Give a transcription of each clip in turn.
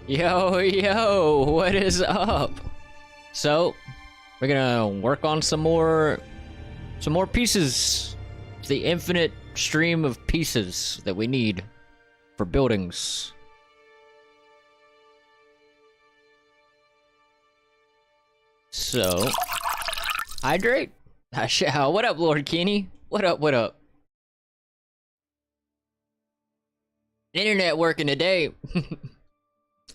Yo, what is up? So, we're gonna work on some more pieces. The infinite stream of pieces that we need for buildings. So, hydrate. I shall. What up, Lord Kenny? What up? What up? Internet working today.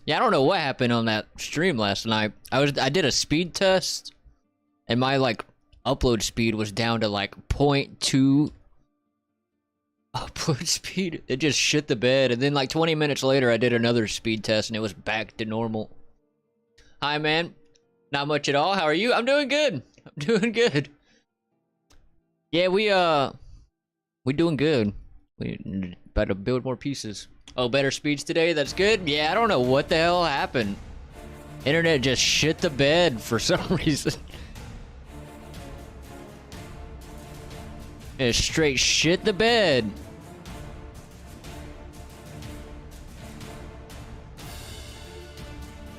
Yeah, I don't know what happened on that stream last night. I did a speed test, and my like upload speed was down to like 0.2 upload speed. It just shit the bed, and then like 20 minutes later, I did another speed test, and it was back to normal. Hi, man. Not much at all. How are you? I'm doing good. I'm doing good. Yeah, we doing good. We about to build more pieces. Oh, better speeds today? That's good? Yeah, I don't know what the hell happened. Internet just shit the bed for some reason. It straight shit the bed.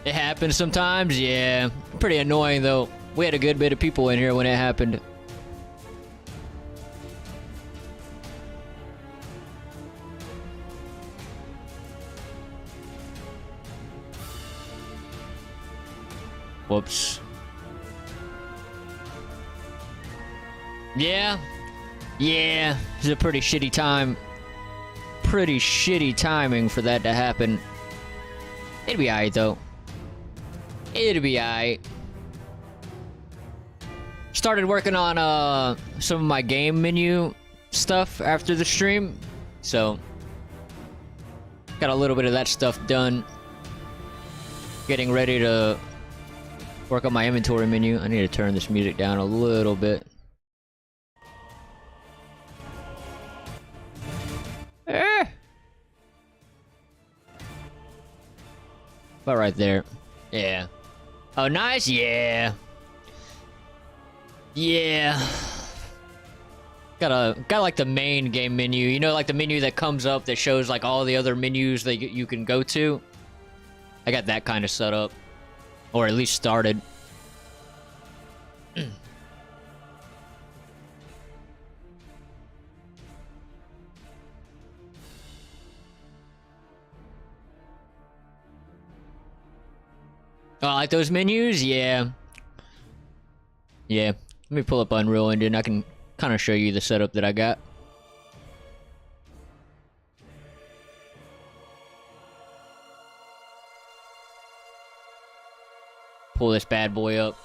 It happens sometimes, yeah. Pretty annoying though. We had a good bit of people in here when it happened. Whoops. Yeah. Yeah. It's a pretty shitty time. Pretty shitty timing for that to happen. It'll be alright though. It'll be alright. Started working on some of my game menu stuff after the stream. So got a little bit of that stuff done. Getting ready to work on my inventory menu. I need to turn this music down a little bit. Eh. About right there. Yeah. Oh, nice. Yeah. Yeah. Got like the main game menu. You know, like the menu that comes up that shows like all the other menus that you can go to. I got that kind of set up. Or at least started. Oh, like those menus? Yeah. Yeah. Let me pull up Unreal Engine. I can kind of show you the setup that I got. Pull this bad boy up.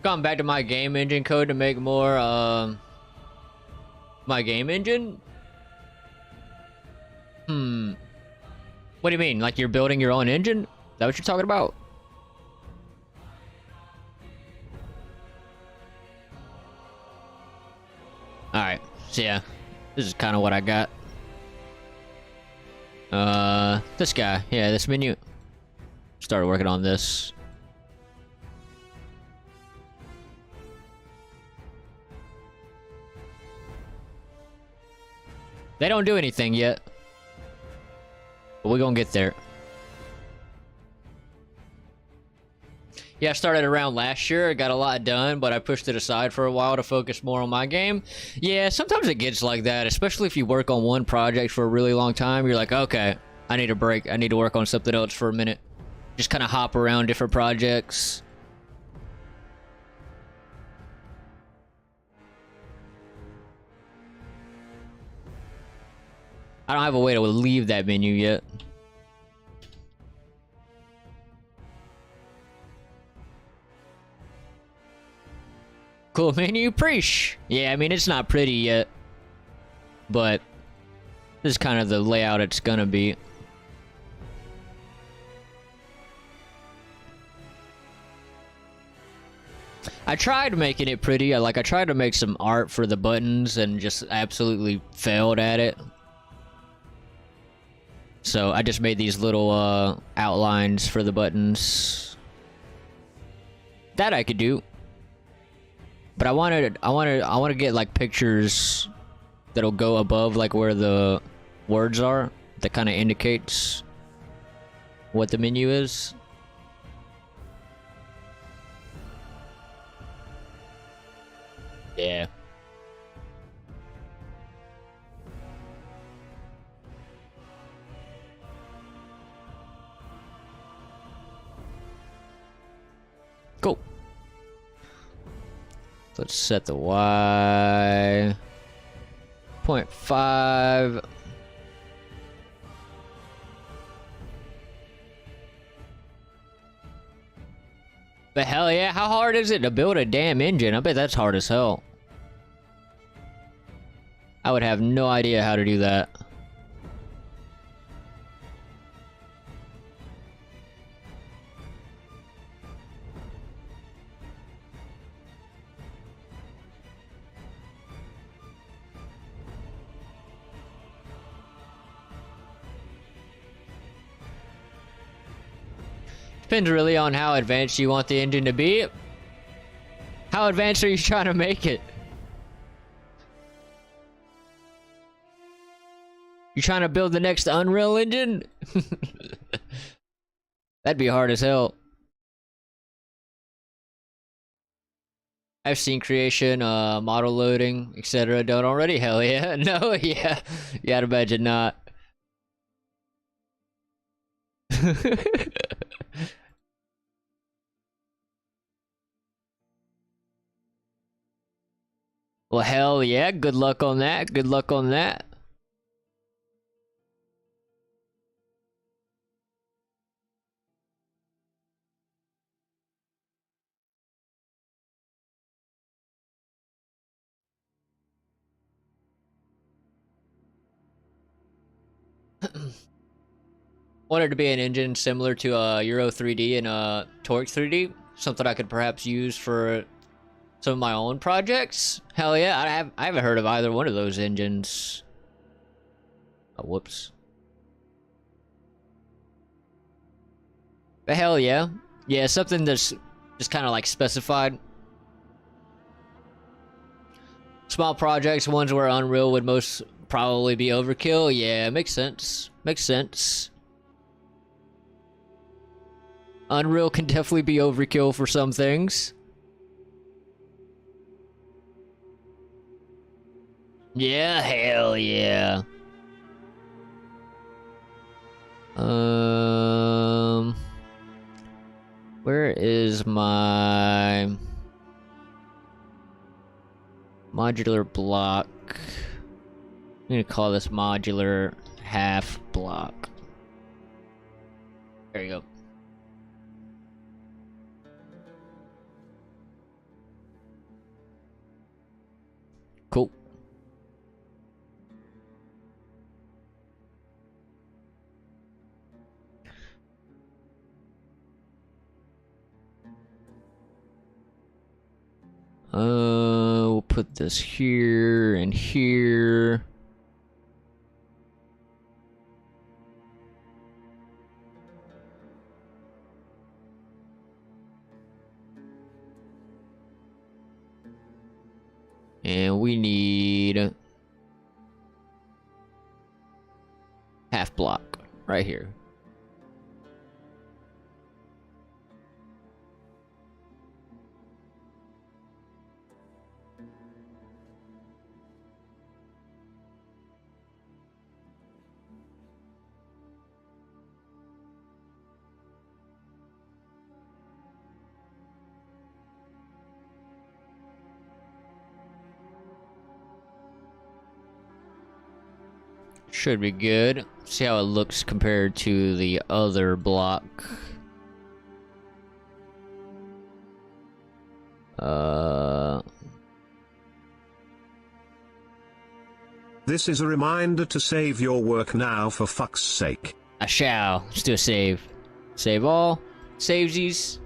Gone back to my game engine code to make more, my game engine? What do you mean? Like you're building your own engine? Is that what you're talking about? Alright, so yeah. This is kind of what I got. This guy. Yeah, this menu. Started working on this. They don't do anything yet. But we're gonna get there. Yeah, I started around last year. I got a lot done, but I pushed it aside for a while to focus more on my game. Yeah, sometimes it gets like that, especially if you work on one project for a really long time. You're like, okay, I need a break. I need to work on something else for a minute. Just kind of hop around different projects. I don't have a way to leave that menu yet. Cool menu, preesh. Yeah, I mean, it's not pretty yet, but this is kind of the layout it's gonna be. I tried making it pretty. I tried to make some art for the buttons and just absolutely failed at it. So I just made these little outlines for the buttons. That I could do. But I want to get like pictures that'll go above like where the words are. That kind of indicates what the menu is. Yeah. Cool. Let's set the Y. 0.5. But hell yeah, how hard is it to build a damn engine? I bet that's hard as hell. I would have no idea how to do that. Depends really on how advanced you want the engine to be. How advanced are you trying to make it? You trying to build the next Unreal Engine? That'd be hard as hell. I've seen creation, model loading, etc. done already. Hell yeah. No, yeah. Yeah, I'd imagine not. Well, hell yeah. Good luck on that. Good luck on that. Wanted to be an engine similar to Euro 3D and Torque 3D. Something I could perhaps use for some of my own projects. Hell yeah, I haven't heard of either one of those engines. Oh, whoops. But hell yeah. Yeah, something that's just kind of like specified. Small projects, ones where Unreal would most probably be overkill. Yeah, makes sense. Makes sense. Unreal can definitely be overkill for some things. Yeah, hell yeah. Where is my modular block? I'm gonna call this modular half block. There you go. Cool. We'll put this here and here. And we need half block right here. Should be good. See how it looks compared to the other block. This is a reminder to save your work now, for fuck's sake. I shall. Let's do a save. Save all. Savesies.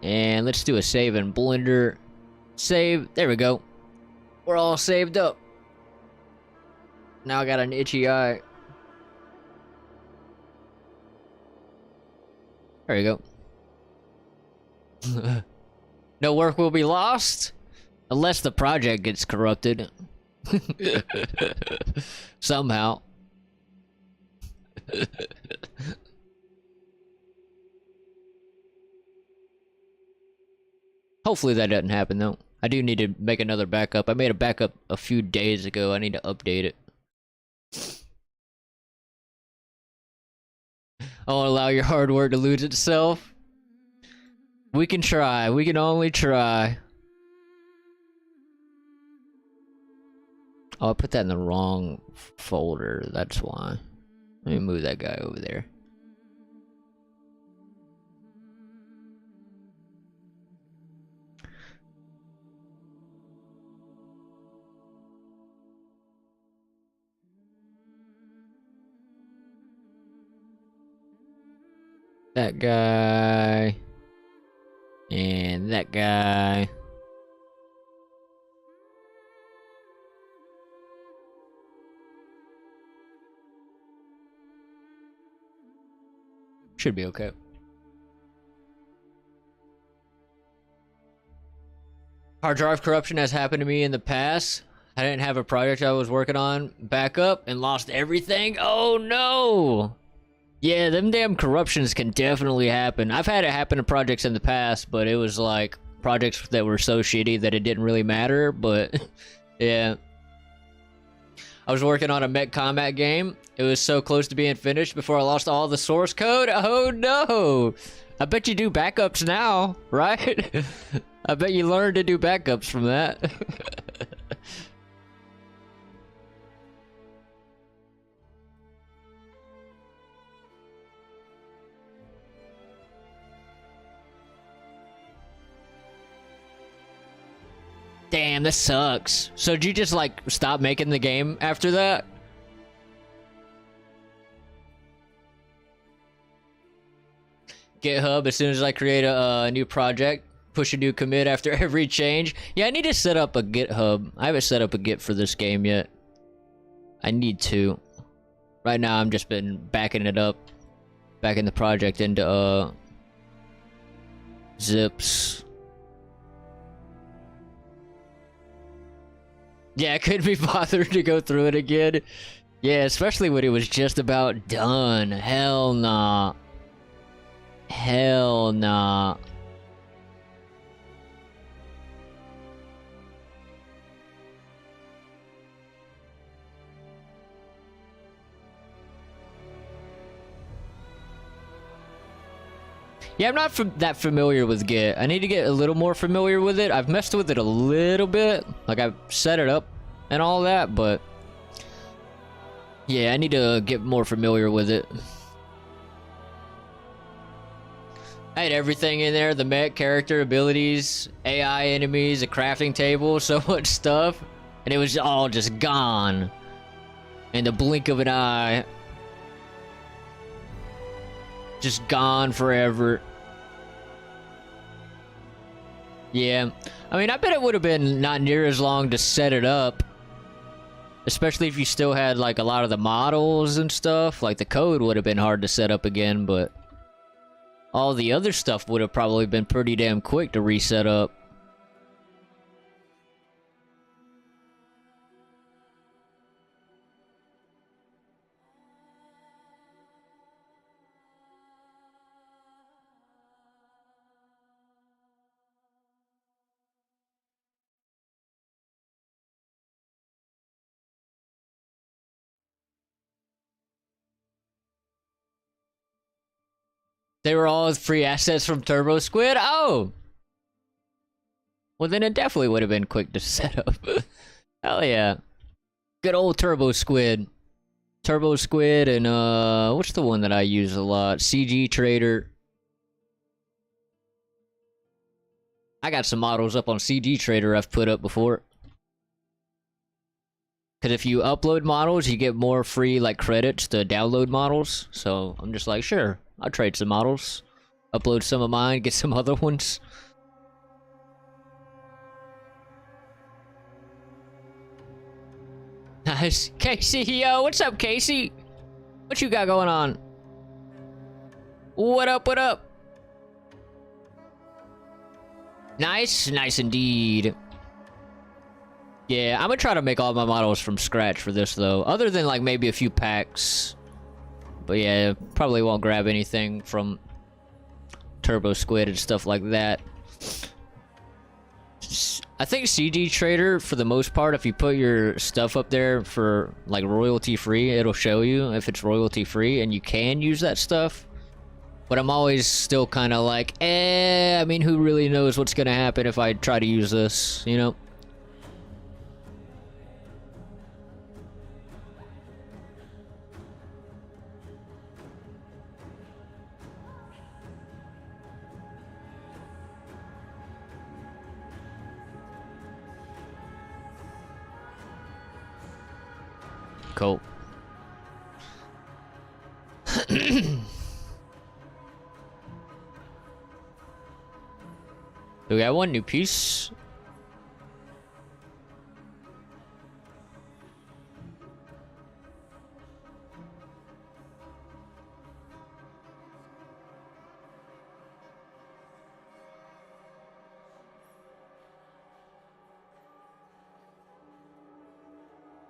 And let's do a save in Blender. Save. There we go. We're all saved up. Now I got an itchy eye. There you go. No work will be lost unless the project gets corrupted. Somehow. Hopefully that doesn't happen though. I do need to make another backup. I made a backup a few days ago. I need to update it. I won't allow your hard work to lose itself. We can try. We can only try. Oh, I put that in the wrong folder. That's why. Let me move that guy over there. That guy. And that guy. Should be okay. Hard drive corruption has happened to me in the past. I didn't have a project I was working on back up and lost everything. Oh no! Yeah, them damn corruptions can definitely happen. I've had it happen to projects in the past, but it was like projects that were so shitty that it didn't really matter, but yeah. I was working on a mech combat game. It was so close to being finished before I lost all the source code. Oh no! I bet you do backups now, right? I bet you learned to do backups from that. Damn, this sucks. So did you just like stop making the game after that? GitHub, as soon as I create a new project, push a new commit after every change. Yeah, I need to set up a GitHub. I haven't set up a Git for this game yet. I need to. Right now, I'm just been backing it up. Backing the project into, zips. Yeah, I couldn't be bothered to go through it again. Yeah, especially when it was just about done. Hell nah. Hell nah. Yeah, I'm not that familiar with Git. I need to get a little more familiar with it. I've messed with it a little bit. Like, I've set it up and all that, but... yeah, I need to get more familiar with it. I had everything in there. The mech, character, abilities, AI enemies, a crafting table, so much stuff. And it was all just gone. In the blink of an eye. Just gone forever. Yeah. I mean, I bet it would have been not near as long to set it up. Especially if you still had, like, a lot of the models and stuff. Like, the code would have been hard to set up again, but... all the other stuff would have probably been pretty damn quick to reset up. They were all free assets from Turbo Squid? Oh! Well, then it definitely would have been quick to set up. Hell yeah. Good old Turbo Squid. Turbo Squid and what's the one that I use a lot? CG Trader. I got some models up on CG Trader I've put up before. Cause if you upload models, you get more free like credits to download models. So I'm just like, sure, I'll trade some models, upload some of mine, get some other ones. Nice. Casey, yo, what's up, Casey? What you got going on? What up, what up? Nice, nice indeed. Yeah, I'm gonna try to make all my models from scratch for this, though. Other than, like, maybe a few packs. But yeah, probably won't grab anything from Turbo Squid and stuff like that. I think CG Trader, for the most part, if you put your stuff up there for, like, royalty-free, it'll show you if it's royalty-free, and you can use that stuff. But I'm always still kind of like, I mean, who really knows what's gonna happen if I try to use this, you know? Cool. Do we got one new piece?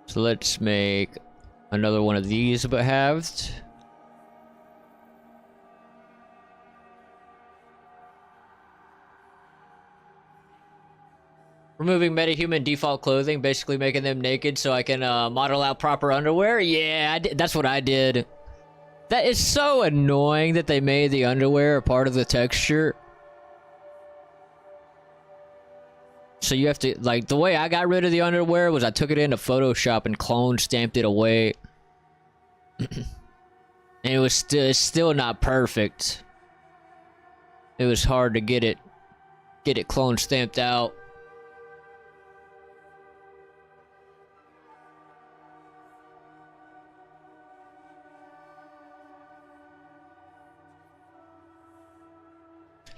So let's make another one of these, but halved. Removing metahuman default clothing, basically making them naked so I can model out proper underwear. Yeah, that's what I did. That is so annoying that they made the underwear a part of the texture. So you have to, like, the way I got rid of the underwear was I took it into Photoshop and clone stamped it away. And it was it's still not perfect. It was hard to get it clone stamped out.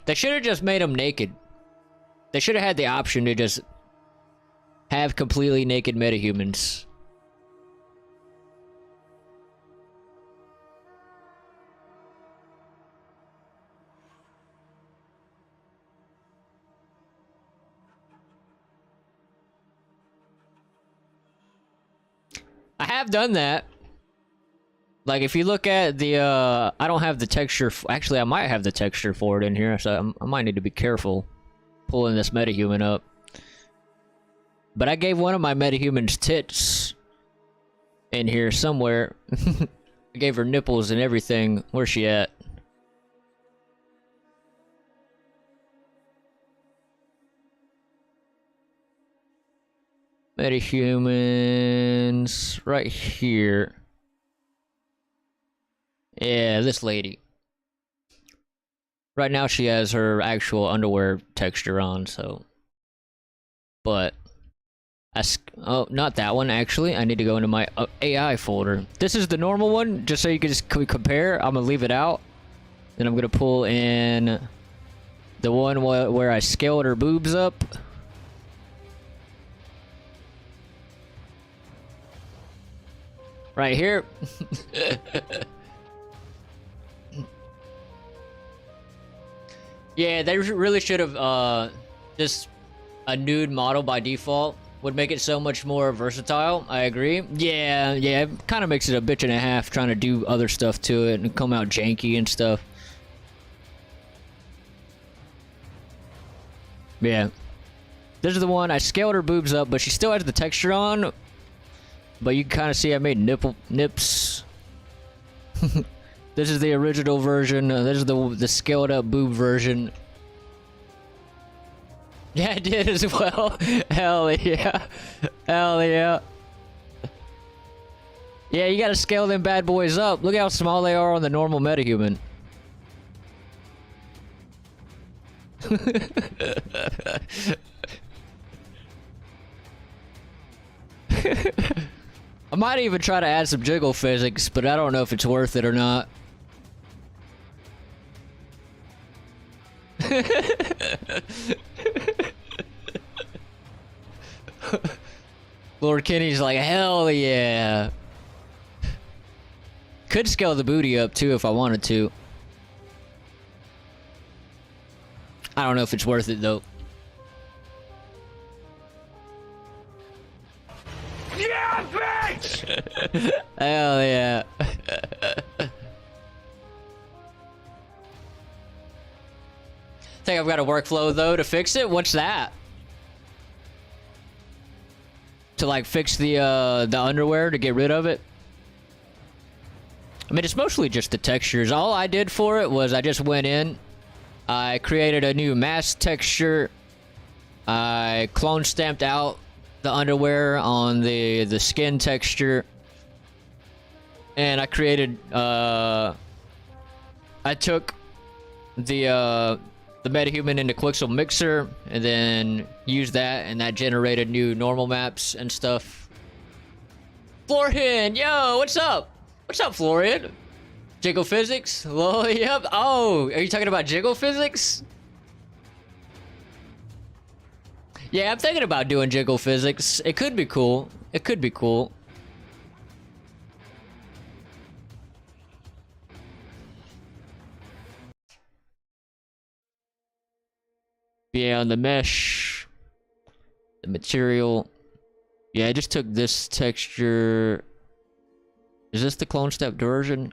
They should have just made them naked. They should have had the option to just have completely naked metahumans. I have done that. Like, if you look at the, I don't have the texture. Actually, I might have the texture for it in here, so I might need to be careful pulling this metahuman up. But I gave one of my metahumans tits in here somewhere. I gave her nipples and everything. Where's she at? Metahumans right here. Yeah, this lady. Right now she has her actual underwear texture on, so. But oh, not that one, actually. I need to go into my AI folder. This is the normal one, just so you can just compare. I'm gonna leave it out. Then I'm gonna pull in the one where I scaled her boobs up. Right here. Yeah, they really should have, just a nude model by default would make it so much more versatile. I agree. Yeah, it kind of makes it a bitch and a half trying to do other stuff to it and come out janky and stuff. Yeah. This is the one, I scaled her boobs up, but she still has the texture on. But you can kind of see I made nips. This is the original version. This is the scaled up boob version. Yeah, I did as well. Hell yeah. Hell yeah. Yeah, you gotta scale them bad boys up. Look how small they are on the normal metahuman. I might even try to add some jiggle physics, but I don't know if it's worth it or not. Lord Kenny's like, hell yeah. Could scale the booty up too if I wanted to. I don't know if it's worth it though. Yeah, bitch! Hell yeah. Think I've got a workflow though to fix it? What's that? To like fix the underwear to get rid of it? I mean, it's mostly just the textures. All I did for it was I just went in, I created a new mask texture, I clone stamped out the underwear on the skin texture, and I created I took the metahuman into Quixel Mixer and then used that, and that generated new normal maps and stuff. Florian, yo, what's up? What's up, Florian? Jiggle physics? Well, yep. Oh, are you talking about jiggle physics? Yeah, I'm thinking about doing jiggle physics. It could be cool. It could be cool. Yeah, on the mesh, the material. Yeah, I just took this texture. Is this the clone step version?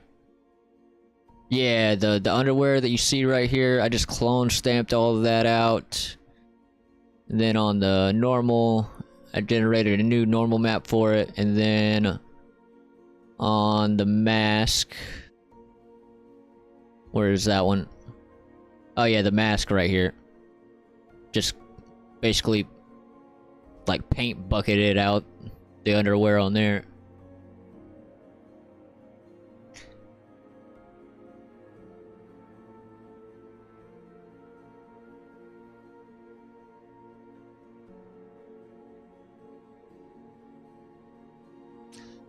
Yeah, the underwear that you see right here, I just clone stamped all of that out. And then on the normal, I generated a new normal map for it. And then on the mask, where is that one? Oh yeah, the mask right here. Just basically like paint bucketed out the underwear on there.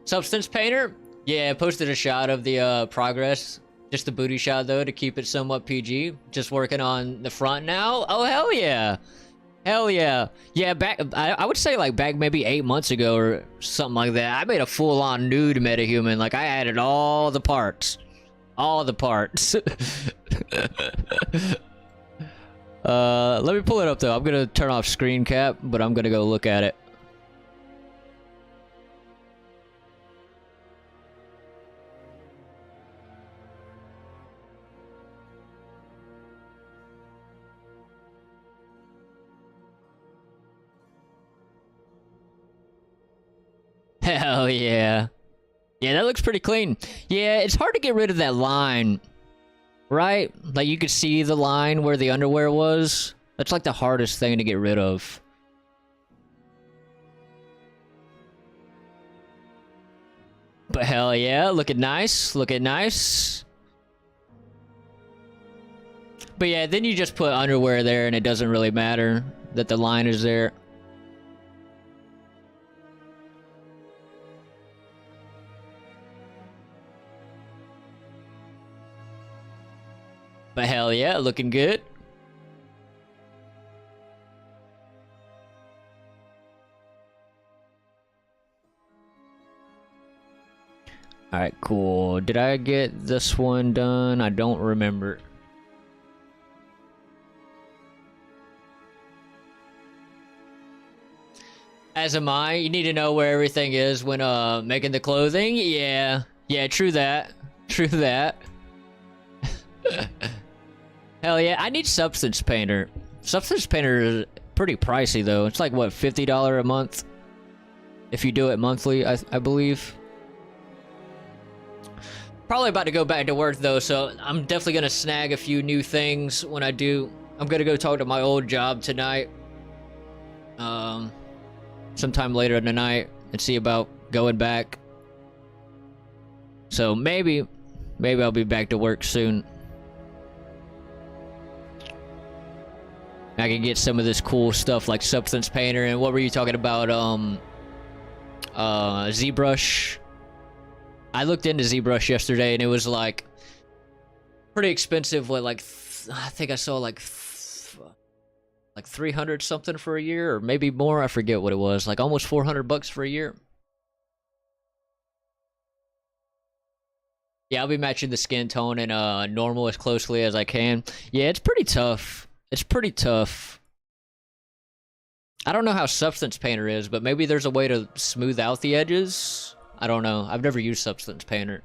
Substance Painter? Yeah, I posted a shot of the progress. Just the booty shot though to keep it somewhat PG. Just working on the front now. Oh hell yeah. Hell yeah. Yeah, back I would say like back maybe 8 months ago or something like that. I made a full-on nude metahuman. Like I added all the parts. All the parts. Let me pull it up though. I'm gonna turn off screen cap, but I'm gonna go look at it. Hell yeah. Yeah, that looks pretty clean. Yeah, it's hard to get rid of that line, right? Like you could see the line where the underwear was. That's like the hardest thing to get rid of. But hell yeah, looking nice, looking nice. But yeah, then you just put underwear there and it doesn't really matter that the line is there. But hell yeah, looking good. Alright, cool. Did I get this one done? I don't remember. As am I. You need to know where everything is when making the clothing. Yeah. Yeah, true that. True that. Hell yeah, I need Substance Painter. Substance Painter is pretty pricey though. It's like what, $50 a month? If you do it monthly, I believe. Probably about to go back to work though, so I'm definitely gonna snag a few new things when I do. I'm gonna go talk to my old job tonight. Sometime later in the night and see about going back. So maybe I'll be back to work soon. I can get some of this cool stuff like Substance Painter. And what were you talking about? ZBrush. I looked into ZBrush yesterday and it was like pretty expensive. What, like I think I saw like 300 something for a year, or maybe more. I forget what it was. Like almost 400 bucks for a year. Yeah, I'll be matching the skin tone and normal as closely as I can. Yeah, it's pretty tough. It's pretty tough. I don't know how Substance Painter is, but maybe there's a way to smooth out the edges. I don't know. I've never used Substance Painter.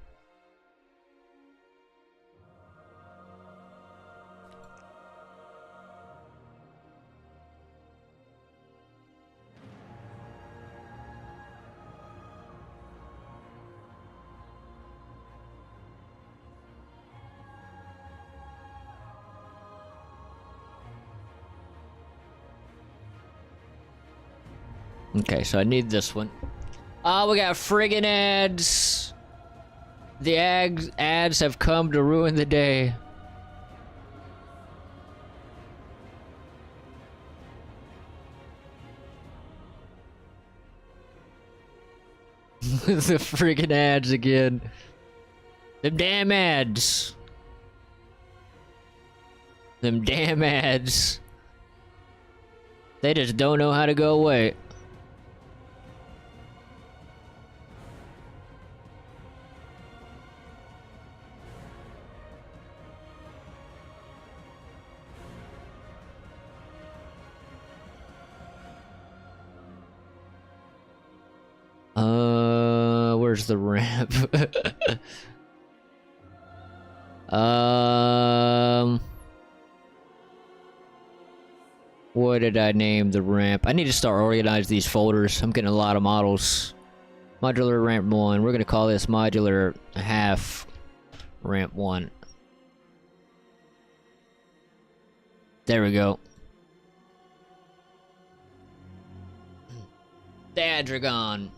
Okay, so I need this one. Oh, we got friggin' ads. The ads have come to ruin the day. The friggin' ads again. Them damn ads. Them damn ads. They just don't know how to go away. Where's the ramp? What did I name the ramp? I need to start organizing these folders. I'm getting a lot of models. Modular ramp 1. We're gonna call this modular half ramp 1. There we go. The ads are gone.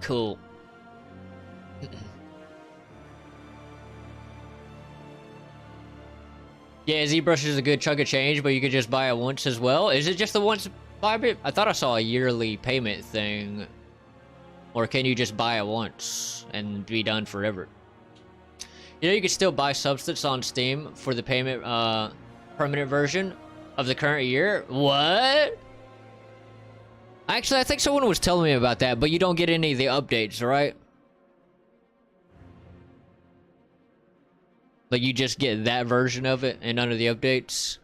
Cool. Yeah, ZBrush is a good chunk of change, but you could just buy it once as well. Is it just the once buy bit? I thought I saw a yearly payment thing. Or can you just buy it once and be done forever? You know, you can still buy Substance on Steam for the payment permanent version of the current year. What? Actually, I think someone was telling me about that, but you don't get any of the updates, right? Like, you just get that version of it and none of the updates?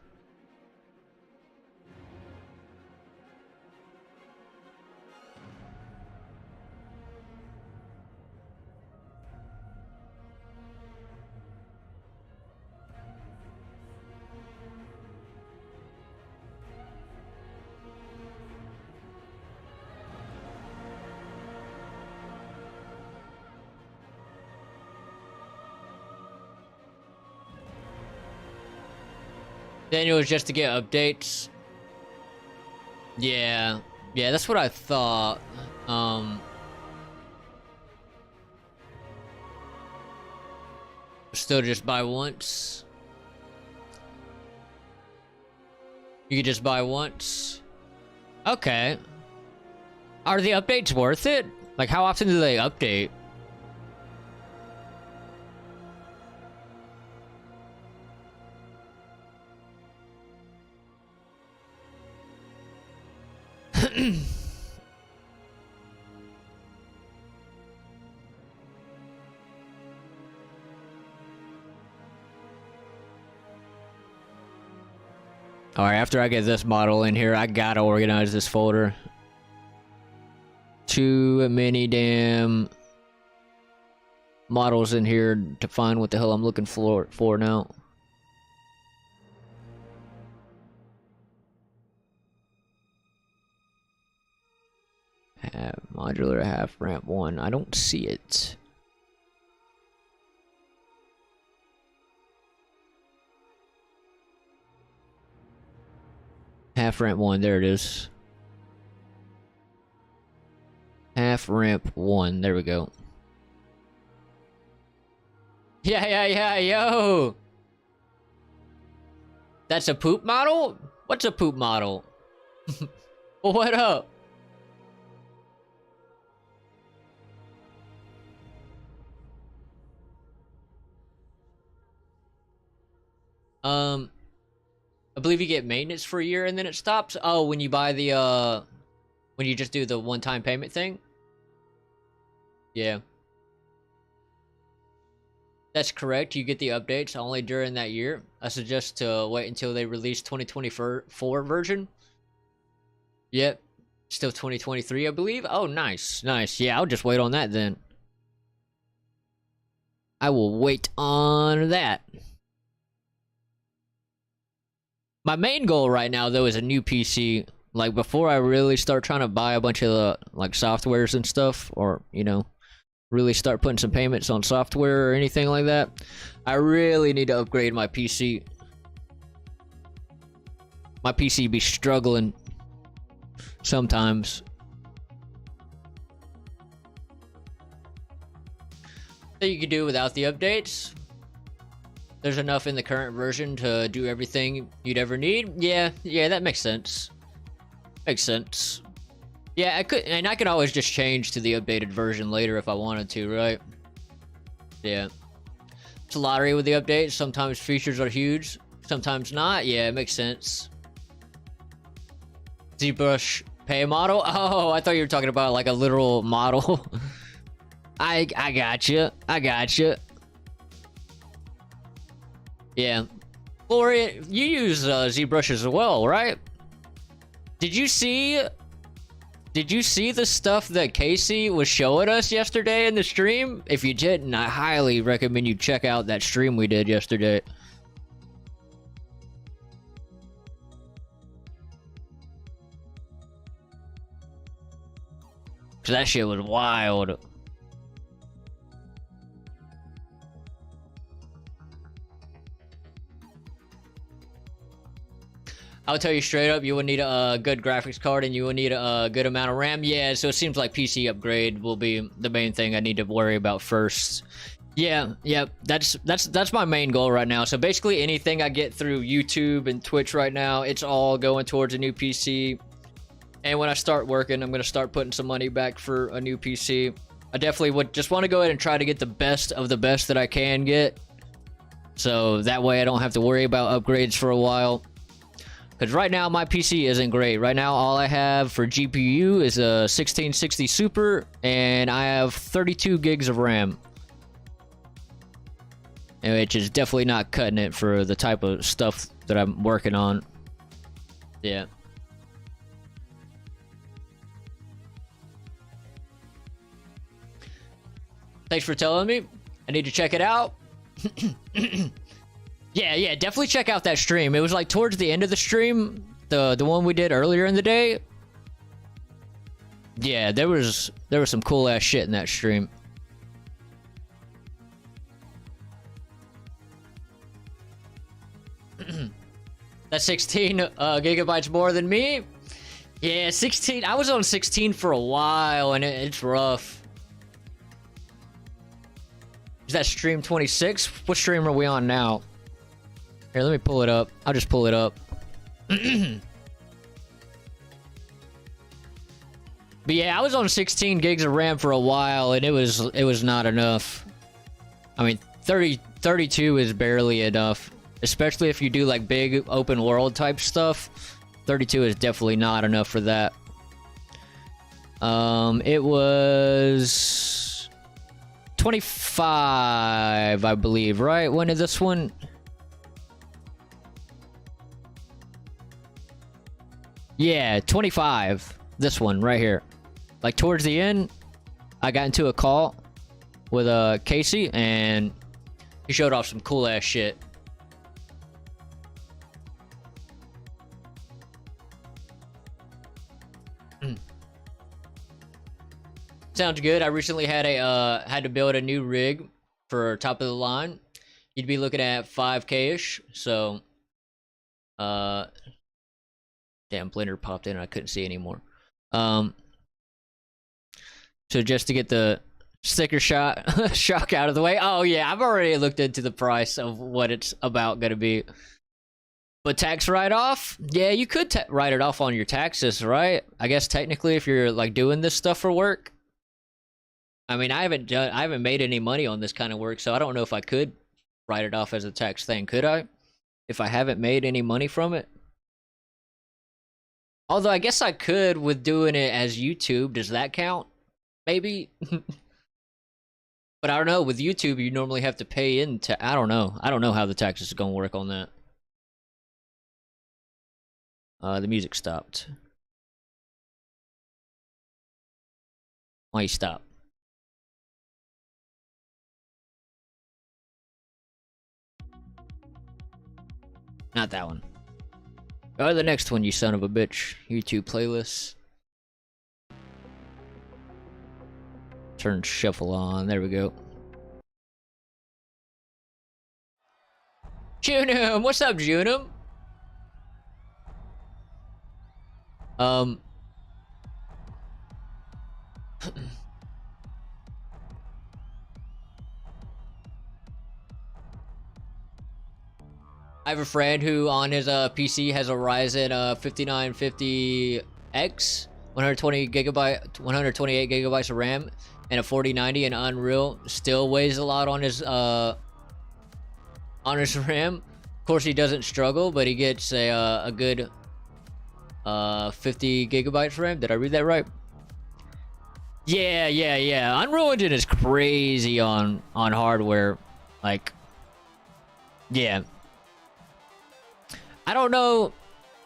Then it was just to get updates. Yeah. Yeah, that's what I thought. Still just buy once. You could just buy once. Okay. Are the updates worth it? Like, how often do they update? Alright, after I get this model in here, I gotta organize this folder. Too many damn models in here to find what the hell I'm looking for now. Modular half ramp 1. I don't see it. Half ramp 1, there it is. Half ramp 1, there we go. Yeah, yo. That's a poop model? What's a poop model? What up? I believe you get maintenance for a year and then it stops. Oh, when you buy the when you just do the one-time payment thing? Yeah. That's correct. You get the updates only during that year. I suggest to wait until they release 2024 version. Yep. Still 2023, I believe. Oh, nice. Nice. Yeah, I'll just wait on that then. I will wait on that. My main goal right now, though, is a new PC. Like, before I really start trying to buy a bunch of, like, softwares and stuff, or, you know, really start putting some payments on software or anything like that, I really need to upgrade my PC. My PC be struggling sometimes. So you could do without the updates. There's enough in the current version to do everything you'd ever need. Yeah, that makes sense. Makes sense. Yeah, I could always just change to the updated version later if I wanted to, right? Yeah. It's a lottery with the updates. Sometimes features are huge, sometimes not. Yeah, it makes sense. ZBrush pay model? Oh, I thought you were talking about like a literal model. I gotcha. I gotcha. Yeah. Gloria, you use ZBrush as well, right? Did you see the stuff that Casey was showing us yesterday in the stream? If you didn't, I highly recommend you check out that stream we did yesterday. Cause that shit was wild. I'll tell you straight up, you will need a good graphics card and you will need a good amount of RAM. Yeah, so it seems like PC upgrade will be the main thing I need to worry about first. Yeah, that's my main goal right now. So basically anything I get through YouTube and Twitch right now, it's all going towards a new PC. And when I start working, I'm going to start putting some money back for a new PC. I definitely would just want to go ahead and try to get the best of the best that I can get. So that way I don't have to worry about upgrades for a while. Because right now, my PC isn't great. Right now, all I have for GPU is a 1660 Super, and I have 32 gigs of RAM. Which is definitely not cutting it for the type of stuff that I'm working on. Yeah. Thanks for telling me. I need to check it out. Yeah, definitely check out that stream. It was like towards the end of the stream, the one we did earlier in the day. Yeah, there was some cool ass shit in that stream. That's 16 gigabytes more than me. Yeah, 16. I was on 16 for a while, and it's rough. Is that stream 26? What stream are we on now? Here, let me pull it up. I'll just pull it up. But yeah, I was on 16 gigs of RAM for a while, and it was not enough. I mean, 32 is barely enough. Especially if you do like big open world type stuff. 32 is definitely not enough for that. It was 25, I believe, right? When did this one? Yeah, 25. This one right here. Like towards the end, I got into a call with Casey, and he showed off some cool ass shit. Sounds good. I recently had to build a new rig for top of the line. You'd be looking at 5K-ish. So, damn, Blender popped in and I couldn't see anymore. So just to get the Sticker shot, shock out of the way. Oh yeah, I've already looked into the price of what it's about gonna be. But tax write-off? Yeah, you could write it off on your taxes, right? I guess technically if you're like doing this stuff for work. I mean, I haven't made any money on this kind of work, so I don't know if I could write it off as a tax thing. Could I? If I haven't made any money from it? Although I guess I could with doing it as YouTube. Does that count? Maybe? But I don't know. With YouTube, you normally have to pay into. I don't know. I don't know how the taxes are gonna work on that. The music stopped. Why you stop? Not that one. Or the next one, you son of a bitch. YouTube playlists. Turn shuffle on. There we go. Junum! What's up, Junum? I have a friend who on his PC has a Ryzen 5950X, 128 gigabytes of RAM, and a 4090 and Unreal. Still weighs a lot on his RAM. Of course, he doesn't struggle, but he gets a good 50 gigabytes RAM. Did I read that right? Yeah. Unreal Engine is crazy on hardware. Like, yeah. I don't know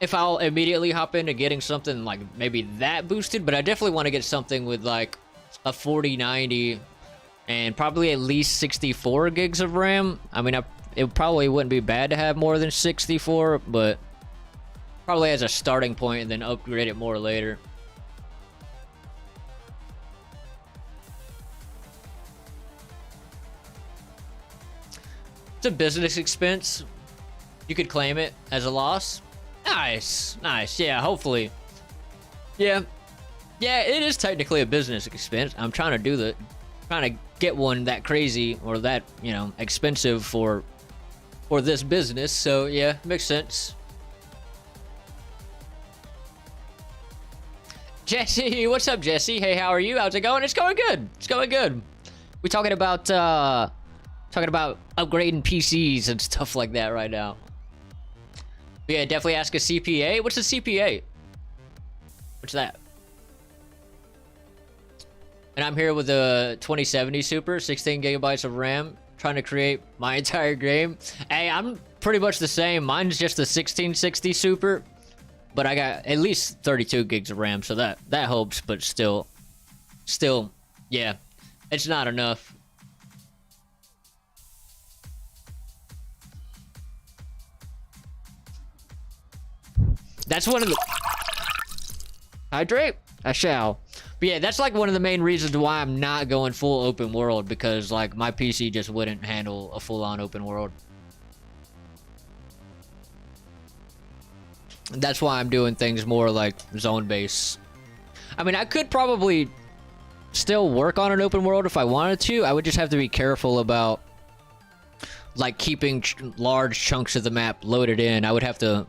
if I'll immediately hop into getting something like maybe that boosted, but I definitely want to get something with like a 4090 and probably at least 64 gigs of RAM. I mean, it probably wouldn't be bad to have more than 64, but probably as a starting point and then upgrade it more later. It's a business expense. You could claim it as a loss. Nice. Yeah, hopefully. Yeah, it is technically a business expense. I'm trying to get one that crazy or that, you know, expensive for this business. So yeah, makes sense. Jesse, what's up, Jesse? Hey, how are you? How's it going? It's going good. We're talking about upgrading PCs and stuff like that right now. But yeah, definitely ask a CPA. What's a CPA? What's that? And I'm here with a 2070 Super, 16 gigabytes of RAM, trying to create my entire game. Hey, I'm pretty much the same. Mine's just the 1660 Super, but I got at least 32 gigs of RAM, so that helps. But still, yeah, it's not enough. That's one of the... Hydrate? I shall. But yeah, that's like one of the main reasons why I'm not going full open world, because like my PC just wouldn't handle a full-on open world. That's why I'm doing things more like zone-based. I mean, I could probably still work on an open world if I wanted to. I would just have to be careful about like keeping large chunks of the map loaded in. I would have to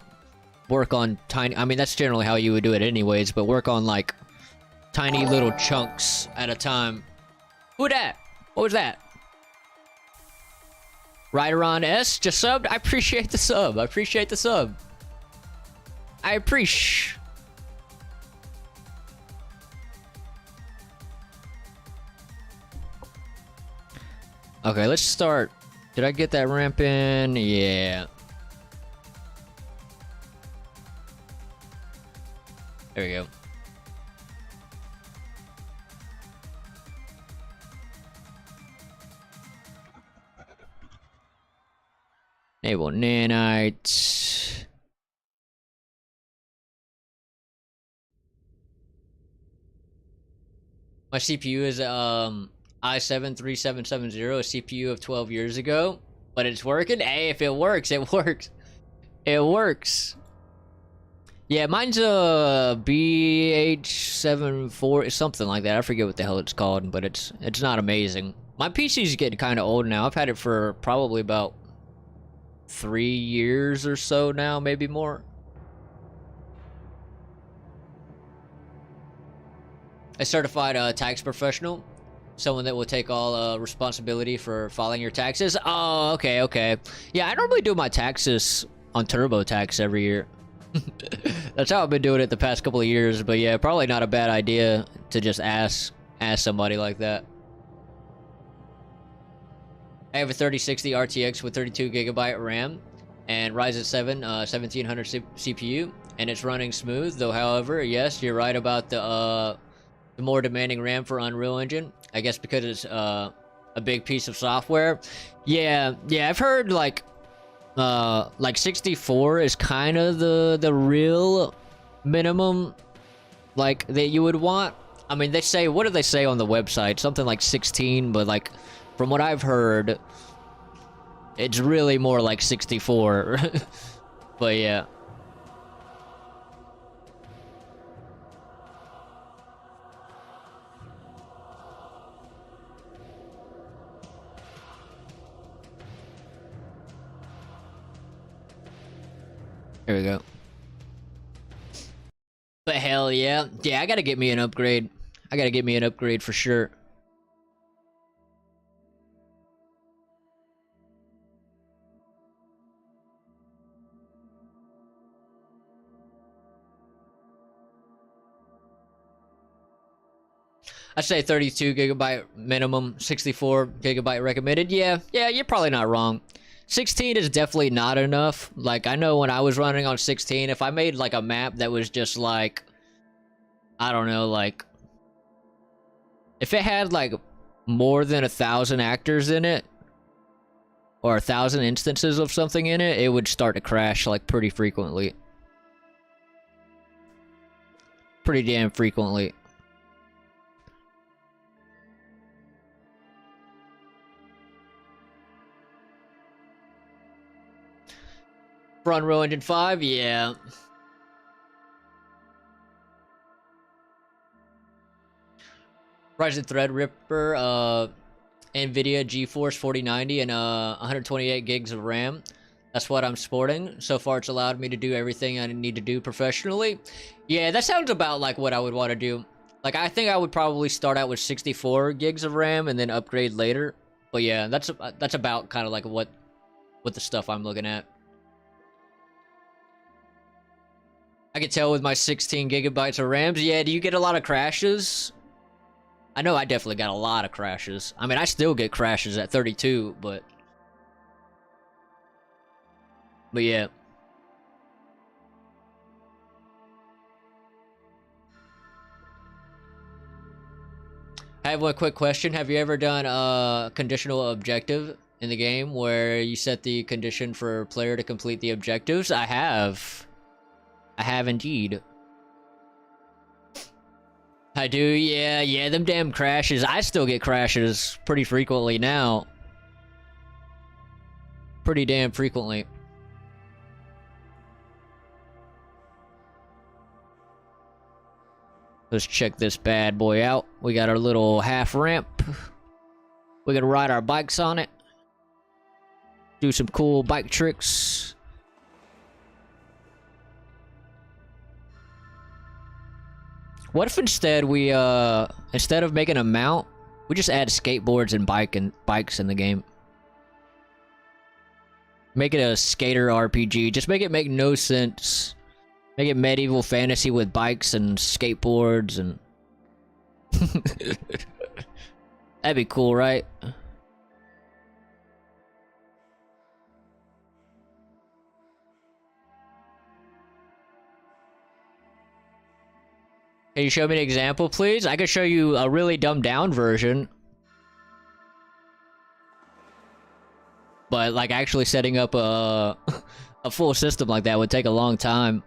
work on tiny... I mean, that's generally how you would do it anyways, but work on, like, tiny little chunks at a time. Who dat? What was that? Rideron S just subbed? I appreciate the sub. I appreciate... Okay, let's start. Did I get that ramp in? Yeah. There we go. Enable nanite. My CPU is i7-3770, a CPU of 12 years ago, but it's working. Hey, if it works, it works. It works. Yeah, mine's a BH74, something like that. I forget what the hell it's called, but it's not amazing. My PC's getting kind of old now. I've had it for probably about 3 years or so now, maybe more. A certified tax professional, someone that will take all responsibility for filing your taxes. Oh, okay, okay. Yeah, I normally do my taxes on TurboTax every year. That's how I've been doing it the past couple of years, but yeah, probably not a bad idea to just ask somebody like that. I have a 3060 RTX with 32GB RAM and Ryzen 7 1700 CPU, and it's running smooth. Though, however, yes, you're right about the more demanding RAM for Unreal Engine. I guess because it's a big piece of software. Yeah, I've heard like 64 is kind of the real minimum like that you would want. I mean, they say, what do they say on the website? Something like 16, but like from what I've heard, it's really more like 64. But yeah. Here we go. But hell yeah. Yeah, I gotta get me an upgrade. I gotta get me an upgrade for sure. I say 32GB minimum, 64GB recommended. Yeah, you're probably not wrong. 16 is definitely not enough. Like, I know when I was running on 16, if I made like a map that was just like, I don't know, like, if it had like more than 1,000 actors in it, or 1,000 instances of something in it, it would start to crash like pretty frequently. Pretty damn frequently. For Unreal Engine 5, yeah. Ryzen Threadripper, NVIDIA GeForce 4090 and 128 gigs of RAM. That's what I'm sporting. So far, it's allowed me to do everything I need to do professionally. Yeah, that sounds about like what I would want to do. Like, I think I would probably start out with 64 gigs of RAM and then upgrade later. But yeah, that's about kind of like what the stuff I'm looking at. I can tell with my 16 gigabytes of RAMs. Yeah, do you get a lot of crashes? I know I definitely got a lot of crashes. I mean, I still get crashes at 32, but yeah. I have one quick question. Have you ever done a conditional objective in the game where you set the condition for a player to complete the objectives? I have. I have indeed. I do, yeah, them damn crashes. I still get crashes pretty frequently now. Pretty damn frequently. Let's check this bad boy out. We got our little half ramp. We're gonna ride our bikes on it. Do some cool bike tricks. What if instead we, instead of making a mount, we just add skateboards and bikes in the game? Make it a skater RPG. Just make it make no sense. Make it medieval fantasy with bikes and skateboards and... That'd be cool, right? Can you show me an example, please? I could show you a really dumbed down version. But, like, actually setting up a full system like that would take a long time.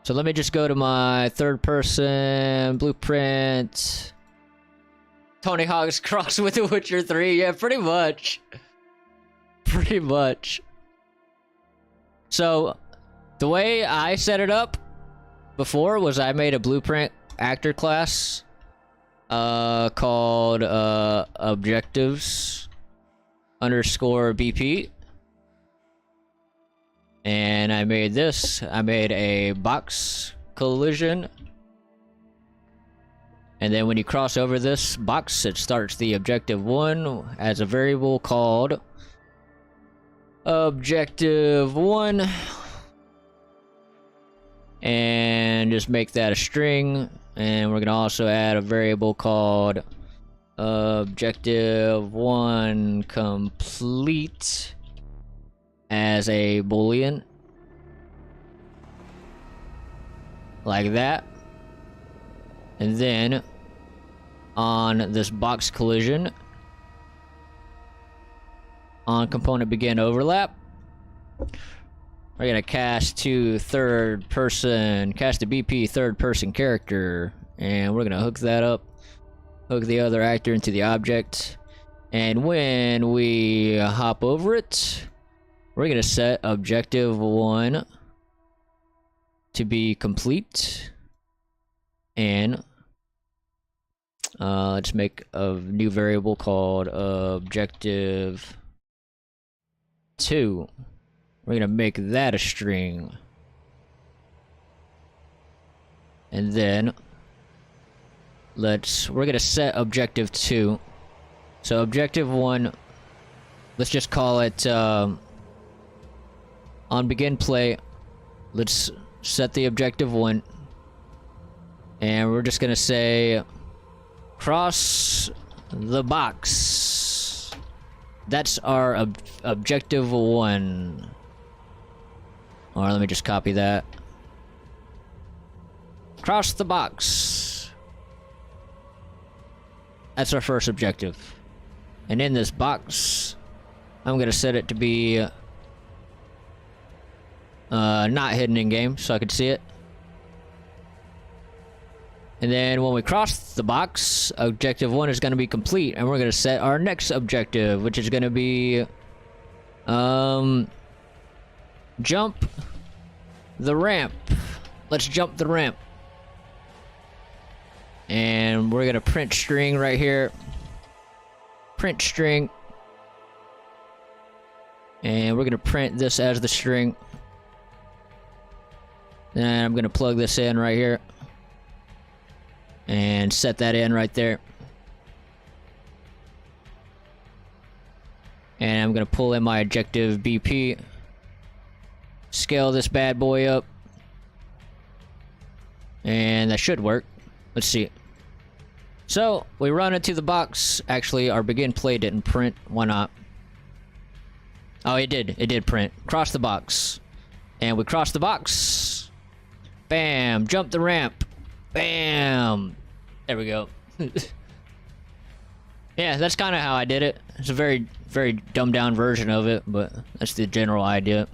So let me just go to my third-person blueprint. Tony Hawk's cross with The Witcher 3. Yeah, pretty much. Pretty much. So, The way I set it up before was I made a blueprint actor class called objectives underscore BP. And I made this. I made a box collision. And then when you cross over this box, it starts the objective 1 as a variable called objective 1. And just make that a string. And we're going to also add a variable called objective 1 complete as a boolean. Like that. And then on this box collision, on component begin overlap, we're gonna cast to third person, cast a BP third person character, and we're gonna hook that up, hook the other actor into the object, and when we hop over it, we're gonna set objective 1 to be complete, and let's make a new variable called objective 2. We're gonna make that a string. And then we're gonna set objective 2. So objective 1, let's just call it on begin play, let's set the objective 1. And we're just gonna say cross the box. That's our objective 1. Or let me just copy that. Cross the box. That's our first objective. And in this box, I'm gonna set it to be not hidden in game, so I can see it. And then when we cross the box, objective 1 is going to be complete, and we're going to set our next objective, which is going to be jump the ramp. Let's jump the ramp. And we're going to print string right here. Print string. And we're going to print this as the string. Then I'm going to plug this in right here. And set that in right there. And I'm gonna pull in my objective BP. Scale this bad boy up. And that should work. Let's see. So, we run into the box. Actually, our begin play didn't print. Why not? Oh, it did. It did print. Cross the box. And we cross the box. Bam! Jump the ramp. Bam! There we go. Yeah, that's kind of how I did it. It's a very, very dumbed down version of it, but that's the general idea.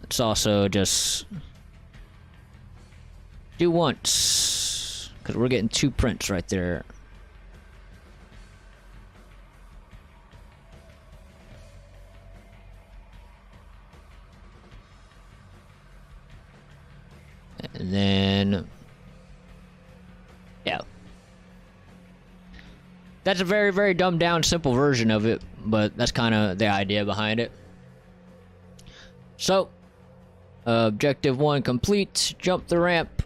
It's also just do once, because we're getting 2 prints right there. And then, yeah. That's a very, very dumbed down, simple version of it, but that's kind of the idea behind it. So, objective 1 complete, jump the ramp,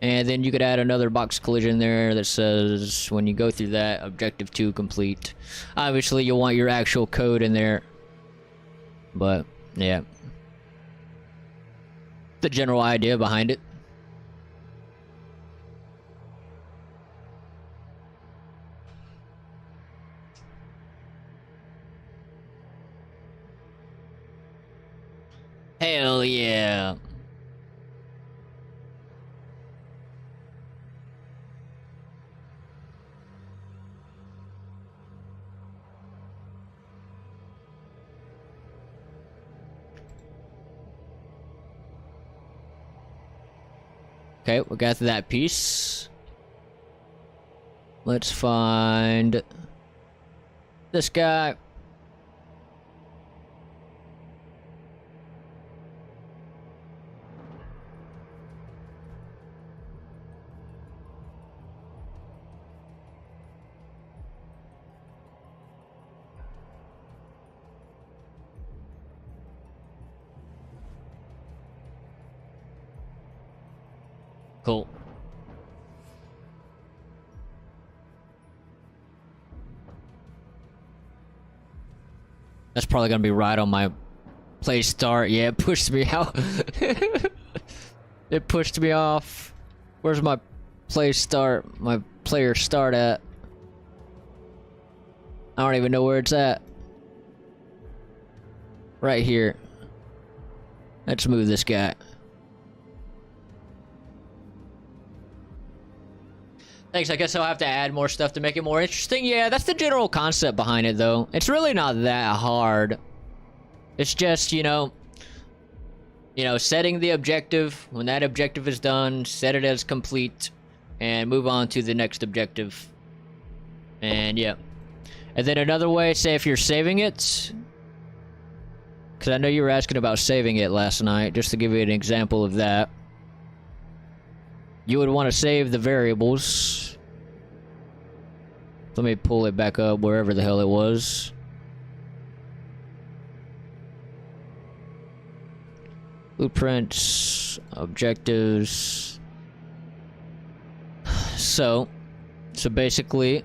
and then you could add another box collision there that says when you go through that, objective 2 complete. Obviously, you'll want your actual code in there, but yeah. The general idea behind it. Hell yeah. Okay, we got to that piece. Let's find this guy. Cool. That's probably gonna be right on my play start. Yeah, it pushed me out. It pushed me off. Where's my play start? My player start at? I don't even know where it's at. Right here. Let's move this guy. Thanks, I guess I'll have to add more stuff to make it more interesting. Yeah, that's the general concept behind it, though. It's really not that hard. It's just, you know, setting the objective. When that objective is done, set it as complete, and move on to the next objective. And, yeah. And then another way, say if you're saving it, because I know you were asking about saving it last night, just to give you an example of that. You would want to save the variables. Let me pull it back up wherever the hell it was. Blueprints, objectives. So basically,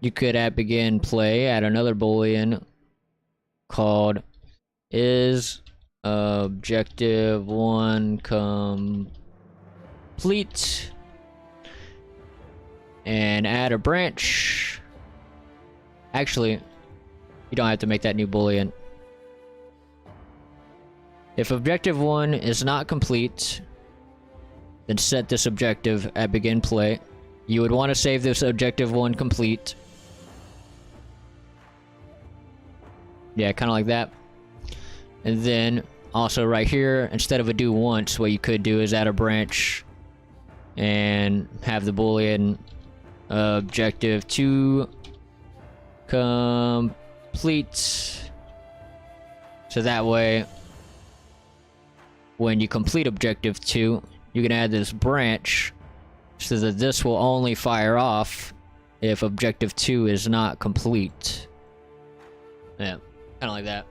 you could at begin play add another boolean called is objective 1 complete, and add a branch. Actually, you don't have to make that new boolean. If objective 1 is not complete, then set this objective at begin play. You would want to save this objective 1 complete. Yeah, kind of like that. And then also right here, instead of a do once, what you could do is add a branch and have the boolean objective 2 complete. So that way, when you complete objective 2, you can add this branch so that this will only fire off if objective 2 is not complete. Yeah, kind of like that.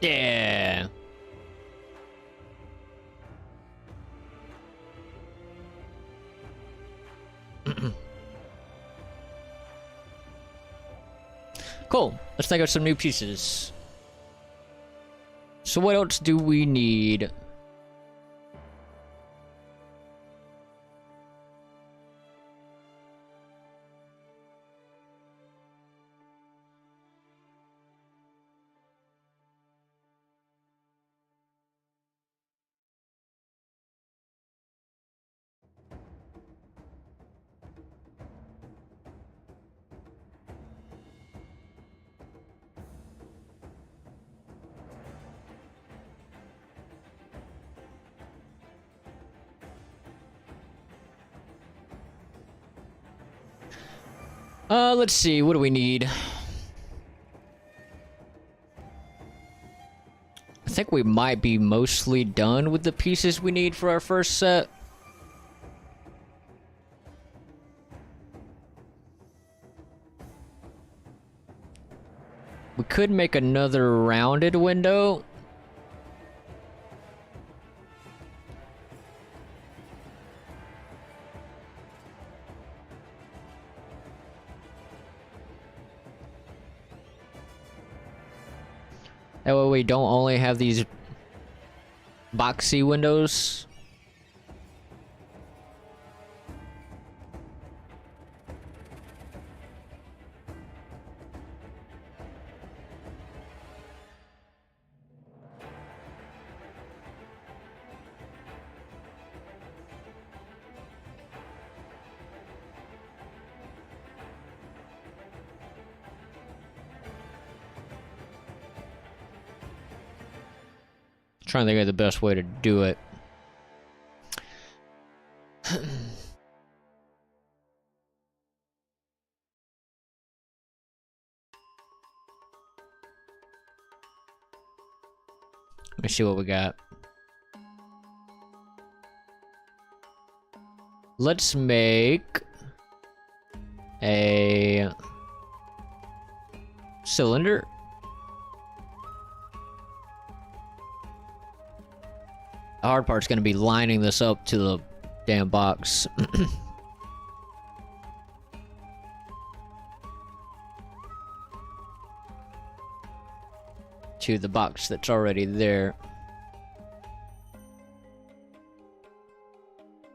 Yeah. Cool. Let's take out some new pieces. So what else do we need? Let's see, what do we need? I think we might be mostly done with the pieces we need for our first set. We could make another rounded window. That way we don't only have these boxy windows. Trying to think of the best way to do it. Let me see what we got. Let's make a cylinder. The hard part's gonna be lining this up to the damn box. To the box that's already there.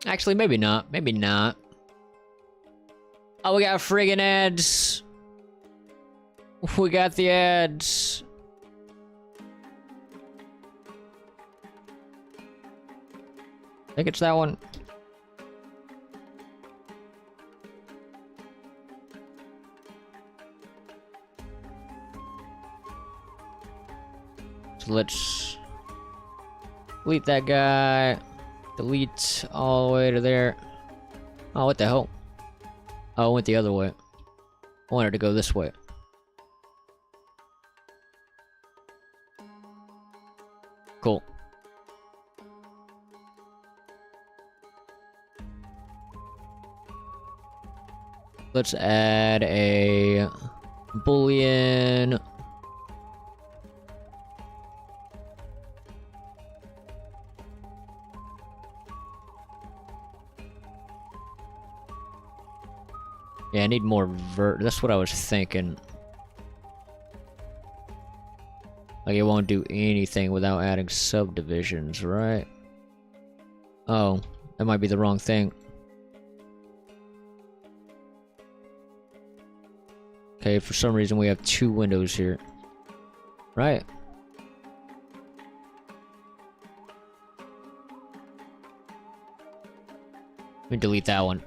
Actually, maybe not. Maybe not. Oh, we got friggin' ads. We got the ads. I think it's that one. So let's delete that guy. Delete all the way to there. Oh, what the hell? Oh, I went the other way. I wanted to go this way. Cool. Let's add a Boolean. Yeah, I need more that's what I was thinking. Like, it won't do anything without adding subdivisions, right? Oh, that might be the wrong thing. Okay, for some reason we have 2 windows here. Right. Let me delete that one.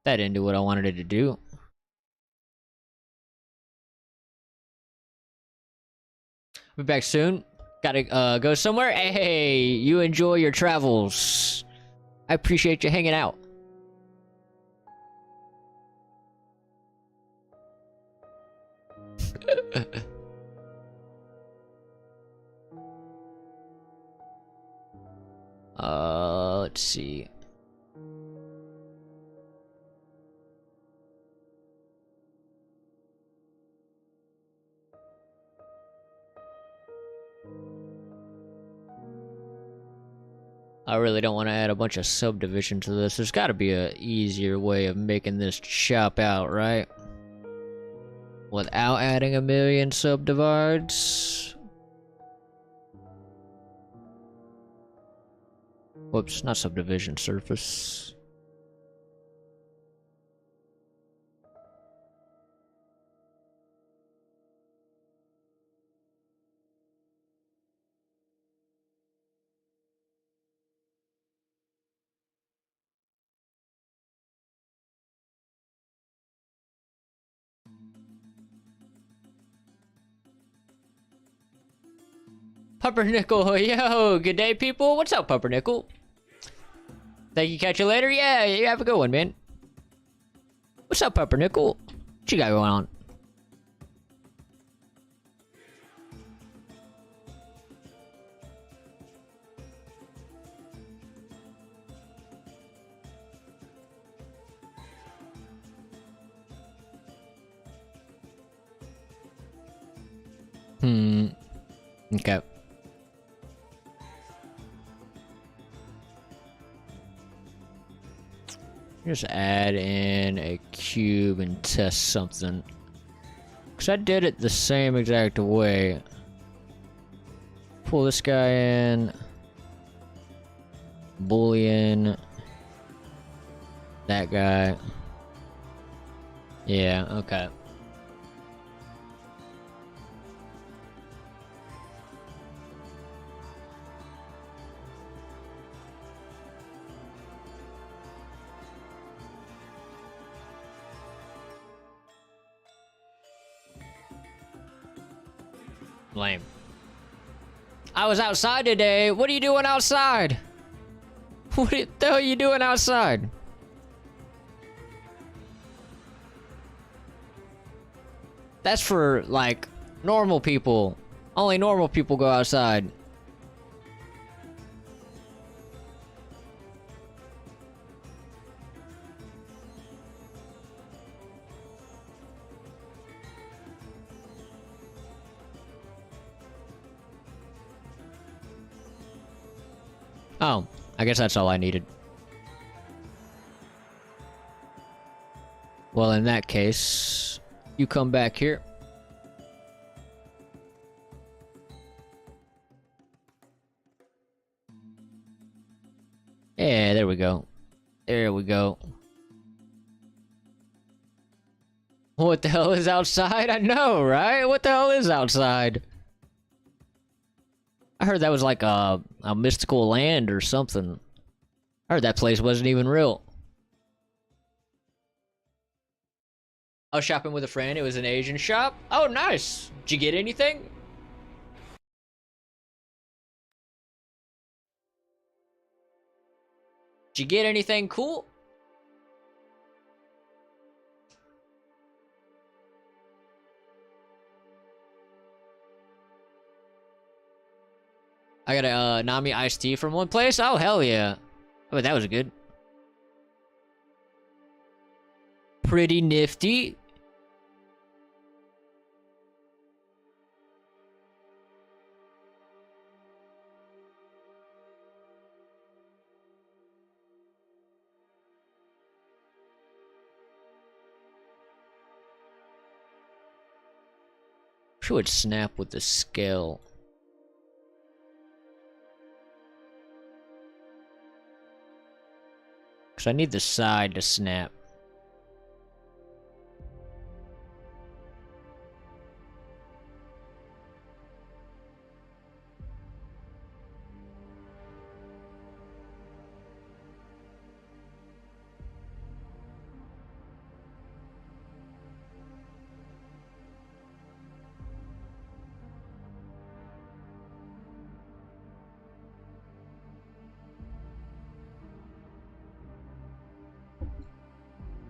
That didn't do what I wanted it to do. Be back soon. Gotta go somewhere. Hey, you enjoy your travels. I appreciate you hanging out. Let's see. I really don't want to add a bunch of subdivision to this. There's got to be a easier way of making this chop out, right? Without adding 1,000,000 subdivides. Whoops, not subdivision, surface. Pumpernickel, yo, good day, people. What's up, Pumpernickel? Thank you, catch you later. Yeah, you have a good one, man. What's up, Pumpernickel? What you got going on? Okay. Just add in a cube and test something. Because I did it the same exact way. Pull this guy in. Boolean. That guy. Yeah, okay. Lame. I was outside today. What are you doing outside? What the hell are you doing outside? That's for, like, normal people. Only normal people go outside. Oh, I guess that's all I needed. Well, in that case, you come back here. Yeah, there we go. There we go. What the hell is outside? I know, right? What the hell is outside? I heard that was like a mystical land or something. I heard that place wasn't even real. I was shopping with a friend. It was an Asian shop. Oh, nice. Did you get anything? Did you get anything cool? I got a Nami iced tea from one place. Oh, hell yeah. Oh, that was good. Pretty nifty. She would snap with the scale. Cause I need the side to snap.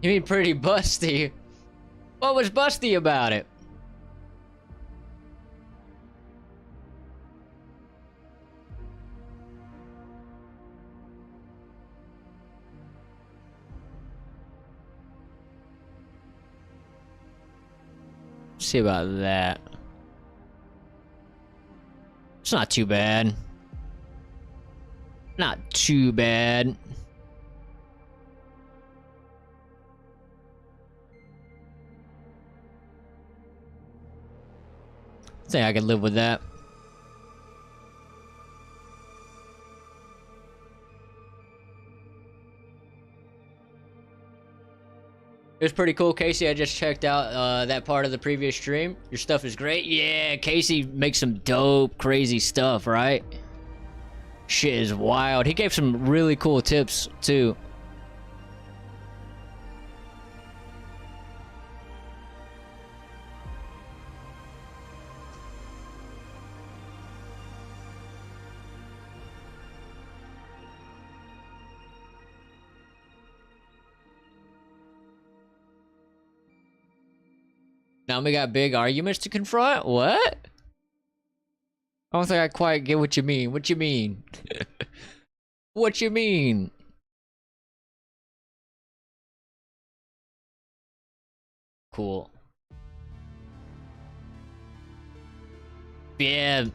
You mean pretty busty? What was busty about it? Let's see about that. It's not too bad. Not too bad. I think I could live with that. It was pretty cool, Casey. I just checked out that part of the previous stream. Your stuff is great. Yeah, Casey makes some dope, crazy stuff, right? Shit is wild. He gave some really cool tips, too. Now we got big arguments to confront? What? I don't think I quite get what you mean. What you mean? What you mean? Cool. Yeah.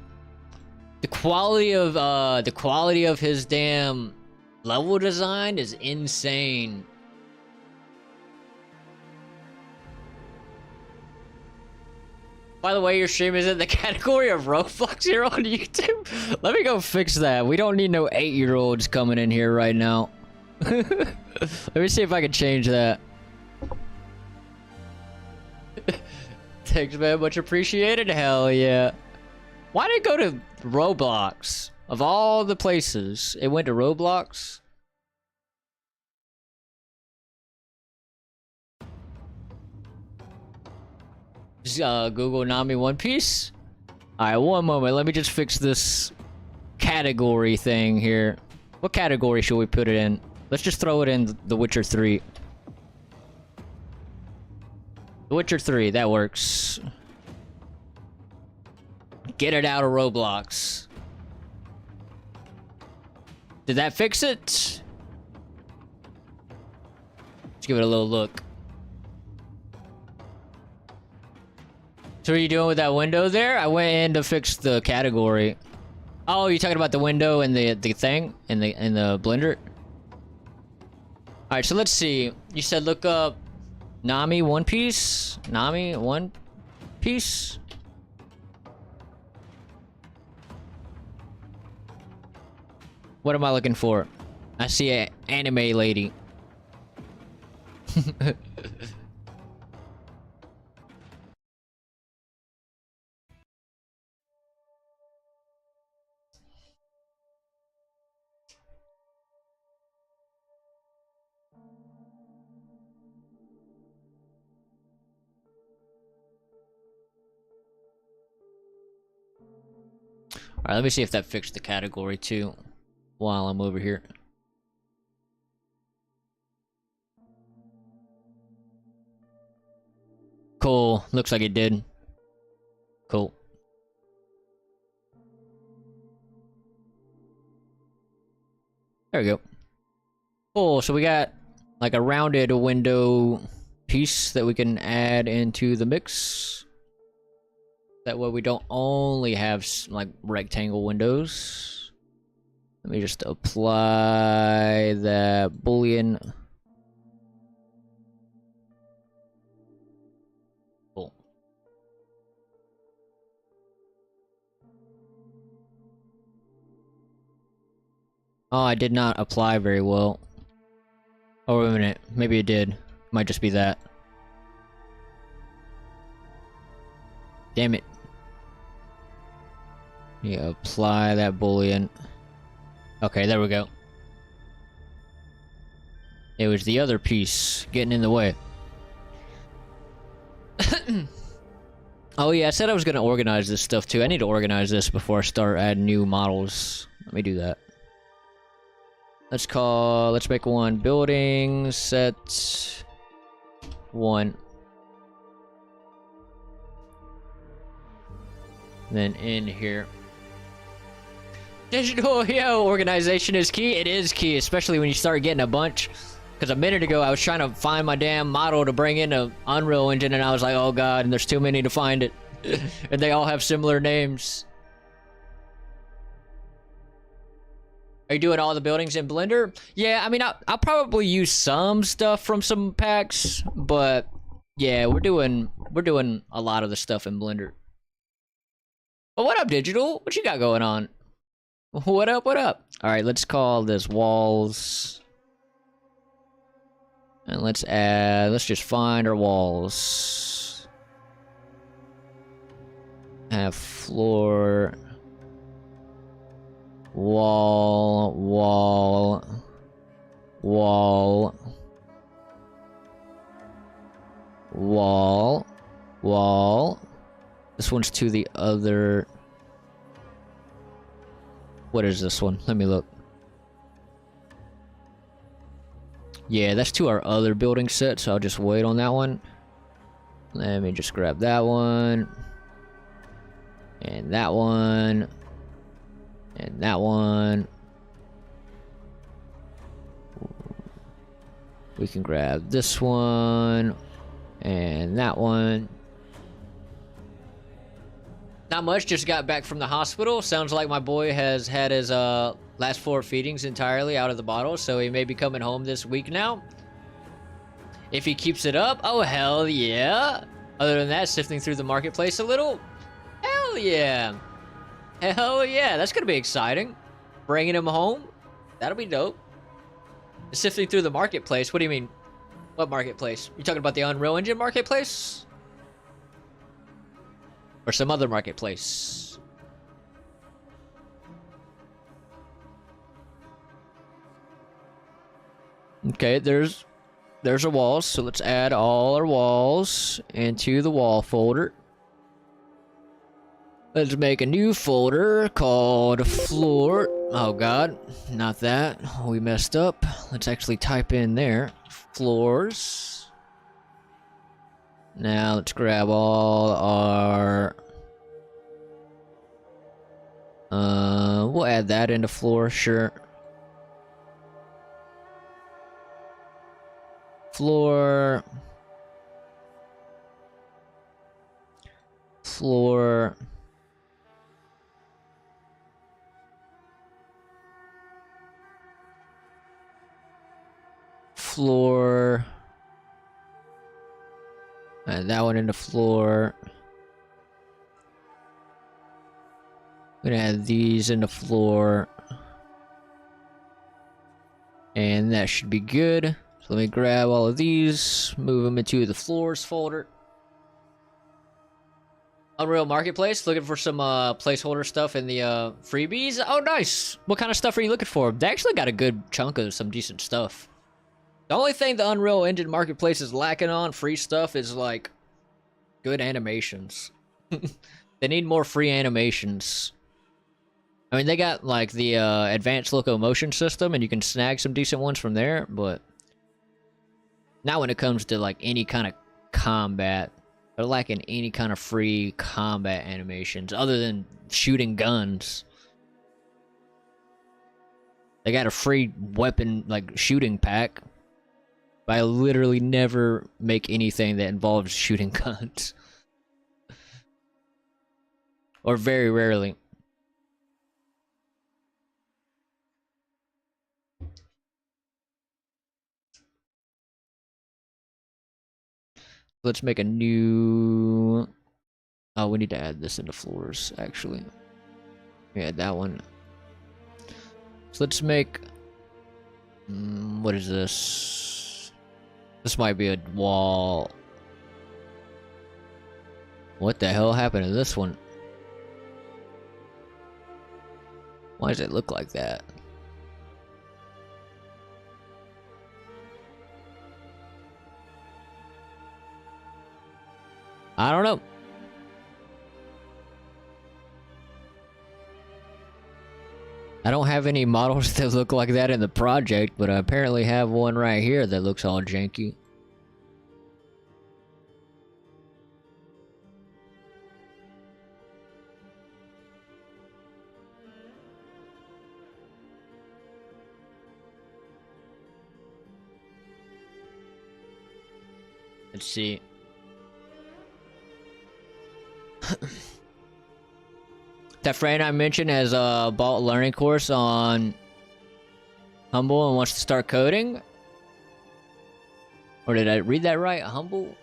The quality of his damn level design is insane. By the way, your stream is in the category of Roblox here on YouTube. Let me go fix that. We don't need no 8-year-olds coming in here right now. Let me see if I can change that. Thanks, man. Much appreciated. Hell yeah. Why did it go to Roblox? Of all the places, it went to Roblox? Just, Google Nami One Piece. Alright, one moment. Let me just fix this category thing here. What category should we put it in? Let's just throw it in The Witcher 3. The Witcher 3, that works. Get it out of Roblox. Did that fix it? Let's give it a little look. So what are you doing with that window there? I went in to fix the category. Oh, you're talking about the window and the thing in the blender? Alright, so let's see. You said look up Nami One Piece? Nami One Piece? What am I looking for? I see an anime lady. Alright, let me see if that fixed the category too while I'm over here. Cool. Looks like it did. Cool. There we go. Cool. So we got like a rounded window piece that we can add into the mix. That way we don't only have like rectangle windows. Let me just apply that boolean. Cool. Oh, I did not apply very well. Oh, wait a minute. Maybe it did. Might just be that. Damn it. Yeah, apply that boolean. Okay, there we go. It was the other piece getting in the way. Oh yeah, I said I was gonna organize this stuff too. I need to organize this before I start adding new models. Let me do that. Let's make one building set 1. Then in here. Digital, yo, organization is key. It is key, especially when you start getting a bunch. Because a minute ago, I was trying to find my damn model to bring into Unreal Engine, and I was like, oh god, and there's too many to find it. And they all have similar names. Are you doing all the buildings in Blender? Yeah, I mean, I'll probably use some stuff from some packs, but yeah, we're doing a lot of the stuff in Blender. Well, what up, Digital? What you got going on? What up, what up? Alright, let's call this walls. And let's just find our walls. Have floor. Wall. This one's to the other. What is this one? Let me look. Yeah, that's to our other building set, so I'll just wait on that one. Let me just grab that one. And that one. And that one. We can grab this one. And that one. Not much, just got back from the hospital. Sounds like my boy has had his last 4 feedings entirely out of the bottle, so he may be coming home this week now. If he keeps it up, oh hell yeah. Other than that, sifting through the marketplace a little. Hell yeah. Hell yeah, that's gonna be exciting. Bringing him home, that'll be dope. Sifting through the marketplace, what do you mean? What marketplace? You talking about the Unreal Engine marketplace? Or some other marketplace? Okay, there's our walls, so let's add all our walls into the wall folder. Let's make a new folder called floor. Oh god, not that. We messed up. Let's actually type in there. Floors. Now let's grab all our... we'll add that into floor, sure. Floor. Floor. Floor. And that one into floor. I'm gonna add these into floor. And that should be good. So let me grab all of these, move them into the floors folder. Unreal Marketplace, looking for some placeholder stuff in the freebies. Oh, nice. What kind of stuff are you looking for? They actually got a good chunk of some decent stuff. The only thing the Unreal Engine Marketplace is lacking on free stuff is like good animations. They need more free animations. I mean, they got like the advanced locomotion system, and you can snag some decent ones from there, but not when it comes to like any kind of combat. They're lacking any kind of free combat animations other than shooting guns. They got a free weapon, like, shooting pack. But I literally never make anything that involves shooting guns. Or very rarely. Let's make a new... Oh, we need to add this into floors, actually. Yeah, that one. So let's make... what is this? This might be a wall. What the hell happened to this one? Why does it look like that? I don't know. I don't have any models that look like that in the project, but I apparently have one right here that looks all janky. Let's see. That friend I mentioned has bought a learning course on Humble and wants to start coding. Or did I read that right? Humble?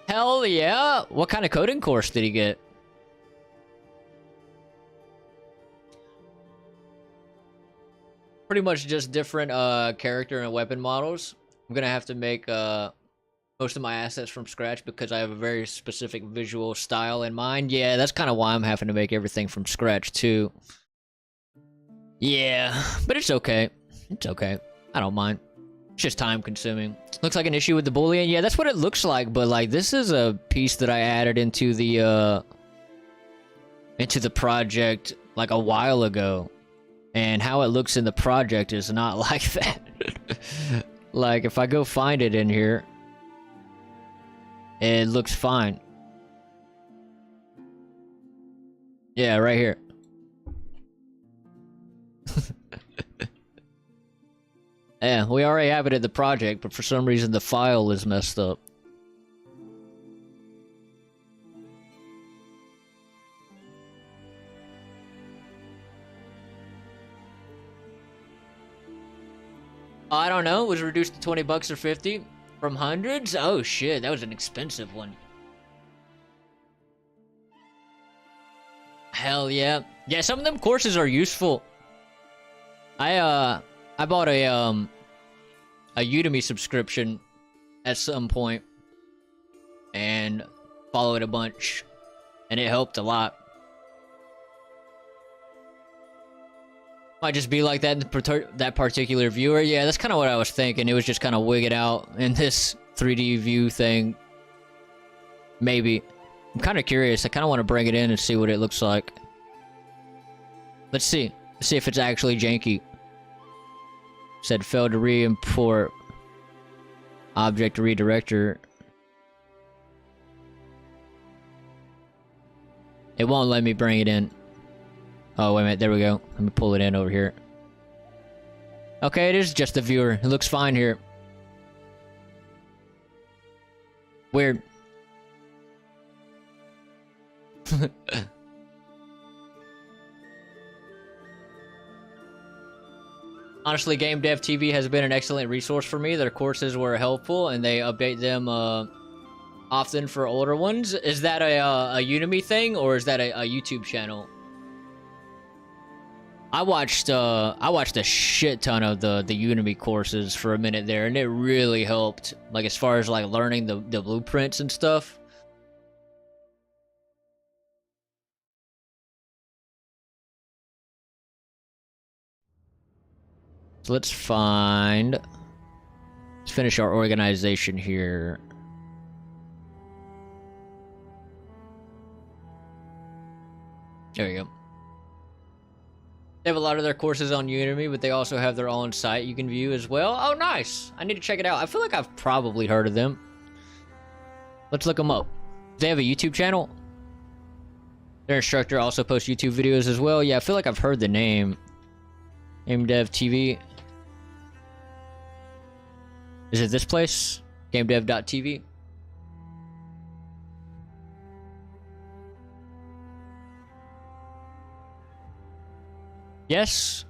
Hell yeah! What kind of coding course did he get? Pretty much just different character and weapon models. I'm gonna have to make most of my assets from scratch because I have a very specific visual style in mind. Yeah, that's kind of why I'm having to make everything from scratch too. Yeah, but it's okay. It's okay. I don't mind. It's just time consuming. Looks like an issue with the Boolean. Yeah, that's what it looks like, but like this is a piece that I added into the project like a while ago. And how it looks in the project is not like that. Like if I go find it in here, it looks fine. Yeah, right here. Yeah, we already have it in the project, but for some reason the file is messed up. I don't know, it was reduced to 20 bucks or 50 from hundreds? Oh shit, that was an expensive one. Hell yeah. Yeah, some of them courses are useful. I bought a Udemy subscription at some point and followed a bunch, and it helped a lot. Might just be like that in that particular viewer. Yeah, that's kind of what I was thinking. It was just kind of wig it out in this 3D view thing. Maybe. I'm kind of curious. I kind of want to bring it in and see what it looks like. Let's see. Let's see if it's actually janky. Said failed to re-import object redirector. It won't let me bring it in. Oh, wait a minute. There we go. Let me pull it in over here. Okay, it is just the viewer. It looks fine here. Weird. Honestly, Game Dev TV has been an excellent resource for me. Their courses were helpful, and they update them often for older ones. Is that a Udemy thing, or is that a YouTube channel? I watched a shit ton of the Udemy courses for a minute there, and it really helped. Like as far as like learning the blueprints and stuff. So let's finish our organization here. There we go. They have a lot of their courses on Udemy, but they also have their own site you can view as well. Oh, nice! I need to check it out. I feel like I've probably heard of them. Let's look them up. They have a YouTube channel. Their instructor also posts YouTube videos as well. Yeah, I feel like I've heard the name. Game Dev TV. Is it this place? GameDev.tv? Yes.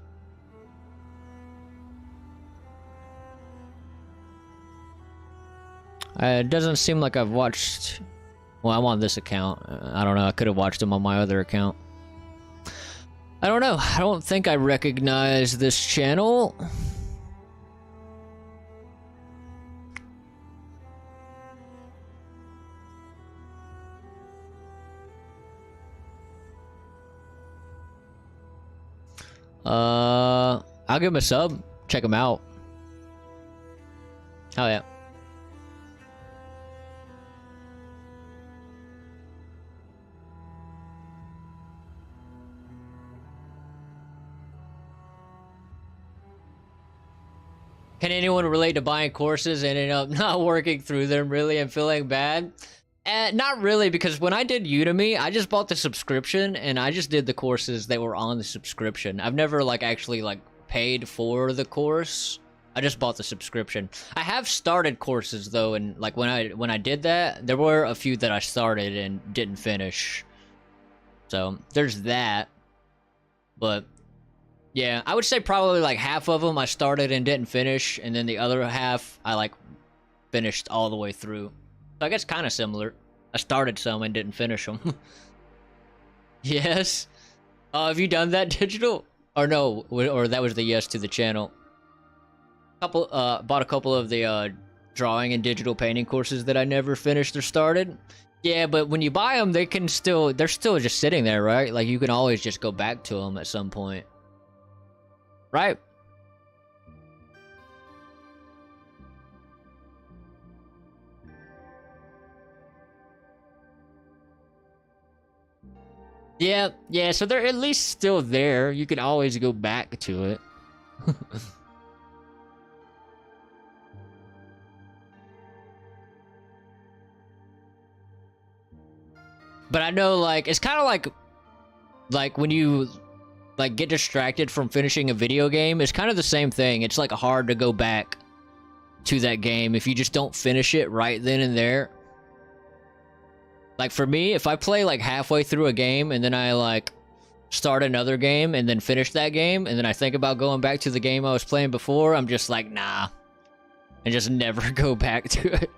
It doesn't seem like I've watched... Well, I'm on this account. I don't know. I could have watched them on my other account. I don't know. I don't think I recognize this channel. I'll give him a sub. Check him out. Oh yeah. Can anyone relate to buying courses and ending up not working through them really and feeling bad? Not really, because when I did Udemy, I just bought the subscription and I just did the courses that were on the subscription. I've never like actually like paid for the course. I just bought the subscription. I have started courses though, and like when I did that, there were a few that I started and didn't finish. So there's that. But yeah, I would say probably like half of them I started and didn't finish, and then the other half I like finished all the way through. So I guess kind of similar. I started some and didn't finish them. Yes. Have you done that, Digital? Or no? Or that was the yes to the channel. Bought a couple of the drawing and digital painting courses that I never finished or started. Yeah, but when you buy them, they're still just sitting there, right? Like you can always just go back to them at some point. Right? Yeah, so they're at least still there. You can always go back to it. But I know, like, it's kind of like when you, like, get distracted from finishing a video game, it's kind of the same thing. It's, like, hard to go back to that game if you just don't finish it right then and there. Like, for me, if I play, like, halfway through a game and then I, like, start another game and then finish that game and then I think about going back to the game I was playing before, I'm just like, nah. And just never go back to it.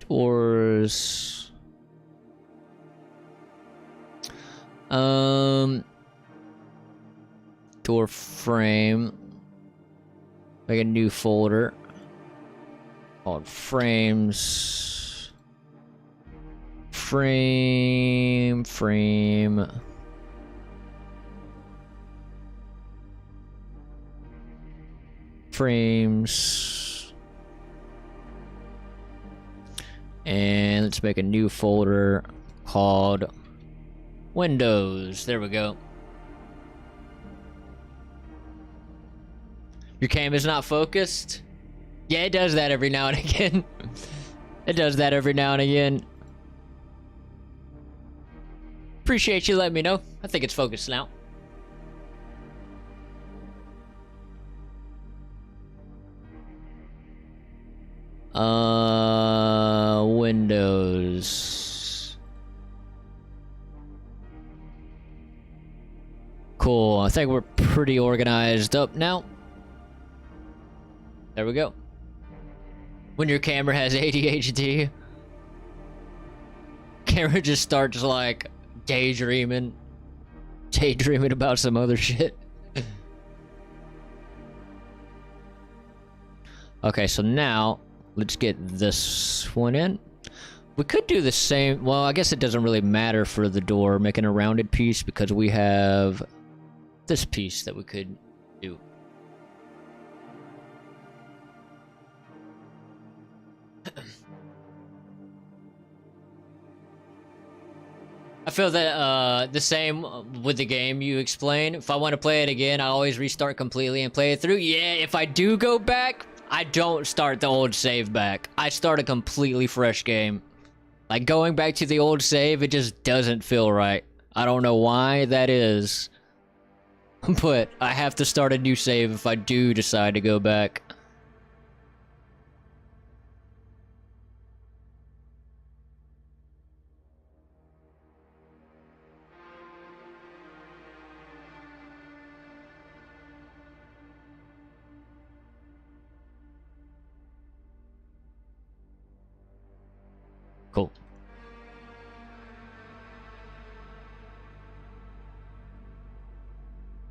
Doors. Door frame. Make a new folder called frames. Frame. Frames. And let's make a new folder called Windows. There we go. Your cam is not focused? Yeah, it does that every now and again. It does that every now and again. Appreciate you letting me know. I think it's focused now. Windows. Cool. I think we're pretty organized up now. There we go. When your camera has ADHD, camera just starts like daydreaming about some other shit. Okay, so now let's get this one in. We could do the same. Well, I guess it doesn't really matter for the door, making a rounded piece, because we have this piece that we could do. I feel that the same with the game you explained. If I want to play it again, I always restart completely and play it through. Yeah, if I do go back, I don't start the old save back. I start a completely fresh game. Like, going back to the old save, it just doesn't feel right. I don't know why that is. But I have to start a new save if I do decide to go back. Cool.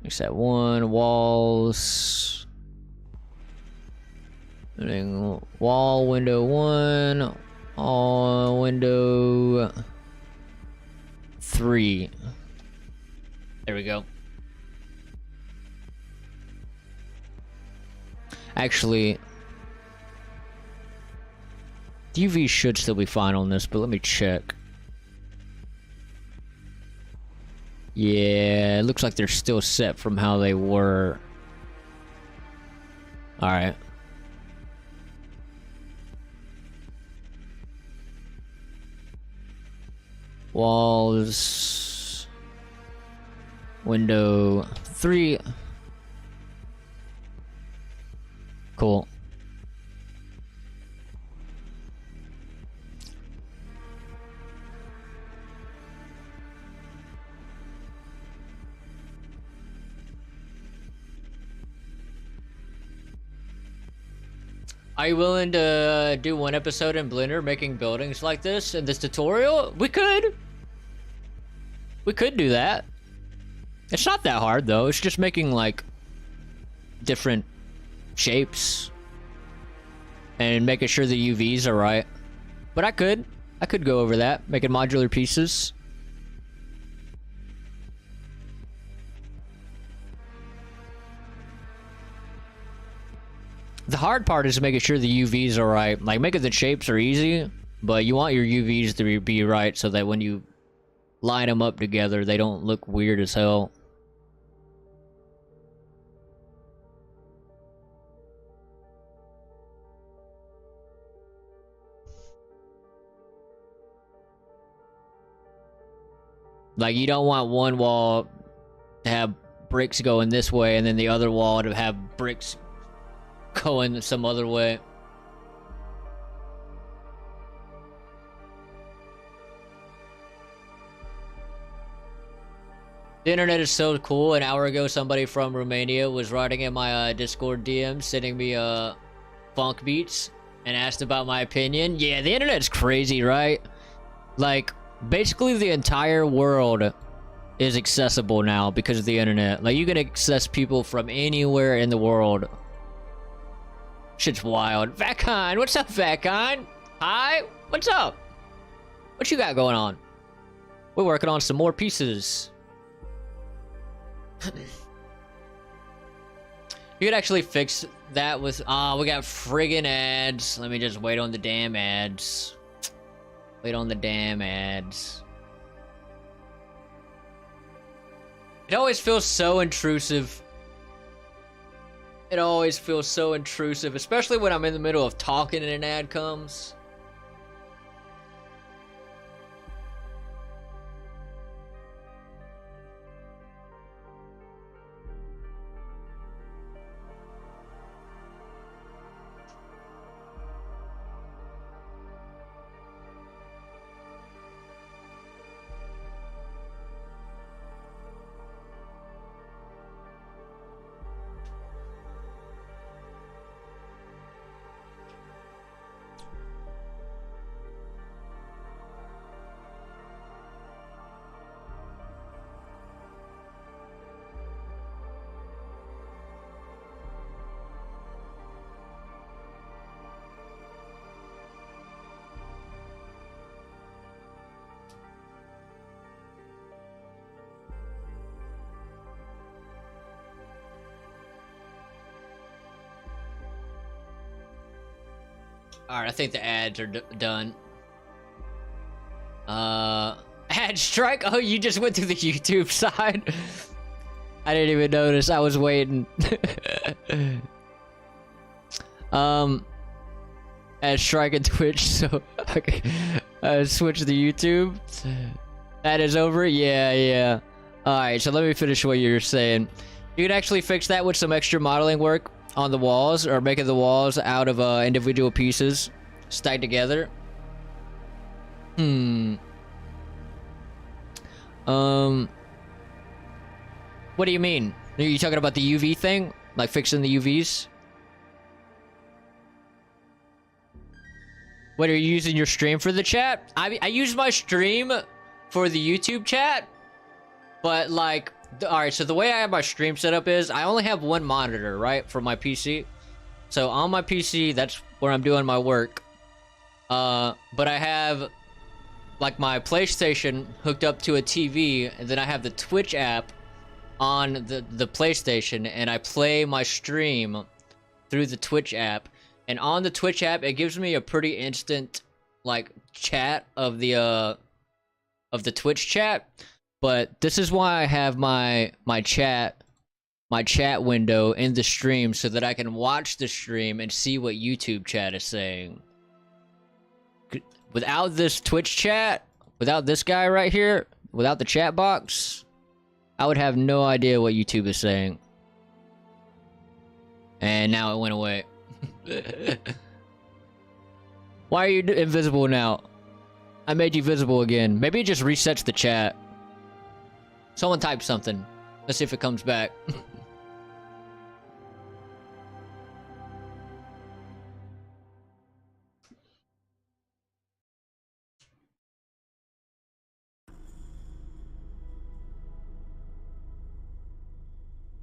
Makes that one. Walls. Wall window 1. All window 3. There we go. Actually, UV should still be fine on this, but let me check. Yeah, it looks like they're still set from how they were. Alright. Walls. Window 3. Cool. Are you willing to do one episode in Blender making buildings like this in this tutorial? We could. We could do that. It's not that hard though. It's just making like different shapes and making sure the UVs are right. But I could go over that, making modular pieces. The hard part is making sure the UVs are right. Like, making the shapes are easy, but you want your UVs to be right so that when you line them up together, they don't look weird as hell. Like, you don't want one wall to have bricks going this way and then the other wall to have bricks going some other way. The internet is so cool. An hour ago, somebody from Romania was writing in my Discord DM, sending me funk beats. and asked about my opinion. Yeah, the internet's crazy, right? Like, basically the entire world is accessible now because of the internet. Like, you can access people from anywhere in the world. Shit's wild. Vakine, what's up, Vakine? Hi, what's up? What you got going on? We're working on some more pieces. You could actually fix that with... we got friggin' ads. Let me just wait on the damn ads. Wait on the damn ads. It always feels so intrusive. It always feels so intrusive, especially when I'm in the middle of talking and an ad comes. Alright, I think the ads are done. Ad strike? Oh, you just went to the YouTube side? I didn't even notice. I was waiting. Ad strike and Twitch, so okay. Switch to YouTube. That is over? Yeah. Alright, so let me finish what you're saying. You can actually fix that with some extra modeling work on the walls, or making the walls out of individual pieces stacked together. What do you mean? Are you talking about the UV thing? Like fixing the UVs? What, are you using your stream for the chat? I use my stream for the YouTube chat, but like, alright, so the way I have my stream set up is I only have one monitor, right, for my PC. So on my PC, that's where I'm doing my work. But I have like my PlayStation hooked up to a TV, and then I have the Twitch app on the PlayStation, and I play my stream through the Twitch app. And on the Twitch app, it gives me a pretty instant like chat of the Twitch chat. But this is why I have my chat window in the stream, so that I can watch the stream and see what YouTube chat is saying. Without this Twitch chat, without this guy right here, without the chat box, I would have no idea what YouTube is saying. And now it went away. Why are you invisible now? I made you visible again. Maybe it just resets the chat. Someone type something. Let's see if it comes back.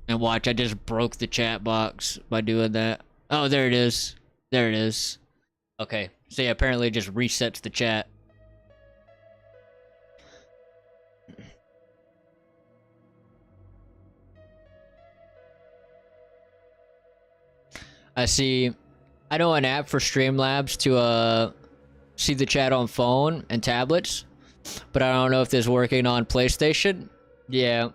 And watch, I just broke the chat box by doing that. Oh, there it is. There it is. Okay. So yeah, apparently it just resets the chat. I see. I know an app for Streamlabs to see the chat on phone and tablets, but I don't know if this is working on PlayStation. Yeah.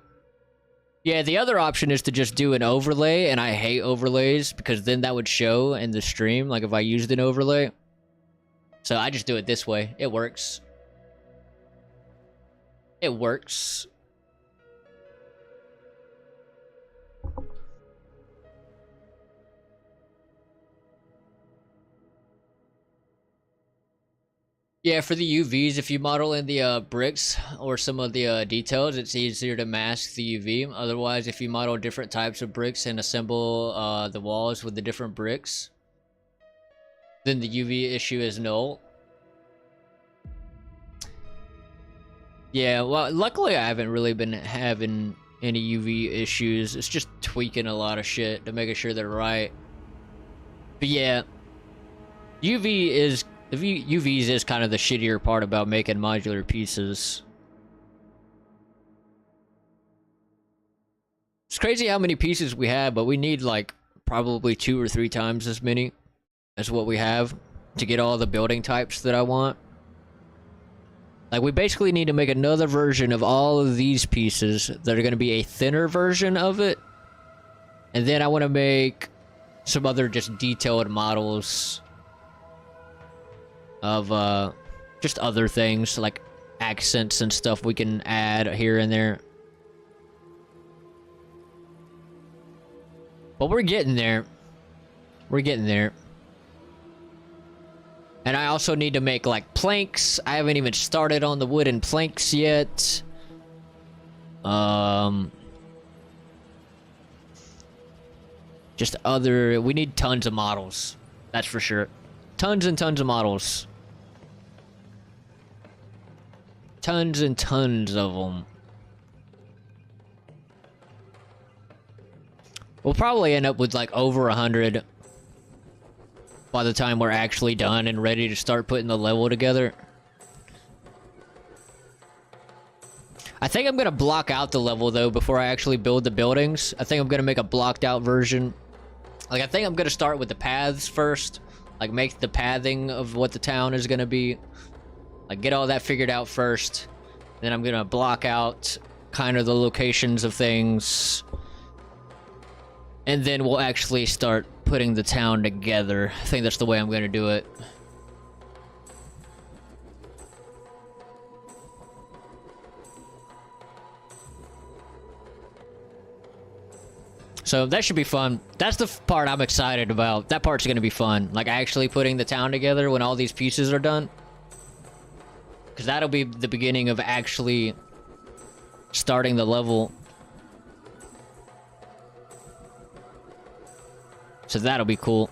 Yeah, the other option is to just do an overlay, and I hate overlays because then that would show in the stream, like if I used an overlay. So I just do it this way. It works. It works. Yeah, for the UVs, if you model in the bricks or some of the details, it's easier to mask the UV. Otherwise, if you model different types of bricks and assemble the walls with the different bricks, then the UV issue is null. Yeah, well, luckily I haven't really been having any UV issues. It's just tweaking a lot of shit to making sure they're right. But yeah, UVs is kind of the shittier part about making modular pieces. It's crazy how many pieces we have, but we need like probably 2 or 3 times as many as what we have to get all the building types that I want. Like, we basically need to make another version of all of these pieces that are going to be a thinner version of it. And then I want to make some other just detailed models of just other things like accents and stuff we can add here and there. But we're getting there. We're getting there. And I also need to make like planks. I haven't even started on the wooden planks yet. Just other, we need tons of models. That's for sure. Tons and tons of models. Tons and tons of them. We'll probably end up with like over 100 by the time we're actually done and ready to start putting the level together. I think I'm gonna block out the level though before I actually build the buildings. I think I'm gonna make a blocked out version. Like, I think I'm gonna start with the paths first. Like, make the pathing of what the town is gonna be. Like, get all that figured out first. Then I'm gonna block out kind of the locations of things. And then we'll actually start putting the town together. I think that's the way I'm gonna do it. So that should be fun. That's the part I'm excited about. That part's gonna be fun. Like, actually putting the town together when all these pieces are done. Because that'll be the beginning of actually starting the level. So that'll be cool.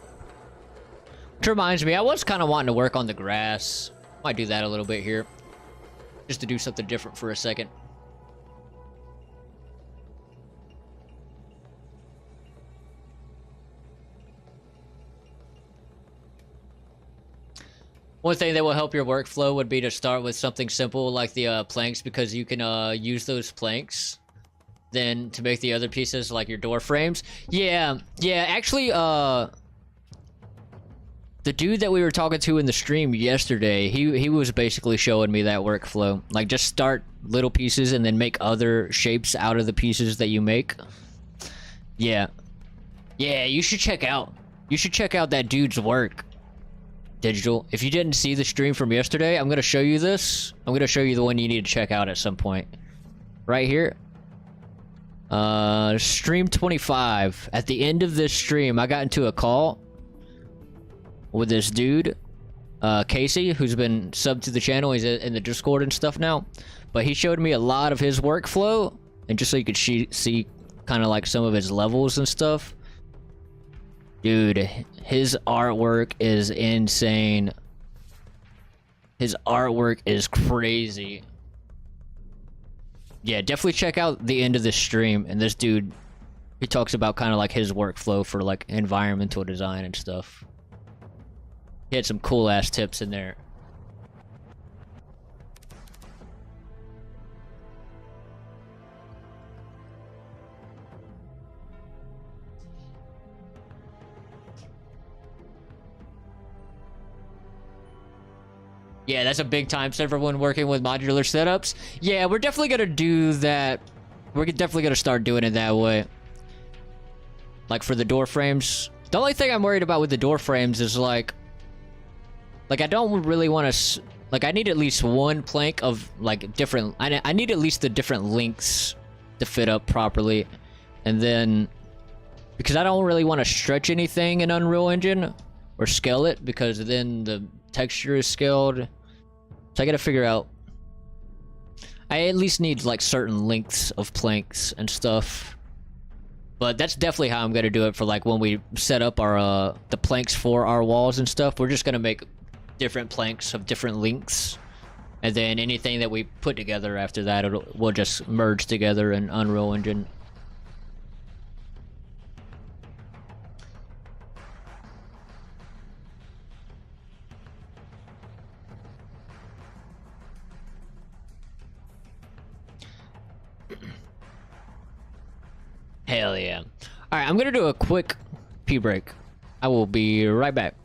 Which reminds me, I was kind of wanting to work on the grass. Might do that a little bit here. Just to do something different for a second. One thing that will help your workflow would be to start with something simple like the planks, because you can use those planks then to make the other pieces like your door frames. Yeah, actually, the dude that we were talking to in the stream yesterday, he was basically showing me that workflow. Like, just start little pieces and then make other shapes out of the pieces that you make. Yeah, you should check out that dude's work. Digital. If you didn't see the stream from yesterday, I'm gonna show you this. I'm gonna show you the one you need to check out at some point. Right here. Stream 25. At the end of this stream, I got into a call with this dude, Casey, who's been subbed to the channel. He's in the Discord and stuff now. But he showed me a lot of his workflow, and just so you could see kind of like some of his levels and stuff. Dude, his artwork is insane. His artwork is crazy. Yeah, definitely check out the end of this stream. And this dude, he talks about kind of like his workflow for like environmental design and stuff. He had some cool ass tips in there. Yeah, that's a big time for everyone working with modular setups. Yeah, we're definitely gonna do that. We're definitely gonna start doing it that way. Like for the door frames. The only thing I'm worried about with the door frames is like I don't really want to, like, I need at least one plank of like different, I need at least the different lengths to fit up properly. And then, because I don't really want to stretch anything in Unreal Engine or scale it, because then the texture is scaled. So I gotta figure out, I at least need like certain lengths of planks and stuff. But that's definitely how I'm gonna do it for like when we set up our the planks for our walls and stuff. We're just gonna make different planks of different lengths, and then anything that we put together after that, we'll just merge together in Unreal Engine. Hell yeah. Alright, I'm gonna do a quick pee break. I will be right back.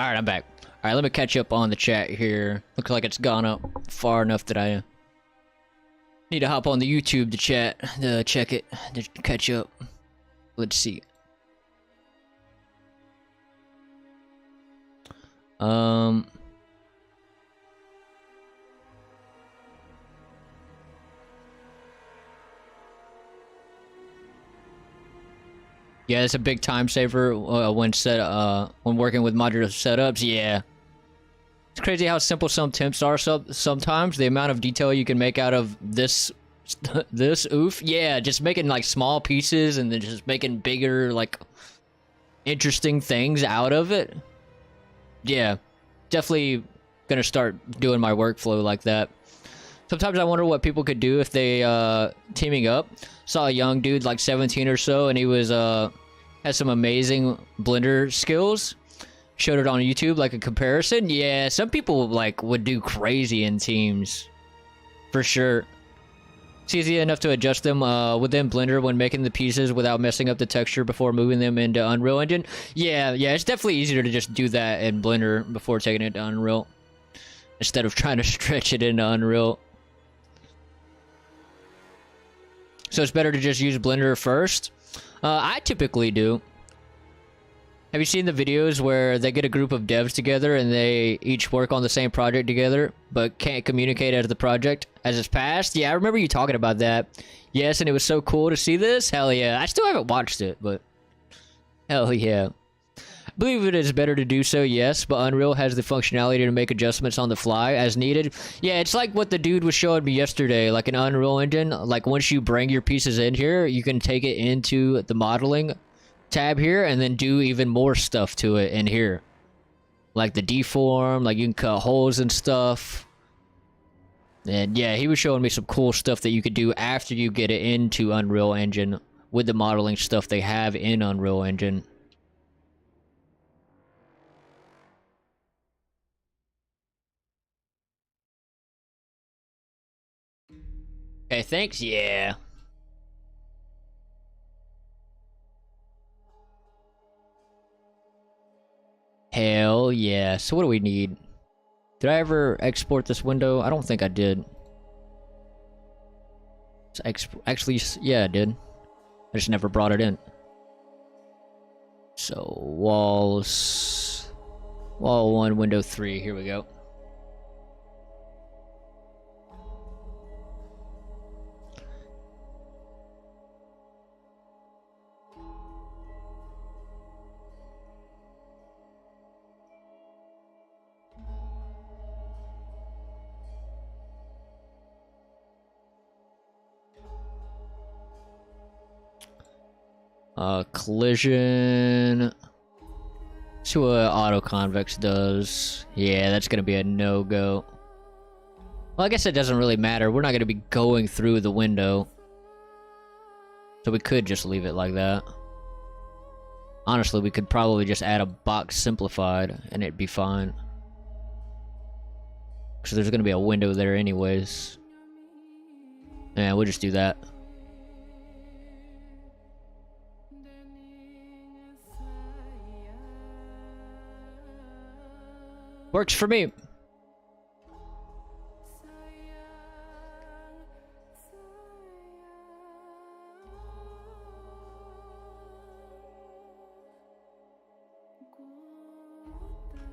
Alright, I'm back. Alright, let me catch up on the chat here. Looks like it's gone up far enough that I need to hop on the YouTube to chat, to check it, to catch up. Let's see. Yeah, it's a big time saver when working with modular setups. Yeah, it's crazy how simple some temps are. Sometimes the amount of detail you can make out of this oof. Yeah, just making like small pieces and then just making bigger like interesting things out of it. Yeah, definitely gonna start doing my workflow like that. Sometimes I wonder what people could do if they teaming up. Saw a young dude like 17 or so, and he was has some amazing Blender skills. Showed it on YouTube like a comparison. Yeah, some people like would do crazy in teams, for sure. It's easy enough to adjust them within Blender when making the pieces without messing up the texture before moving them into Unreal Engine. Yeah, it's definitely easier to just do that in Blender before taking it to Unreal, instead of trying to stretch it into Unreal. So it's better to just use Blender first. I typically do. Have you seen the videos where they get a group of devs together and they each work on the same project together, but can't communicate as the project as it's passed? Yeah, I remember you talking about that. Yes, and it was so cool to see this. Hell yeah. I still haven't watched it, but hell yeah. I believe it is better to do so, yes, but Unreal has the functionality to make adjustments on the fly as needed. Yeah, it's like what the dude was showing me yesterday, like an Unreal Engine. Like once you bring your pieces in here, you can take it into the modeling tab here and then do even more stuff to it in here. Like the deform, like you can cut holes and stuff. And yeah, he was showing me some cool stuff that you could do after you get it into Unreal Engine with the modeling stuff they have in Unreal Engine. Okay, thanks. Yeah. Hell yeah. So what do we need? Did I ever export this window? I don't think I did. Actually, yeah, I did. I just never brought it in. So, walls... Wall 1, window 3. Here we go. Collision. See what auto convex does. Yeah, that's gonna be a no-go. Well, I guess it doesn't really matter. We're not gonna be going through the window. So we could just leave it like that. Honestly, we could probably just add a box simplified and it'd be fine. Because there's gonna be a window there anyways. Yeah, we'll just do that. Works for me.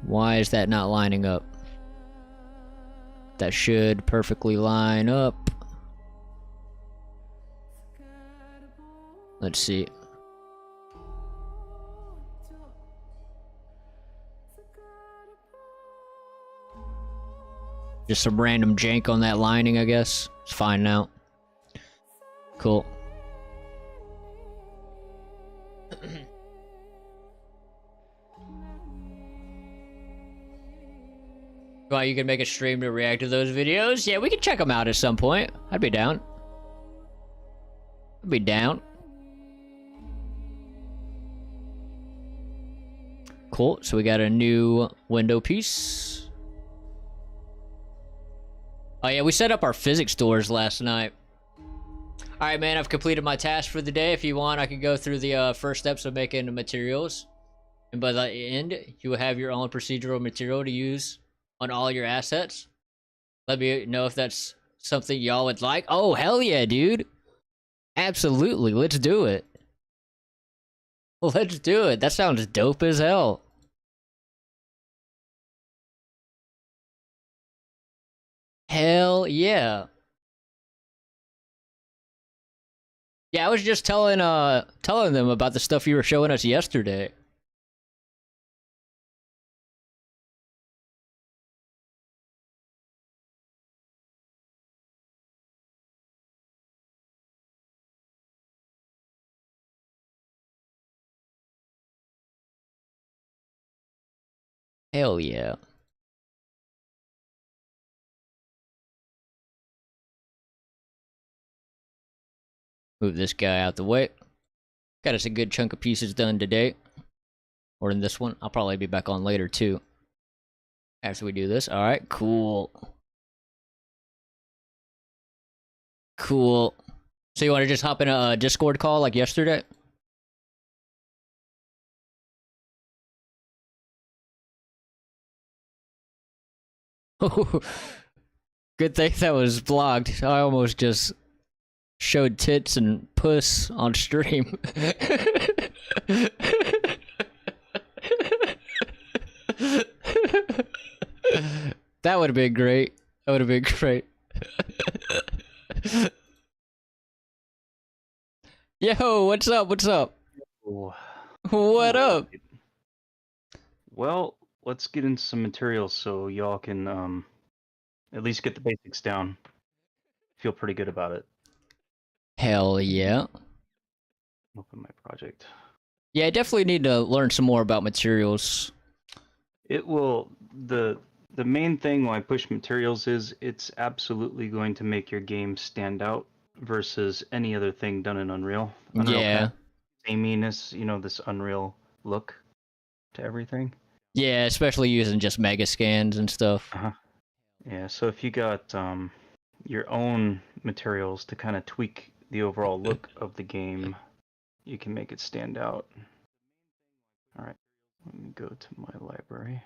Why is that not lining up? That should perfectly line up. Let's see. Just some random jank on that lining, I guess. It's fine now. Cool. Well, you can make a stream to react to those videos? Yeah, we can check them out at some point. I'd be down. I'd be down. Cool, so we got a new window piece. Oh yeah, we set up our physics doors last night. Alright man, I've completed my task for the day. If you want, I can go through the first steps of making the materials. And by the end, you will have your own procedural material to use on all your assets. Let me know if that's something y'all would like. Oh, hell yeah, dude. Absolutely, let's do it. Let's do it. That sounds dope as hell. Hell yeah. Yeah, I was just telling them about the stuff you were showing us yesterday. Hell yeah. Move this guy out the way. Got us a good chunk of pieces done today. Or in this one. I'll probably be back on later too. After we do this. Alright, cool. Cool. So you want to just hop in a Discord call like yesterday? Good thing that was blocked. I almost just showed tits and puss on stream. That would have been great. That would have been great. Yo, what's up? What's up? Oh, What up? well, let's get into some materials so y'all can at least get the basics down. Feel pretty good about it. Hell yeah. Open my project. Yeah, I definitely need to learn some more about materials. It will the main thing why I push materials is it's absolutely going to make your game stand out versus any other thing done in Unreal. Unreal Yeah. has saminess, this Unreal look to everything. Yeah, especially using just mega scans and stuff. Uh-huh. Yeah, so if you got your own materials to kind of tweak the overall look of the game, you can make it stand out. All right, let me go to my library.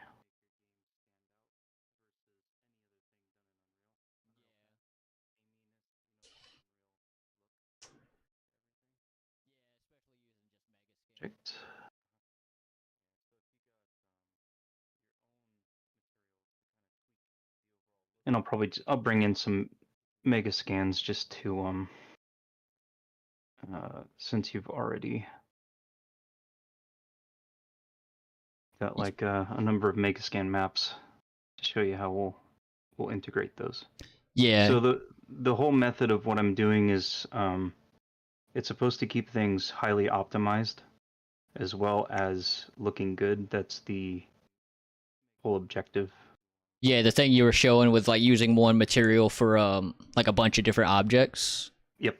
Project. And I'll bring in some mega scans just to since you've already got like a number of mega scan maps to show you how we'll integrate those. Yeah. So the whole method of what I'm doing is it's supposed to keep things highly optimized as well as looking good. That's the whole objective. Yeah, the thing you were showing with like using one material for like a bunch of different objects. Yep.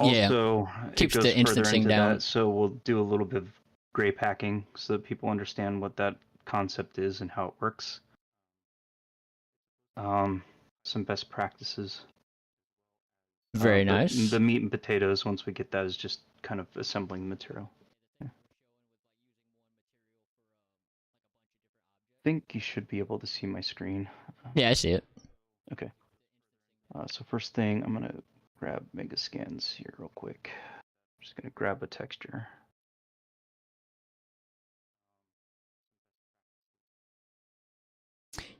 Yeah. Also, it Keeps goes the further instancing into down. that, so we'll do a little bit of gray packing so that people understand what that concept is and how it works. Some best practices. Very But nice. the meat and potatoes, once we get that, is just kind of assembling the material. Yeah. I think you should be able to see my screen. Yeah, I see it. Okay. So first thing, I'm gonna grab mega scans here real quick. I'm just gonna grab a texture.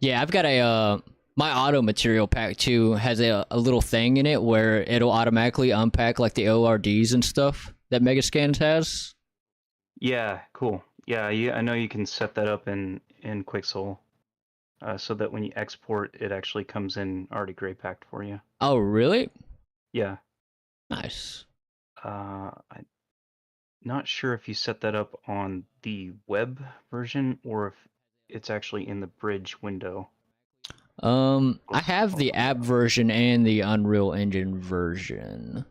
Yeah, I've got a my auto material pack too has a little thing in it where it'll automatically unpack like the ORDs and stuff that Megascans has. Yeah, cool. Yeah, I know you can set that up in Quixel, so that when you export, it actually comes in already gray packed for you. Oh, really? Yeah. Nice. I'm not sure if you set that up on the web version or if it's actually in the bridge window. I have the app version and the Unreal Engine version.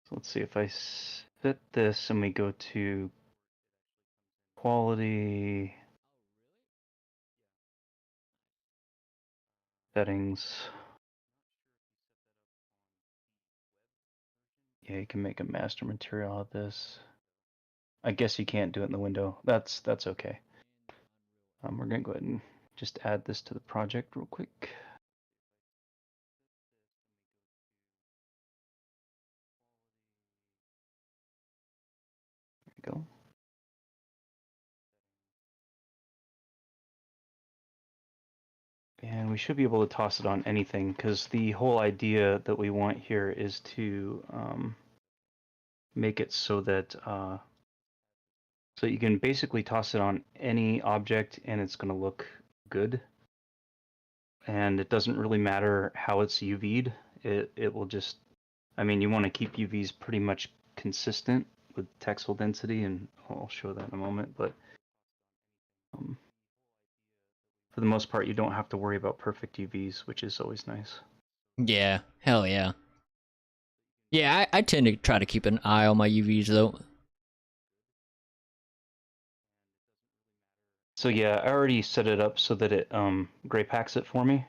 So let's see if I set this and we go to quality settings. Yeah, you can make a master material out of this. I guess you can't do it in the window. That's okay. We're gonna go ahead and just add this to the project real quick. There we go. And we should be able to toss it on anything, because the whole idea that we want here is to make it so that so you can basically toss it on any object and it's going to look good. And it doesn't really matter how it's UV'd. It will just, I mean, you want to keep UVs pretty much consistent with texel density, and I'll show that in a moment, but for the most part, you don't have to worry about perfect UVs, which is always nice. Yeah, hell yeah. Yeah, I tend to try to keep an eye on my UVs though. So yeah, I already set it up so that it gray packs it for me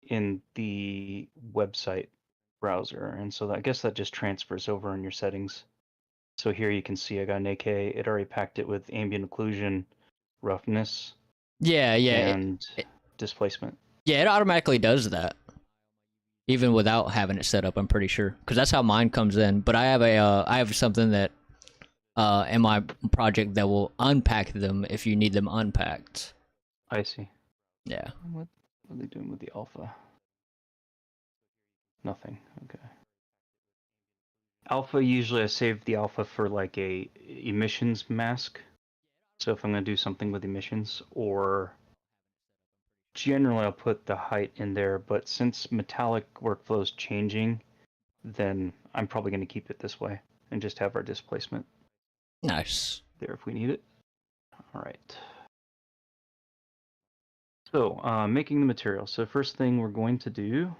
in the website browser, and so I guess that just transfers over in your settings. So here you can see I got an AK. It already packed it with ambient occlusion, roughness, Yeah, and displacement. yeah, it automatically does that. Even without having it set up, I'm pretty sure, because that's how mine comes in. But I have I have something that in my project that will unpack them if you need them unpacked. I see. Yeah. What are they doing with the alpha? Nothing. Okay. Alpha, usually I save the alpha for like a emissions mask. So if I'm going to do something with emissions, or generally I'll put the height in there, but since metallic workflow is changing, then I'm probably going to keep it this way and just have our displacement Nice. there if we need it. All right. So making the material. So first thing we're going to do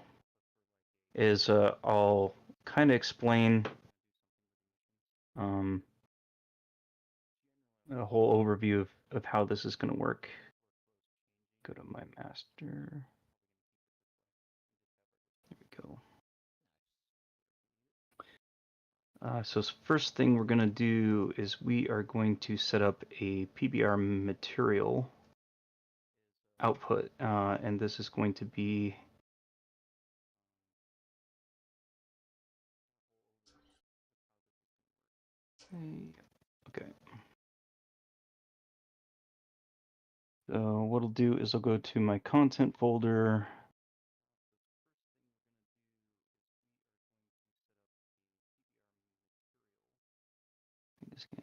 is I'll kind of explain a whole overview of how this is going to work. Go to my master. There we go. So first thing we're going to do is we are going to set up a PBR material output, and this is going to be okay. So what I'll do is I'll go to my content folder.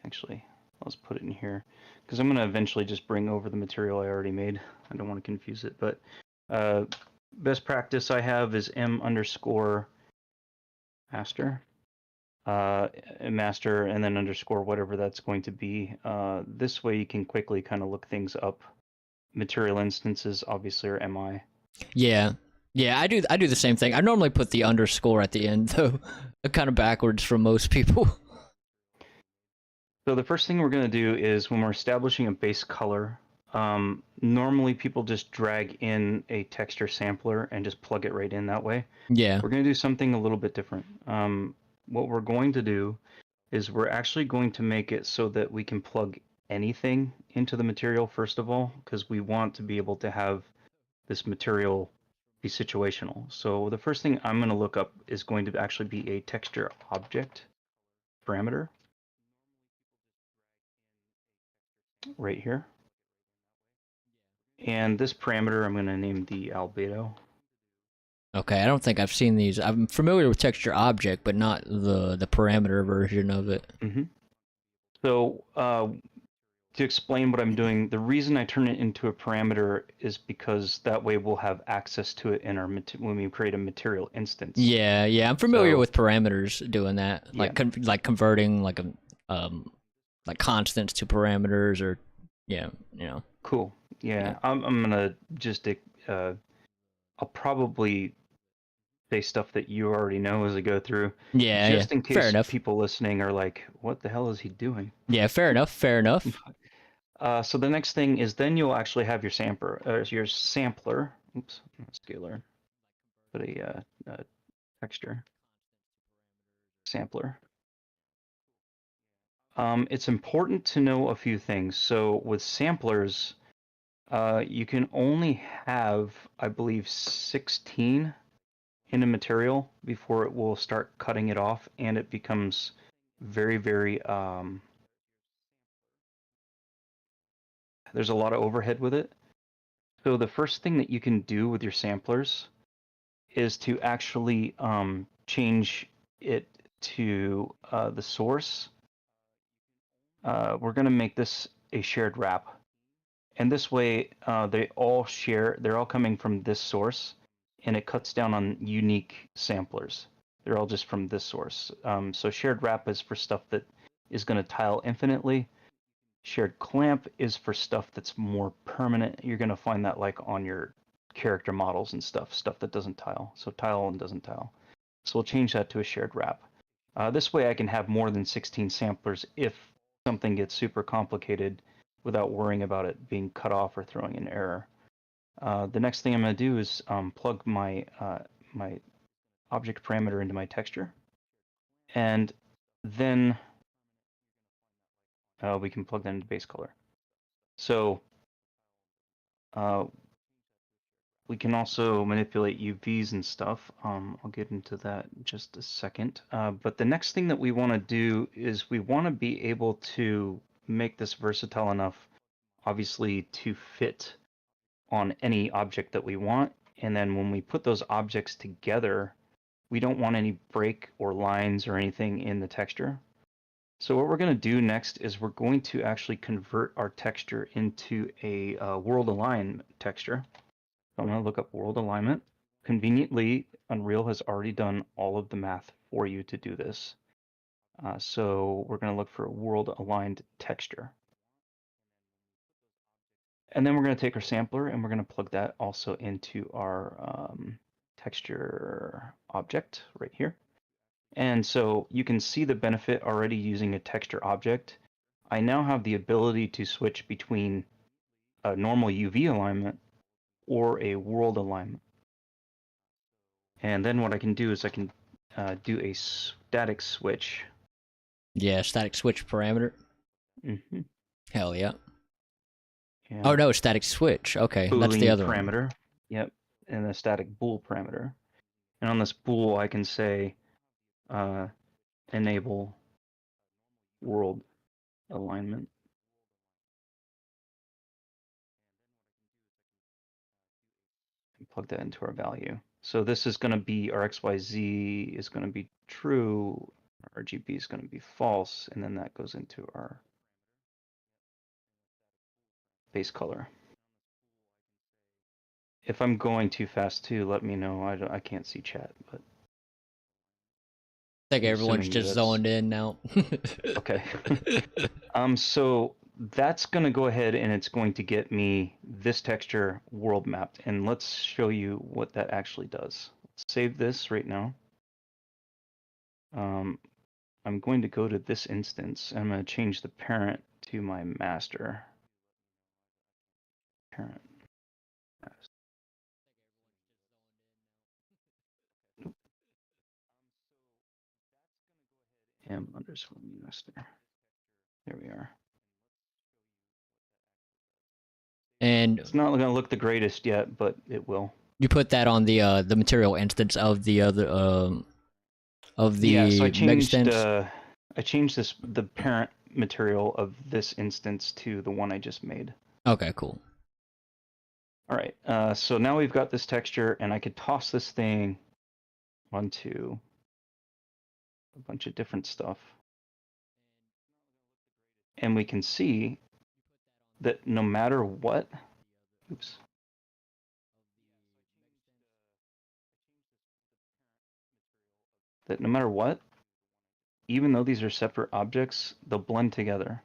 Actually, I'll just put it in here because I'm going to eventually just bring over the material I already made. I don't want to confuse it, but best practice I have is m underscore master, master, and then underscore whatever that's going to be. This way you can quickly kind of look things up. Material instances obviously are mi. Yeah. Yeah, I do the same thing. I normally put the underscore at the end though. Kind of backwards from most people. So the first thing we're going to do is when we're establishing a base color, normally people just drag in a texture sampler and just plug it right in that way. Yeah. We're going to do something a little bit different. What we're going to do is we're actually going to make it so that we can plug anything into the material first of all, because we want to be able to have this material be situational. So the first thing I'm going to look up is going to actually be a texture object parameter right here. And this parameter I'm going to name the albedo. Okay, I don't think I've seen these. I'm familiar with texture object, but not the parameter version of it. Mm-hmm. So to explain what I'm doing, the reason I turn it into a parameter is because that way we'll have access to it in our when we create a material instance. Yeah, yeah, I'm familiar with parameters doing that, Yeah. like converting like like constants to parameters, or yeah, you know. Cool. Yeah. I'm gonna just I'll probably say stuff that you already know as I go through. Yeah, just yeah. in Fair case enough. people listening are like, what the hell is he doing? Yeah, fair enough. Fair enough. So the next thing is then you'll actually have your sampler. Oops, not scalar, but a texture sampler. It's important to know a few things. So with samplers, you can only have, I believe, 16 in a material before it will start cutting it off, and it becomes very, very there's a lot of overhead with it. So the first thing that you can do with your samplers is to actually change it to the source. We're going to make this a shared wrap. And this way they're all coming from this source, and it cuts down on unique samplers. They're all just from this source. So shared wrap is for stuff that is going to tile infinitely. Shared clamp is for stuff that's more permanent. You're going to find that like on your character models and stuff that doesn't tile. So tile and doesn't tile. So we'll change that to a shared wrap. This way I can have more than 16 samplers if something gets super complicated without worrying about it being cut off or throwing an error. The next thing I'm going to do is plug my my object parameter into my texture, and then we can plug that into base color. So we can also manipulate UVs and stuff. I'll get into that in just a second. But the next thing that we want to do is we want to be able to make this versatile enough, obviously, to fit on any object that we want. And then when we put those objects together, we don't want any break or lines or anything in the texture. So what we're going to do next is we're going to actually convert our texture into a world align texture. So I'm going to look up world alignment. Conveniently, Unreal has already done all of the math for you to do this. So we're going to look for a world aligned texture. And then we're going to take our sampler and we're going to plug that also into our texture object right here. And so you can see the benefit already using a texture object. I now have the ability to switch between a normal UV alignment or a world alignment. And then what I can do is I can do a static switch. Yeah, static switch parameter. Mm-hmm. Hell yeah. Yeah. Oh no, static switch. Okay, that's the Boolean other parameter. one. Yep. And a static bool parameter. And on this bool, I can say enable world alignment. And plug that into our value. So this is going to be our XYZ is going to be true, our RGB is going to be false, and then that goes into our base color. If I'm going too fast too, let me know. I can't see chat, but I think I'm everyone's assuming just that's zoned in now. okay. So that's going to go ahead and it's going to get me this texture world mapped, and let's show you what that actually does. Let's save this right now. I'm going to go to this instance and I'm going to change the parent to my master. Parent. M_master. There we are. And It's not going to look the greatest yet, but it will. you put that on the material instance of the other Yeah, so I changed megastance? the parent material of this instance to the one I just made. Okay, cool. All right, so now we've got this texture, and I could toss this thing onto a bunch of different stuff. And we can see that no matter what, oops. That no matter what, even though these are separate objects, they'll blend together.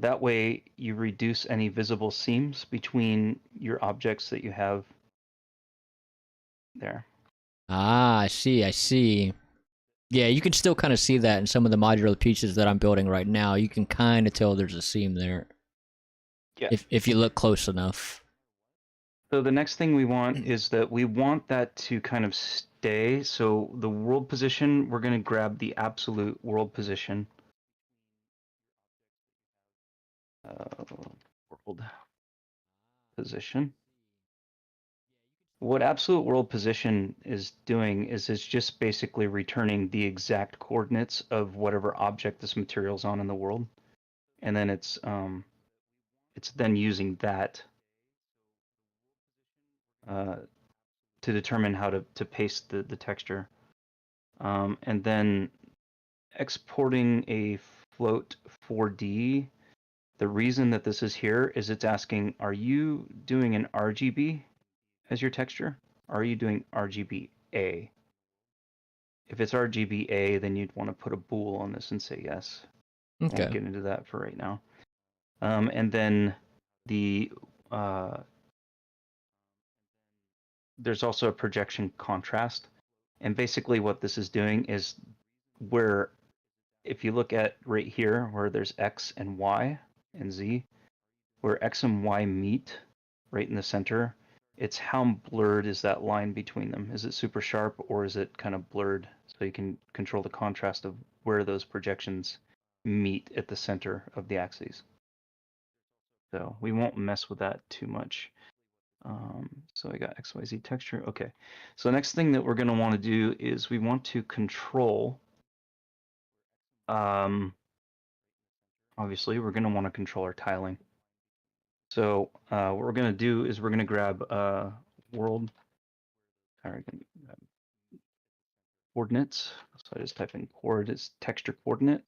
That way you reduce any visible seams between your objects that you have there. Ah, I see. Yeah, you can still kind of see that in some of the modular pieces that I'm building right now. You can kind of tell there's a seam there. Yeah. If you look close enough. So the next thing we want is that we want that to kind of stay. So the world position, we're going to grab the absolute world position. World position. What absolute world position is doing is it's just basically returning the exact coordinates of whatever object this material's on in the world, and then it's it's then using that to determine how to paste the texture. And then exporting a float 4D, the reason that this is here is it's asking, are you doing an RGB as your texture? Or are you doing RGBA? If it's RGBA, then you'd want to put a bool on this and say yes. I won't get into that for right now. And then the there's also a projection contrast. And basically what this is doing is where, if you look at right here where there's X and Y and Z, where X and Y meet right in the center, it's how blurred is that line between them. Is it super sharp or is it kind of blurred? So you can control the contrast of where those projections meet at the center of the axes. So we won't mess with that too much. So I got XYZ texture. Okay. So next thing that we're going to want to do is we want to control, obviously we're going to want to control our tiling. So what we're going to do is we're going to grab world coordinates. So I just type in coordinates, texture coordinate.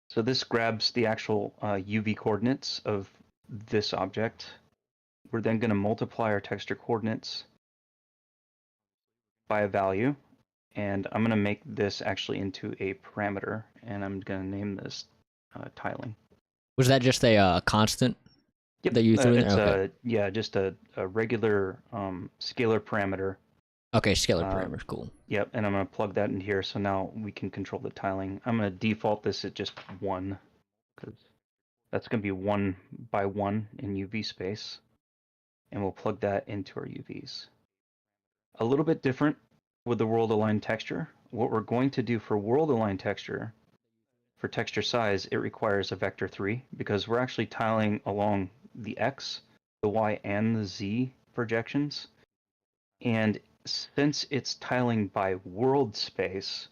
So this grabs the actual UV coordinates of this object. We're then going to multiply our texture coordinates by a value, and I'm going to make this actually into a parameter, and I'm going to name this tiling. Was that just a constant? Yep, that you threw in there? Okay. Yeah, just a regular scalar parameter. Okay, scalar parameter, cool. Yep, and I'm going to plug that in here, so now we can control the tiling. I'm going to default this at just 1, because that's going to be 1 by 1 in UV space, and we'll plug that into our UVs. A little bit different with the world aligned texture. What we're going to do for world aligned texture, for texture size, it requires a vector 3, because we're actually tiling along the X, the Y, and the Z projections. And since it's tiling by world space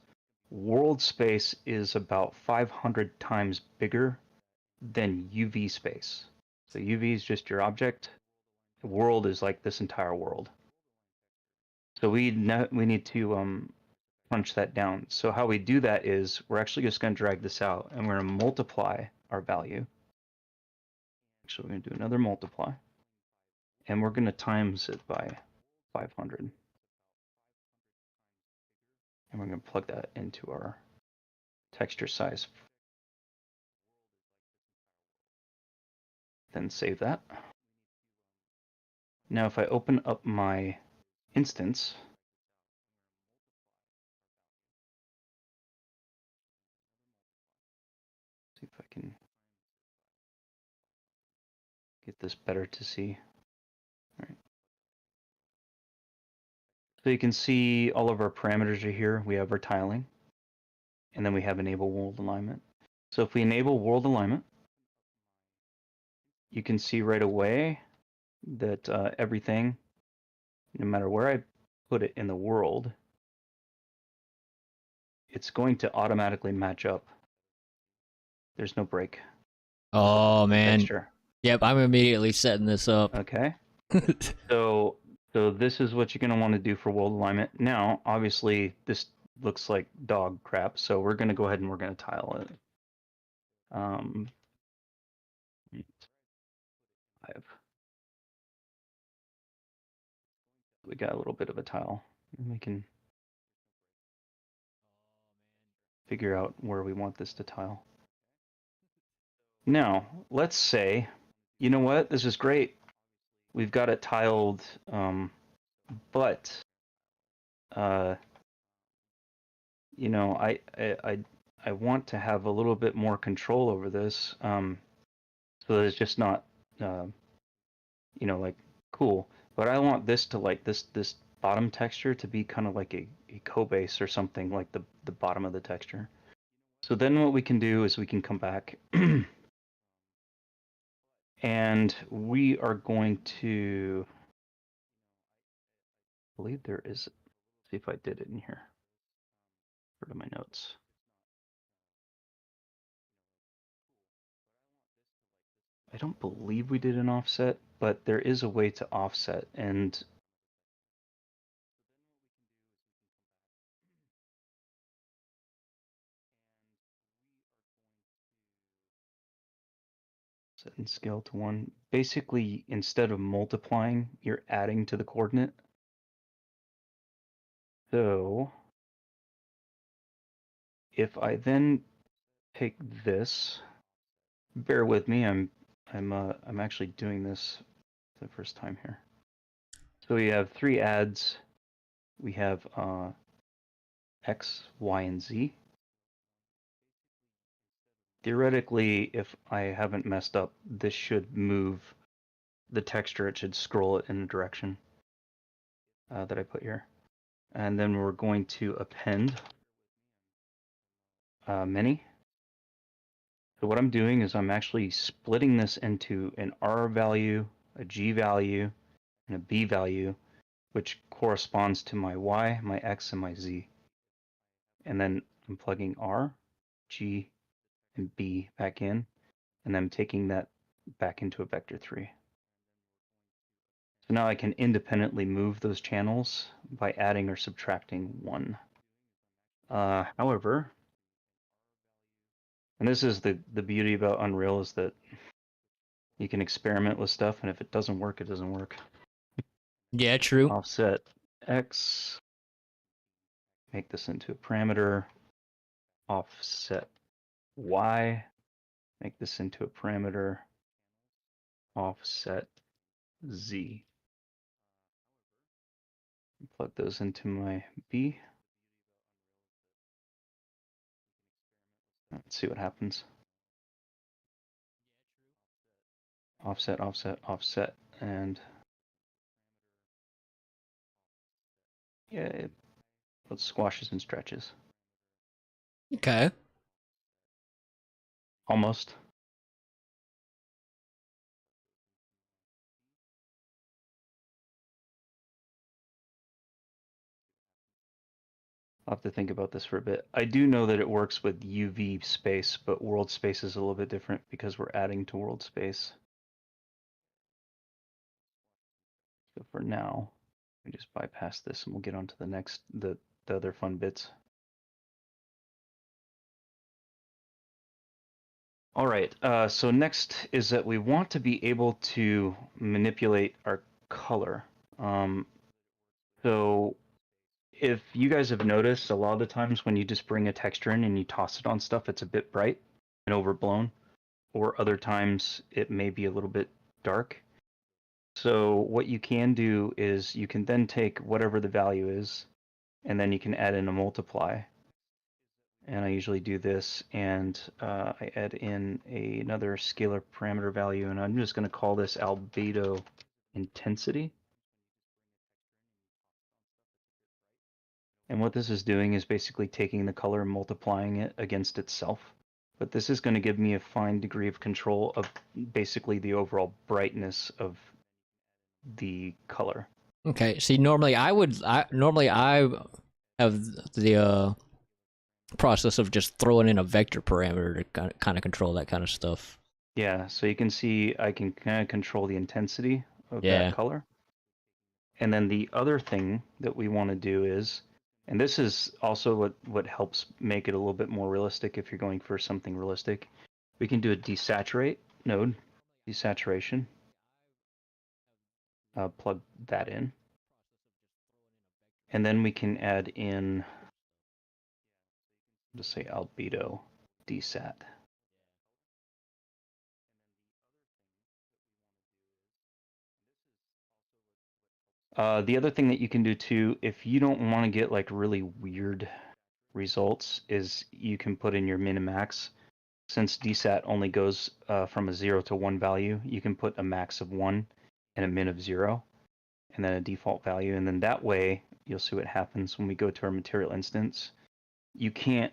is about 500 times bigger than UV space. So UV is just your object. The world is like this entire world. So we need to punch that down. So how we do that is we're actually just going to drag this out, and we're going to multiply our value. Actually, we're going to do another multiply, and we're going to times it by 500. And we're going to plug that into our texture size. Then save that. Now if I open up my instance, see if I can get this better to see. All right. So you can see all of our parameters are here. We have our tiling, and then we have enable world alignment. So if we enable world alignment, you can see right away that everything, no matter where I put it in the world, it's going to automatically match up. There's no break. Oh man. Texture. Yep, I'm immediately setting this up. Okay. So this is what you're going to want to do for world alignment. Now, obviously, this looks like dog crap, so we're going to go ahead and we're going to tile it. 5. We got a little bit of a tile. And we can figure out where we want this to tile. Now, let's say, you know what? This is great. We've got it tiled, but you know, I want to have a little bit more control over this, so that it's just not, you know, like cool. But I want this to like this bottom texture to be kind of like a cobase or something, like the bottom of the texture. So then what we can do is we can come back and we are going to, I believe there is, see if I did it in here. Go to my notes. I don't believe we did an offset, but there is a way to offset, and set and scale to 1. Basically, instead of multiplying, you're adding to the coordinate. So if I then take this, bear with me, I'm actually doing this for the first time here. So we have 3 adds. We have X, Y, and Z. Theoretically, if I haven't messed up, this should move the texture. It should scroll it in the direction that I put here. And then we're going to append many. So what I'm doing is I'm actually splitting this into an R value, a G value, and a B value, which corresponds to my Y, my X, and my Z. And then I'm plugging R, G, and B back in, and I'm taking that back into a vector 3. So now I can independently move those channels by adding or subtracting 1. However, and this is the beauty about Unreal, is that you can experiment with stuff, and if it doesn't work, it doesn't work. Yeah, true. Offset X, make this into a parameter. Offset Y, make this into a parameter. Offset Z. Plug those into my B. Let's see what happens. Offset, offset, offset, and yeah, it squashes and stretches. Okay. Almost. I'll have to think about this for a bit. I do know that it works with UV space, but world space is a little bit different because we're adding to world space. So for now, we just bypass this and we'll get on to the next, the other fun bits. All right, so next is that we want to be able to manipulate our color. So if you guys have noticed, a lot of the times when you just bring a texture in and you toss it on stuff, it's a bit bright and overblown, or other times it may be a little bit dark. So what you can do is you can then take whatever the value is, and then you can add in a multiply. And I usually do this, and I add in another scalar parameter value, and I'm just going to call this albedo intensity. And what this is doing is basically taking the color and multiplying it against itself. But this is going to give me a fine degree of control of basically the overall brightness of the color. Okay. See, normally I have the process of just throwing in a vector parameter to kind of control that kind of stuff. Yeah, so you can see I can kind of control the intensity of that Yeah. color. And then the other thing that we want to do is, and this is also what helps make it a little bit more realistic if you're going for something realistic, we can do a desaturate node, desaturation, plug that in. And then we can add in, just say albedo desat. The other thing that you can do too, if you don't want to get like really weird results, is you can put in your min and max. Since desat only goes from a 0 to 1 value, you can put a max of 1 and a min of 0, and then a default value. And then that way, you'll see what happens when we go to our material instance. You can't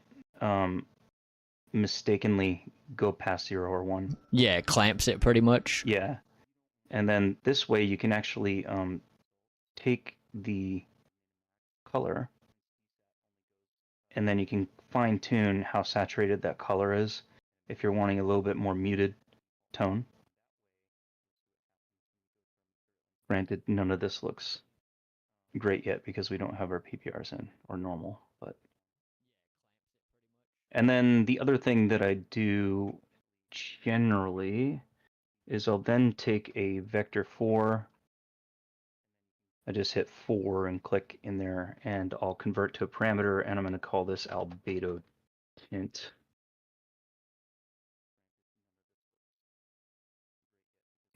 mistakenly go past 0 or 1. Yeah, it clamps it pretty much. Yeah. And then this way, you can actually take the color, and then you can fine tune how saturated that color is if you're wanting a little bit more muted tone. Granted, none of this looks great yet because we don't have our PPRs in, or normal, but. And then the other thing that I do generally is I'll then take a vector 4. I just hit 4 and click in there, and I'll convert to a parameter, and I'm going to call this albedo tint.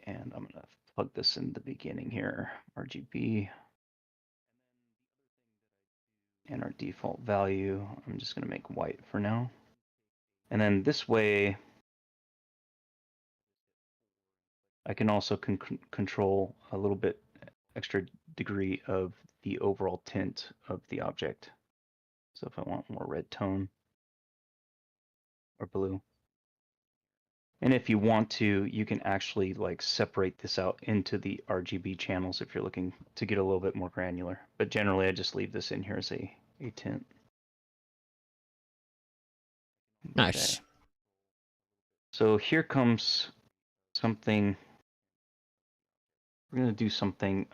And I'm going to plug this in the beginning here, RGB. And our default value, I'm just going to make white for now. And then this way, I can also control a little bit extra degree of the overall tint of the object. So if I want more red tone or blue. And if you want to, you can actually like separate this out into the RGB channels if you're looking to get a little bit more granular. But generally I just leave this in here as a tint. Nice. Okay. So here comes something. We're going to do something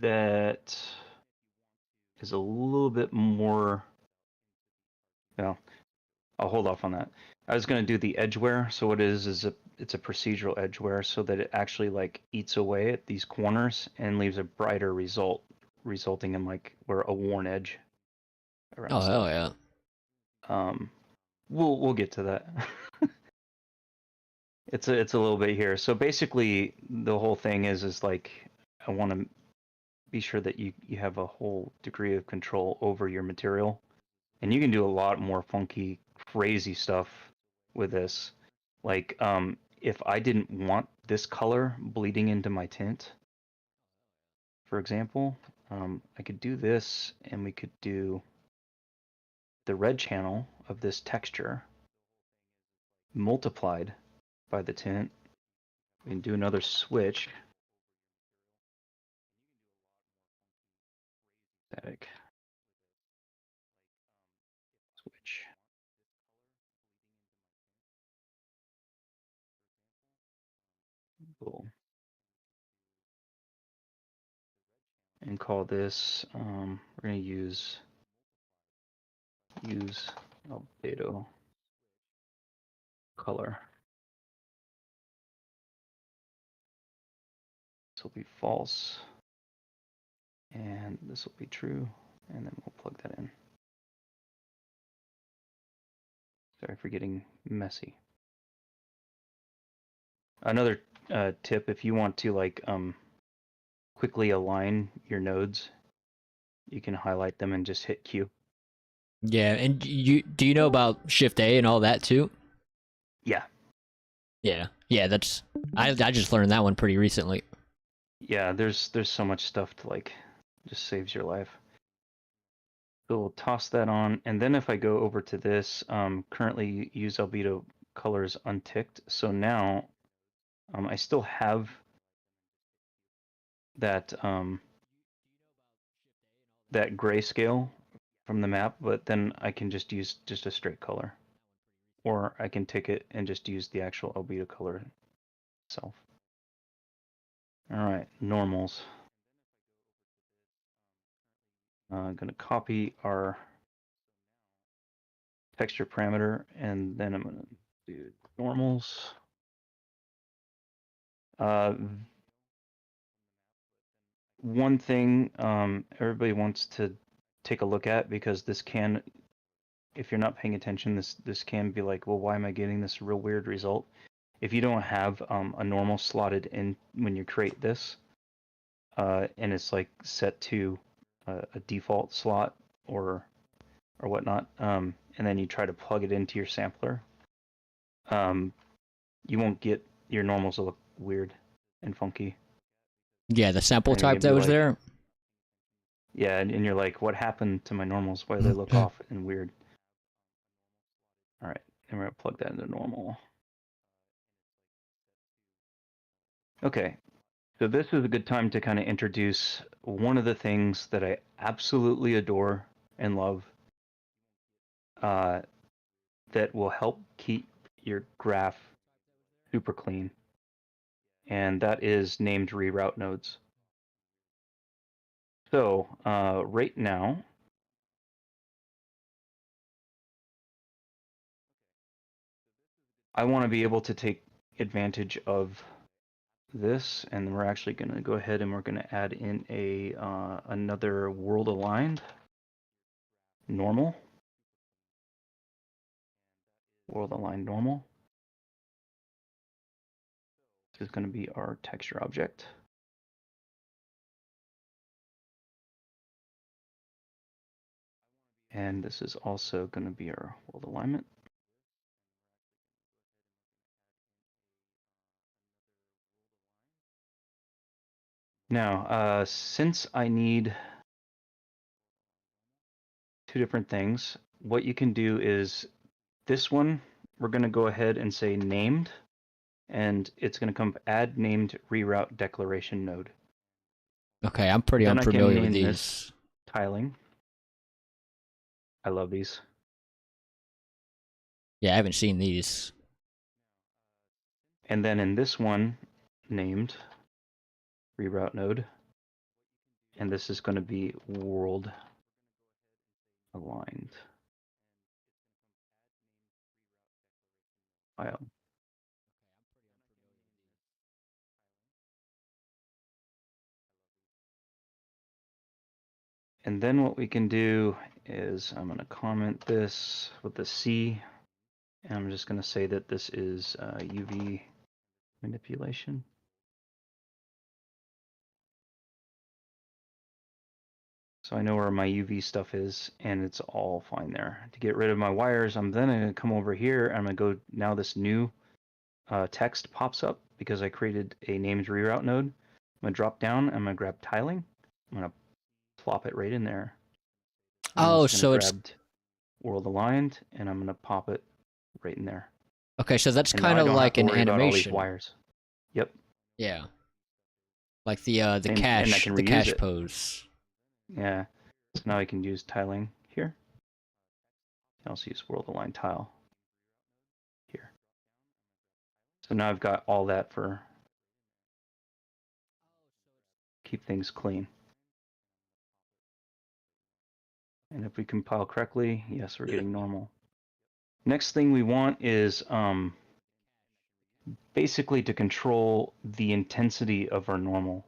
that is a little bit more. Well, I'll hold off on that. I was going to do the edgeware. So what it is it's a procedural edgeware so that it actually like eats away at these corners and leaves a brighter result, resulting in like where a worn edge around Oh, stuff. hell yeah. We'll get to that. It's a little bit here. So basically the whole thing is like I want to be sure that you have a whole degree of control over your material. And you can do a lot more funky, crazy stuff with this. Like, if I didn't want this color bleeding into my tint, for example, I could do this, and we could do the red channel of this texture multiplied by the tint. We can do another switch. Static. Switch. Cool. And call this, we're going to use albedo color. This will be false, and this will be true, and then we'll plug that in. Sorry for getting messy. Another tip, if you want to like quickly align your nodes, you can highlight them and just hit Q. Yeah, and do you know about Shift A and all that too? Yeah. Yeah, that's I just learned that one pretty recently. Yeah, there's so much stuff to like just saves your life. So we'll toss that on, and then if I go over to this, currently use albedo colors unticked. So now I still have that that grayscale from the map, but then I can just use just a straight color. Or I can take it and just use the actual albedo color itself. Alright, normals. I'm going to copy our texture parameter, and then I'm going to do normals. One thing everybody wants to take a look at, because this can, if you're not paying attention, this can be like, well, why am I getting this real weird result? If you don't have a normal slotted in when you create this, and it's like set to a default slot or whatnot, and then you try to plug it into your sampler, you won't get your normals to look weird and funky. Yeah, the sample And you're type gonna that be was like, there. yeah, and you're like, what happened to my normals? Why do they look off and weird? All right, and we're gonna plug that into normal. Okay, so this is a good time to kind of introduce one of the things that I absolutely adore and love, that will help keep your graph super clean. and that is named reroute nodes. So right now, I want to be able to take advantage of this, and we're actually going to go ahead and we're going to add in a another world aligned normal, world aligned normal. This is going to be our texture object. And this is also going to be our world alignment. Now, since I need two different things, what you can do is this one, we're going to go ahead and say named, and it's going to come add named reroute declaration node. Okay, I'm pretty Then I can unfamiliar with name these. this tiling. I love these. Yeah, I haven't seen these. And then in this one, named reroute node, and this is going to be world aligned file. And then what we can do is I'm going to comment this with the C, and I'm just going to say that this is UV manipulation. So I know where my UV stuff is, and it's all fine there. To get rid of my wires, I'm then going to come over here, and I'm going to go, now this new text pops up because I created a named reroute node. I'm going to drop down, I'm going to grab tiling, I'm going to plop it right in there. I'm Oh, also going so to it's grab world aligned, and I'm going to pop it right in there. okay. So that's And now kind I of don't have like to an worry about all these animation. wires. Yep. Yeah, like the And I can the reuse cache it. pose. Yeah. So now I can use tiling here. I also use world align tile here. So now I've got all that for keep things clean. And if we compile correctly, yes, we're getting normal. Next thing we want is basically to control the intensity of our normal.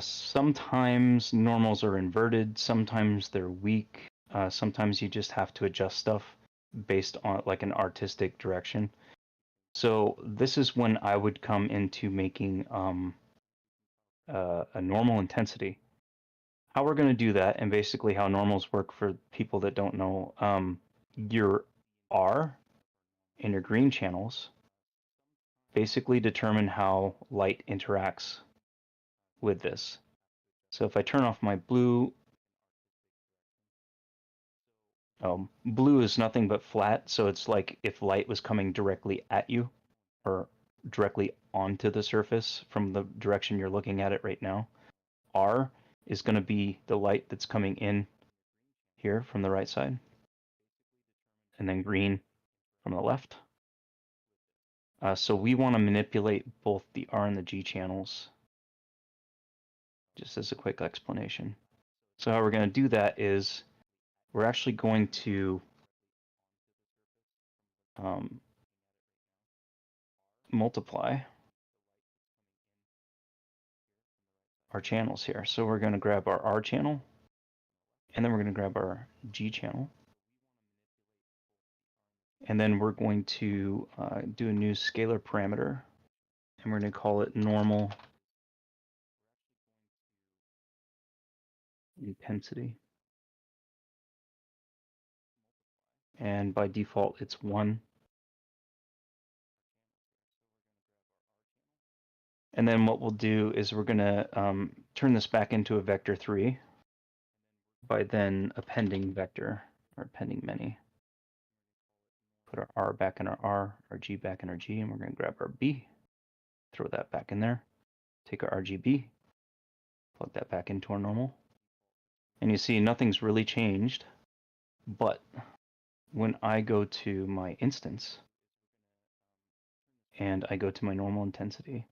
Sometimes normals are inverted, sometimes they're weak, sometimes you just have to adjust stuff based on like an artistic direction. So this is when I would come into making a normal intensity. How we're going to do that, and basically how normals work for people that don't know, your R and your green channels basically determine how light interacts with this. So if I turn off my blue, blue is nothing but flat, so it's like if light was coming directly at you or directly onto the surface from the direction you're looking at it right now. R is going to be the light that's coming in here from the right side, and then green from the left. So we want to manipulate both the R and the G channels, just as a quick explanation. So how we're going to do that is we're actually going to multiply our channels here. So we're going to grab our R channel, and then we're going to grab our G channel. And then we're going to do a new scalar parameter, and we're going to call it normal intensity. And by default, it's 1. And then what we'll do is we're going to turn this back into a vector 3 by then appending vector, or appending many. Put our R back in our G back in our G, and we're going to grab our B, throw that back in there, take our RGB, plug that back into our normal. And you see nothing's really changed, but when I go to my instance and I go to my normal intensity,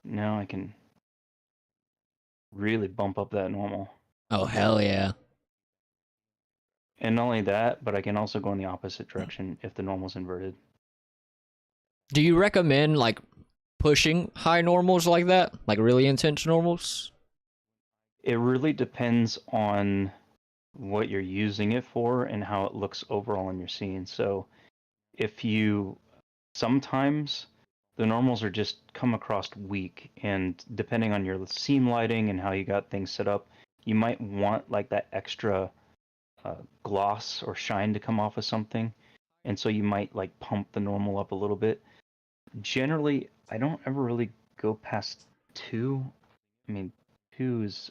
Now I can really bump up that normal. Oh, hell yeah. And not only that, but I can also go in the opposite direction if the normal's inverted. Do you recommend, like, pushing high normals like that? Like, really intense normals? It really depends on what you're using it for and how it looks overall in your scene. So if you sometimes the normals are just come across weak, and depending on your scene lighting and how you got things set up, you might want like that extra gloss or shine to come off of something, and so you might like pump the normal up a little bit. Generally, I don't ever really go past 2. I mean, 2 is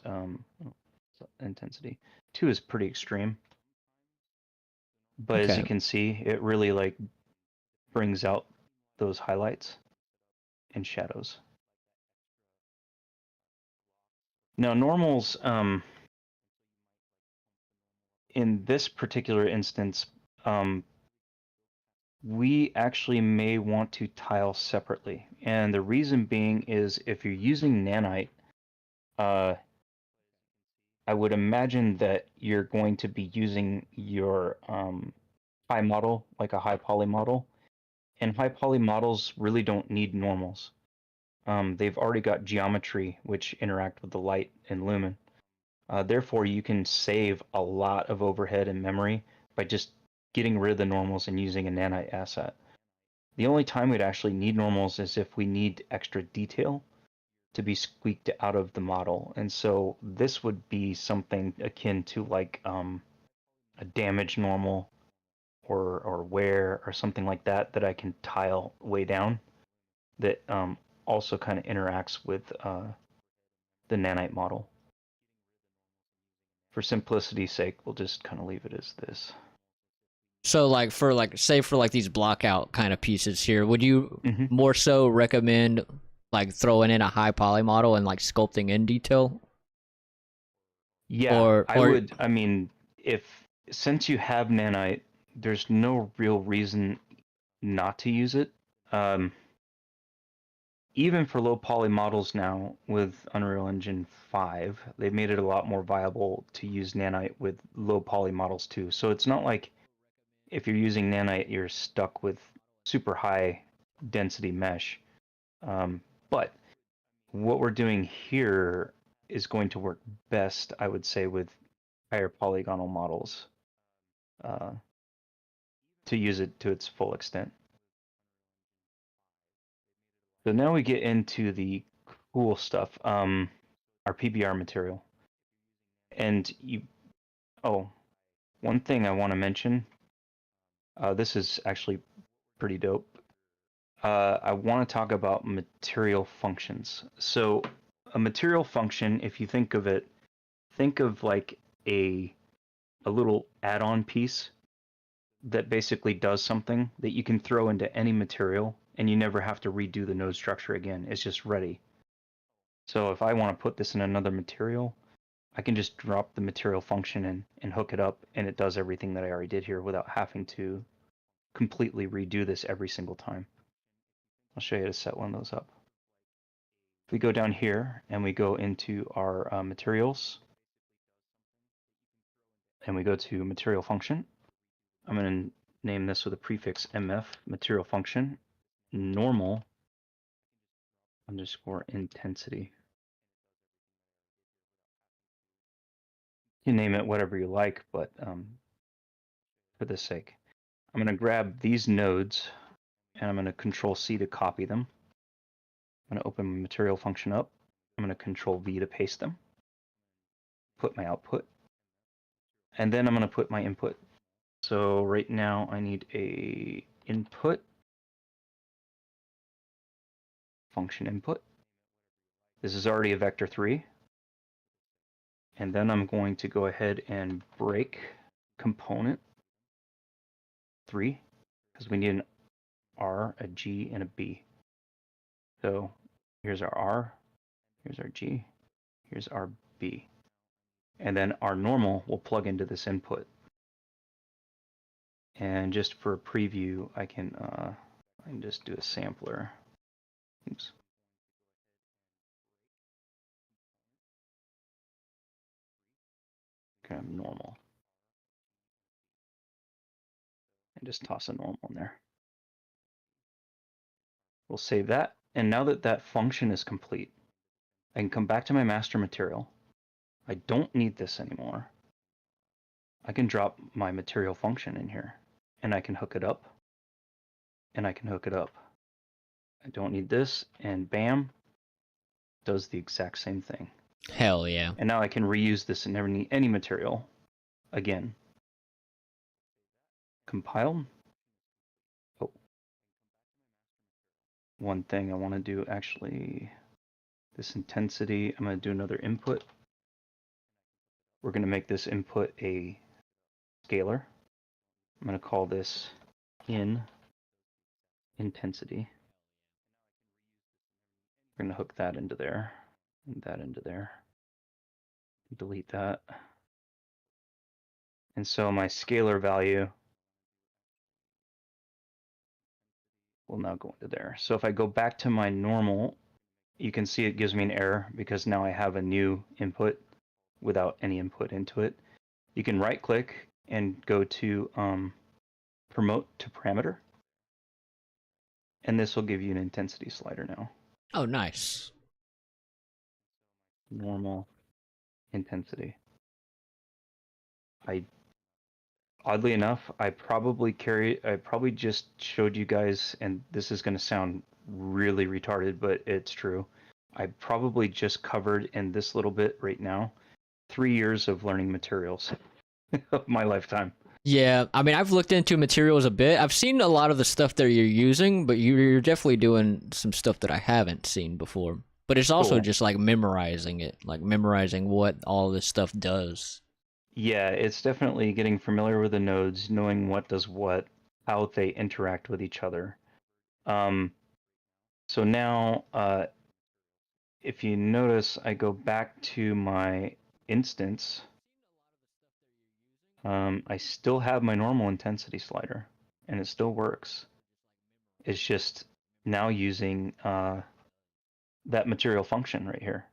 intensity. 2 is pretty extreme, but as Okay. you can see, it really like brings out those highlights and shadows. Now, normals, in this particular instance, we actually may want to tile separately. And the reason being is if you're using nanite, I would imagine that you're going to be using your high model, like a high poly model. And high poly models really don't need normals. They've already got geometry which interact with the light and lumen. Therefore, you can save a lot of overhead and memory by just getting rid of the normals and using a nanite asset. The only time we'd actually need normals is if we need extra detail to be squeaked out of the model. And so this would be something akin to like a damage normal or wear or something like that that I can tile way down that also kind of interacts with the nanite model. For simplicity's sake, we'll just kind of leave it as this. So, like, for, like, say for, like, these block out kind of pieces here, would you Mm-hmm. more so recommend, like, throwing in a high poly model and, like, sculpting in detail? Yeah, Or, I or, would. I mean, if since you have nanite, there's no real reason not to use it. Um, Even for low poly models now with Unreal Engine 5, they've made it a lot more viable to use nanite with low poly models too. So it's not like if you're using nanite, you're stuck with super high density mesh. But what we're doing here is going to work best, I would say, with higher polygonal models uh, to use it to its full extent. So now we get into the cool stuff, our PBR material. And one thing I want to mention, this is actually pretty dope. I want to talk about material functions. So a material function, if you think of it, think of like a little add-on piece that basically does something that you can throw into any material and you never have to redo the node structure again. It's just ready. So if I want to put this in another material, I can just drop the material function in and hook it up, and it does everything that I already did here without having to completely redo this every single time. I'll show you how to set one of those up. If we go down here and we go into our materials, and we go to material function, I'm going to name this with a prefix mf, material function, normal underscore intensity. You name it whatever you like, but for this sake, I'm going to grab these nodes and I'm going to control C to copy them. I'm going to open my material function up. I'm going to control V to paste them, put my output, and then I'm going to put my input. So right now I need a input, function input. This is already a vector 3. And then I'm going to go ahead and break component 3, because we need an R, a G, and a B. So here's our R, here's our G, here's our B. And then our normal will plug into this input. And just for a preview, I can just do a sampler. Oops. gonna have normal. And just toss a normal in there. We'll save that. And now that that function is complete, I can come back to my master material. I don't need this anymore. I can drop my material function in here, and I can hook it up, and I can hook it up. I don't need this, and bam, does the exact same thing. Hell yeah. And now I can reuse this in any material again. Compile. Oh, one thing I want to do actually, this intensity, I'm going to do another input. We're going to make this input a scalar. I'm going to call this in intensity. We're going to hook that into there, and that into there. Delete that. And so my scalar value will now go into there. So if I go back to my normal, you can see it gives me an error because now I have a new input without any input into it. You can right click and go to promote to parameter. And this will give you an intensity slider now. Oh, nice. Normal intensity. Oddly enough, I probably just showed you guys, and this is going to sound really retarded, but it's true. I probably just covered in this little bit right now 3 years of learning materials of my lifetime. Yeah, I mean, I've looked into materials a bit. I've seen a lot of the stuff that you're using, but you're definitely doing some stuff that I haven't seen before. But it's also Cool. just like memorizing it, like memorizing what all this stuff does. Yeah, it's definitely getting familiar with the nodes, knowing what does what, how they interact with each other. So now, if you notice, I go back to my instance. I still have my normal intensity slider, and it still works. It's just now using that material function right here.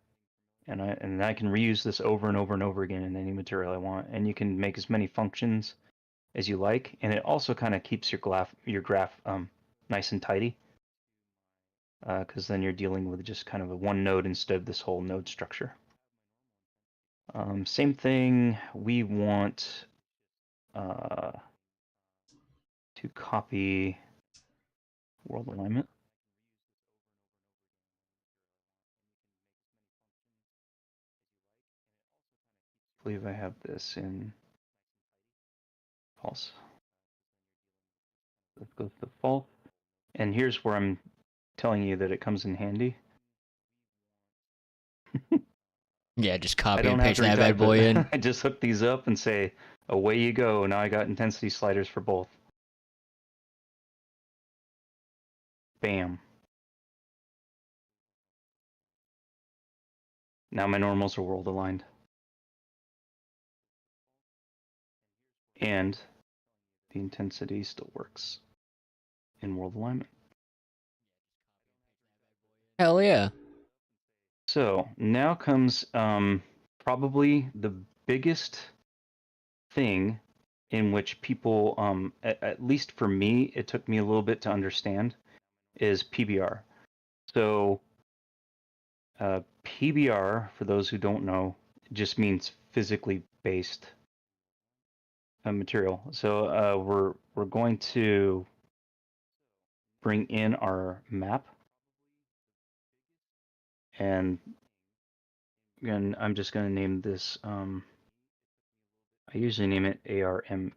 And I can reuse this over and over and over again in any material I want. And you can make as many functions as you like, and it also kind of keeps your graph nice and tidy, because then you're dealing with just kind of a one node instead of this whole node structure. Same thing, we want to copy world alignment. I believe I have this in false. Let's go to default. And here's where I'm telling you that it comes in handy. Yeah, just I copy don't and have paste to that bad retype boy it. in. I just hook these up and say, away you go. Now I got intensity sliders for both. Bam. Now my normals are world aligned. And the intensity still works in world alignment. Hell yeah. So now comes probably the biggest thing in which people, at least for me, it took me a little bit to understand, is PBR. So PBR, for those who don't know, just means physically based material. So we're going to bring in our map, and again, I'm just going to name this. I usually name it ARMH,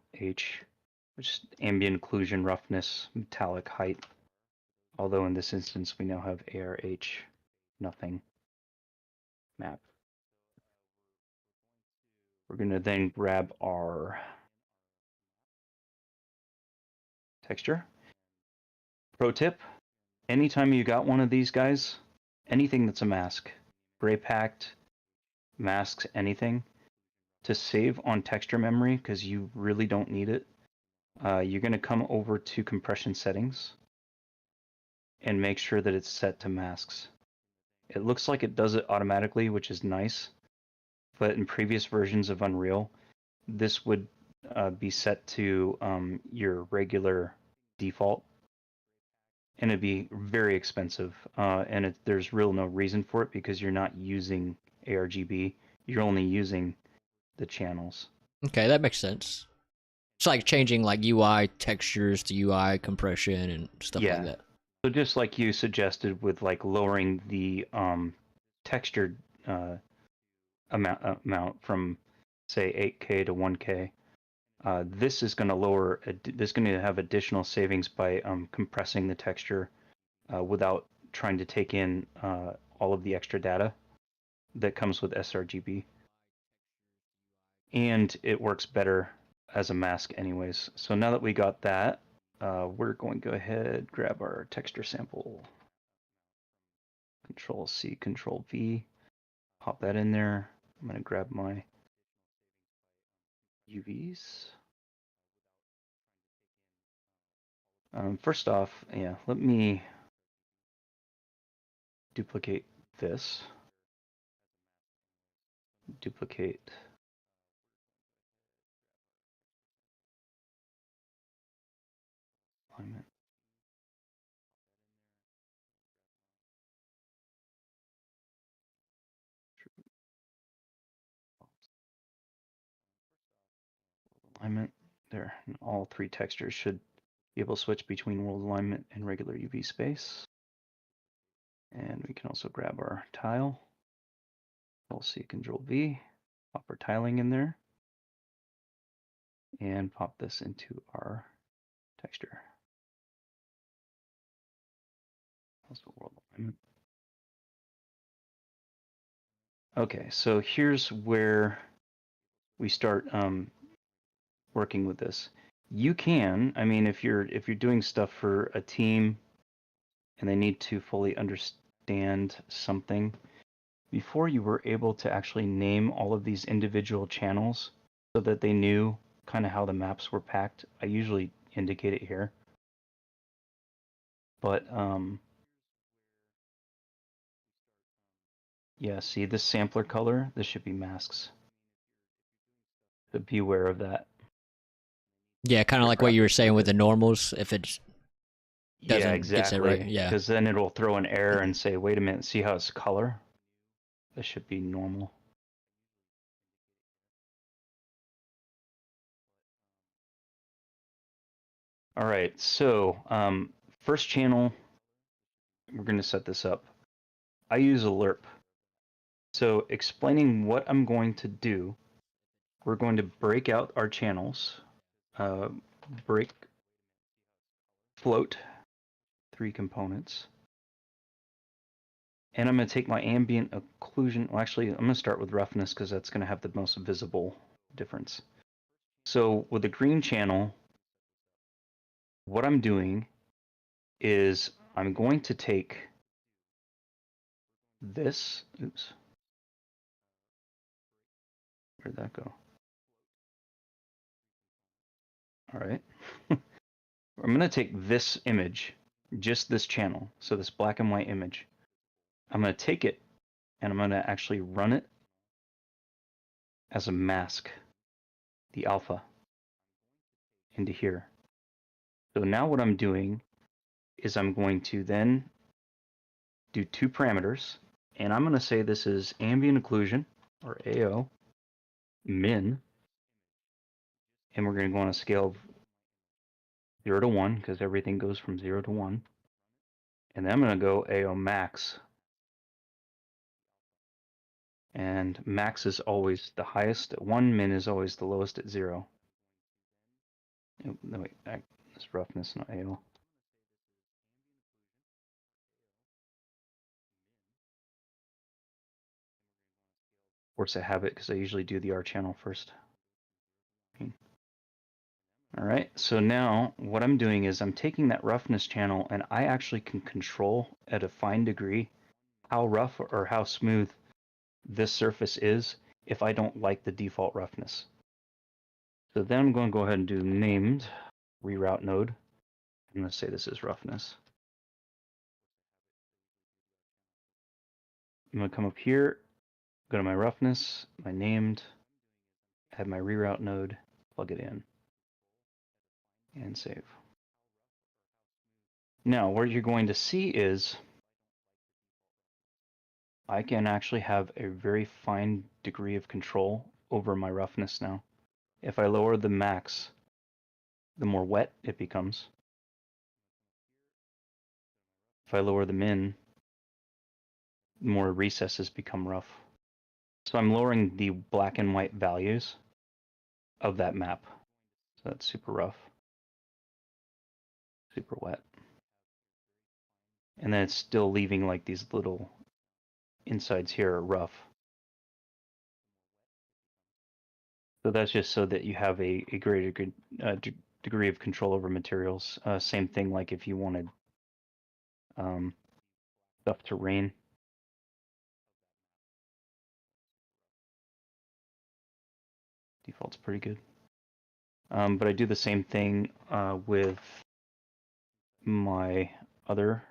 which is ambient occlusion roughness metallic height. Although in this instance we now have ARH nothing map. We're going to then grab our texture. Pro tip, anytime you got one of these guys, anything that's a mask, gray packed, masks, anything, to save on texture memory, because you really don't need it, you're going to come over to compression settings and make sure that it's set to masks. It looks like it does it automatically, which is nice, but in previous versions of Unreal, this would be set to your regular default, and it'd be very expensive. And there's real no reason for it because you're not using ARGB. You're only using the channels. Okay, that makes sense. It's like changing like UI textures to UI compression and stuff like Yeah. that. So just like you suggested with like lowering the textured amount from say 8K to 1K, this is going to lower. This is going to have additional savings by compressing the texture without trying to take in all of the extra data that comes with sRGB, and it works better as a mask anyways. So now that we got that, we're going to go ahead, grab our texture sample, Control C, Control V, pop that in there. I'm going to grab my UVs. First off, yeah, let me duplicate this, duplicate alignment. Alignment there. And all three textures should be able to switch between world alignment and regular UV space. And we can also grab our tile. Control C, Control V, pop our tiling in there, and pop this into our texture. Also world alignment. Okay, so here's where we start working with this. You can, I mean, if you're doing stuff for a team and they need to fully understand something, before you were able to actually name all of these individual channels so that they knew kind of how the maps were packed. I usually indicate it here. But yeah, see this sampler color? This should be masks. So be aware of that. Yeah, kind of like what you were saying with the normals. If it Yeah, doesn't get it right, exactly. yeah. Because then it'll throw an error and say, wait a minute, see how it's color? This should be normal. All right, so first channel, we're going to set this up. I use a lerp. So explaining what I'm going to do, we're going to break out our channels, break, float, 3 components. And I'm going to take my ambient occlusion. Well, actually, I'm going to start with roughness because that's going to have the most visible difference. So with the green channel, what I'm doing is I'm going to take this. Oops. Where'd that go? All right. I'm going to take this image, just this channel, so this black and white image. I'm going to take it and I'm going to actually run it as a mask, the alpha, into here. So now what I'm doing is I'm going to then do 2 parameters, and I'm going to say this is ambient occlusion, or AO, min, and we're going to go on a scale of 0 to 1, because everything goes from 0 to 1. And then I'm going to go AO max. And max is always the highest at 1, min is always the lowest at 0. No, wait, that's roughness, not AO. Force a habit, because I usually do the R channel first. All right, so now what I'm doing is I'm taking that roughness channel and I actually can control at a fine degree how rough or how smooth this surface is if I don't like the default roughness. So then I'm going to go ahead and do named reroute node. I'm going to say this is roughness. I'm going to come up here, go to my roughness, my named, add my reroute node, plug it in, and save. Now, what you're going to see is I can actually have a very fine degree of control over my roughness now. If I lower the max, the more wet it becomes. If I lower the min, the more recesses become rough. So I'm lowering the black and white values of that map. So that's super rough, super wet. And then it's still leaving like these little insides here are rough. So that's just so that you have a greater degree of control over materials. Same thing like if you wanted stuff to rain. Default's pretty good. But I do the same thing with my other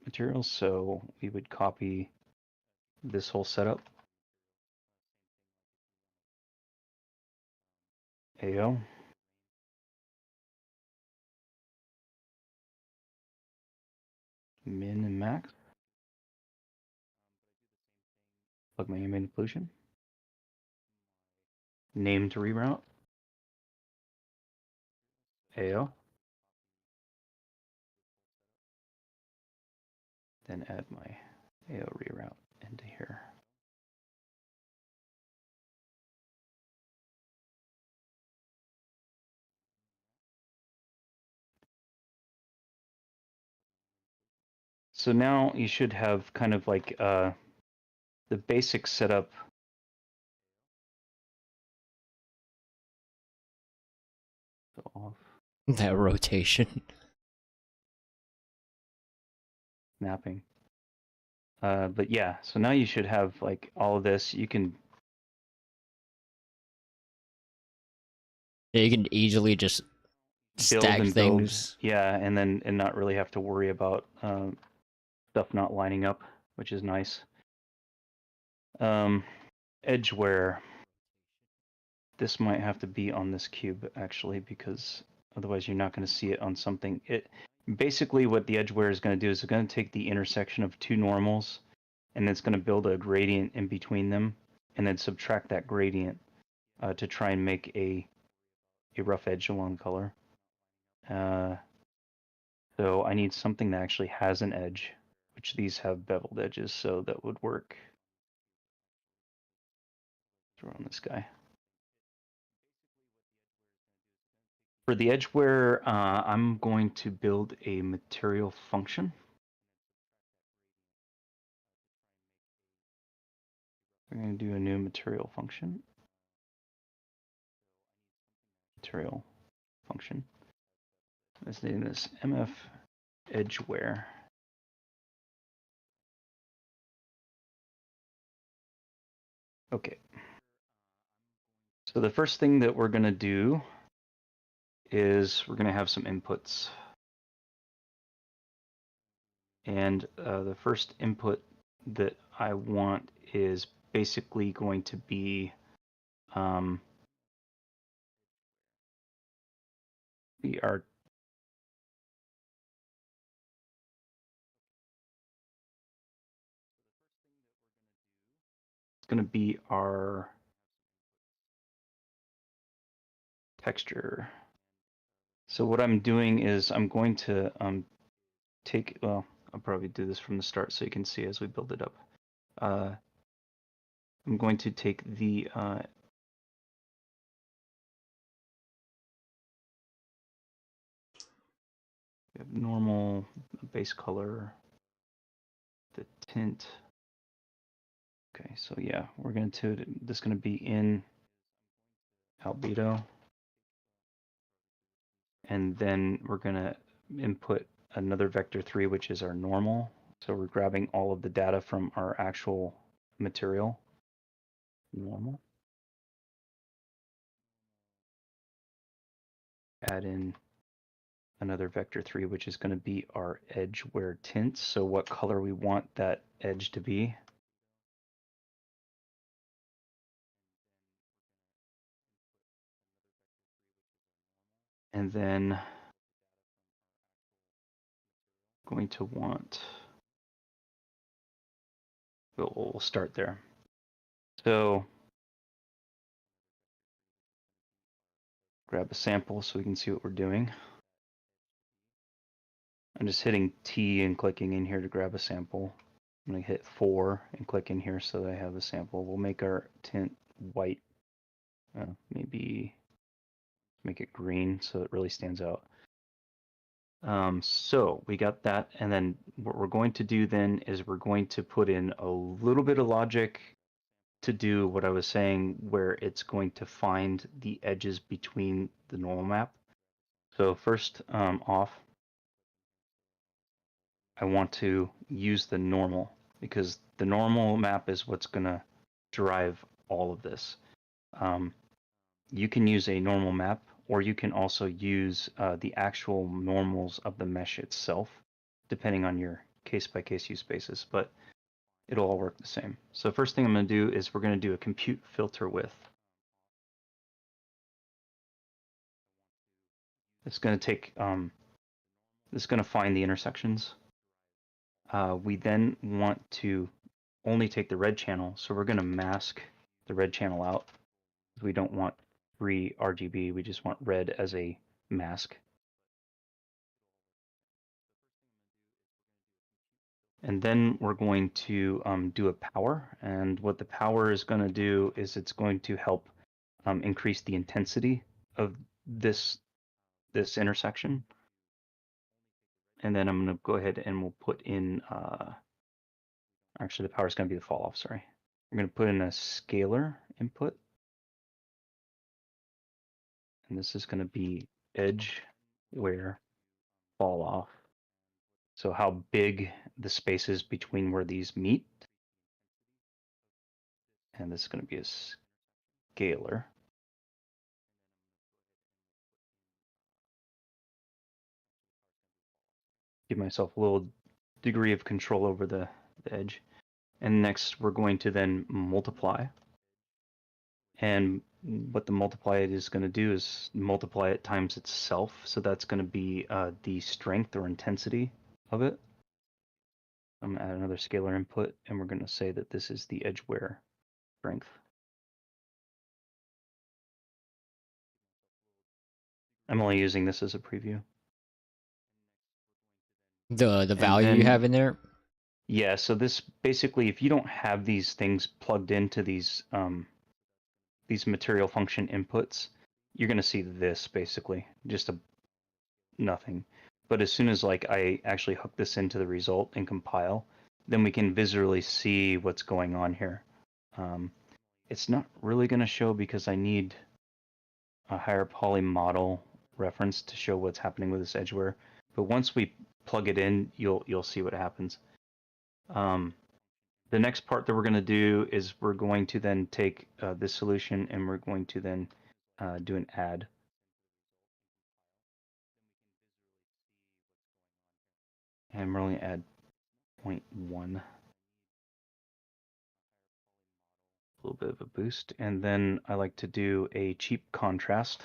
materials. So we would copy this whole setup. AO. Min and max. Plug my ambient occlusion. Name to reroute. AO. Then add my AO reroute into here. So now you should have kind of like the basic setup. Off. That rotation. Mapping. But yeah, so now you should have like all of this. You can Yeah, you can easily just build stack and things. build, yeah, and not really have to worry about stuff not lining up, which is nice. Edgeware. This might have to be on this cube actually, because otherwise you're not going to see it on something. It basically what the edgeware is going to do is it's going to take the intersection of two normals, and it's going to build a gradient in between them, and then subtract that gradient to try and make a rough edge along color. So I need something that actually has an edge, which these have beveled edges, so that would work. Throw on this guy. For the edgeware, I'm going to build a material function. We're going to do a new material function. Material function. Let's name this MF edgeware. Okay. So the first thing that we're going to do is we're going to have some inputs. And the first input that I want is basically going to be our it's going to be our texture. So what I'm doing is I'm going to take, well, I'll probably do this from the start so you can see as we build it up. I'm going to take the normal base color, the tint. Okay, so yeah, we're going to, this is going to be in albedo. And then we're going to input another vector 3, which is our normal. So we're grabbing all of the data from our actual material. Normal. Add in another vector 3, which is going to be our edgeware tint. So what color we want that edge to be. And then going to want, we'll start there. So grab a sample so we can see what we're doing. I'm just hitting T and clicking in here to grab a sample. I'm going to hit 4 and click in here so that I have a sample. We'll make our tint white. Maybe make it green so it really stands out. So we got that, and then what we're going to do then is we're going to put in a little bit of logic to do what I was saying, where it's going to find the edges between the normal map. So first off, I want to use the normal, because the normal map is what's going to drive all of this. You can use a normal map, or you can also use the actual normals of the mesh itself, depending on your case-by-case use basis, but it'll all work the same. So first thing I'm going to do is we're going to do a compute filter width. It's going to take, it's going to find the intersections. We then want to only take the red channel, so we're going to mask the red channel out. We don't want free RGB, we just want red as a mask. And then we're going to do a power, and what the power is going to do is it's going to help increase the intensity of this intersection. And then I'm going to go ahead and we'll put in, actually the power is going to be the fall off, sorry. We're going to put in a scalar input. And this is going to be edge where fall off. So how big the space is between where these meet. And this is going to be a scalar. Give myself a little degree of control over the edge. And next we're going to then multiply. And what the multiply it is going to do is multiply it times itself. So that's going to be the strength or intensity of it. I'm going to add another scalar input, and we're going to say that this is the edge wear strength. I'm only using this as a preview. The value you have in there? Yeah, so this basically, if you don't have these things plugged into these material function inputs, you're going to see this basically, just a nothing. But as soon as like I actually hook this into the result and compile, then we can visually see what's going on here. It's not really going to show because I need a higher poly model reference to show what's happening with this edge wear. But once we plug it in, you'll see what happens. The next part that we're going to do is we're going to then take this solution and we're going to then do an add. And we're only add 0.1. A little bit of a boost. And then I like to do a cheap contrast.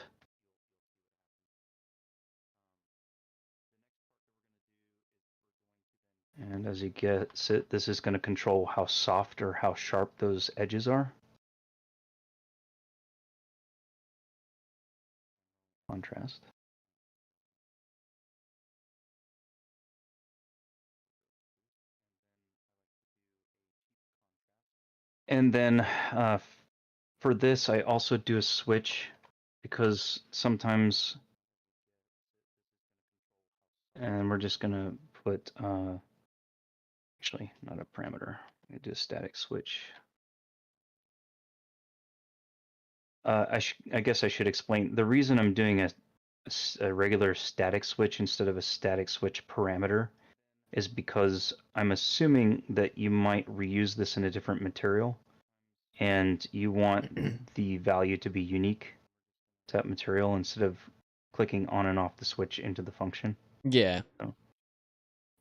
And as you get it, this is going to control how soft or how sharp those edges are. Contrast. And then for this, I also do a switch because sometimes, and we're just going to put, actually not a parameter, I do a static switch. I guess I should explain. The reason I'm doing a regular static switch instead of a static switch parameter is because I'm assuming that you might reuse this in a different material, and you want the value to be unique to that material instead of clicking on and off the switch into the function. Yeah. So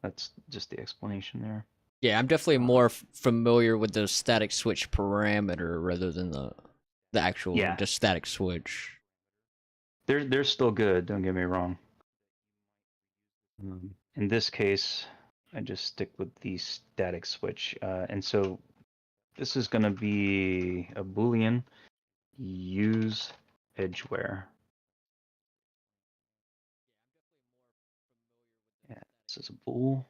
that's just the explanation there. Yeah, I'm definitely more familiar with the static switch parameter rather than the actual just static switch. They're still good, don't get me wrong. In this case, I just stick with the static switch. And so this is going to be a Boolean use edgeware. Yeah, this is a bool.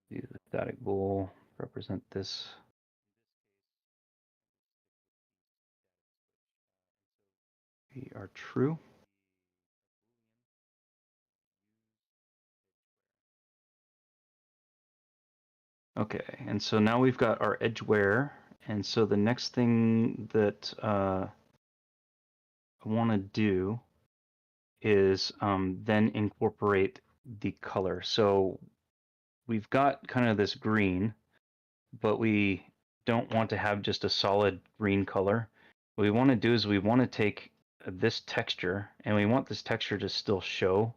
The static bool represent this. We are true. Okay, and so now we've got our edgeware, and so the next thing that I want to do is then incorporate the color. So we've got kind of this green, but we don't want to have just a solid green color. What we want to do is we want to take this texture, and we want this texture to still show,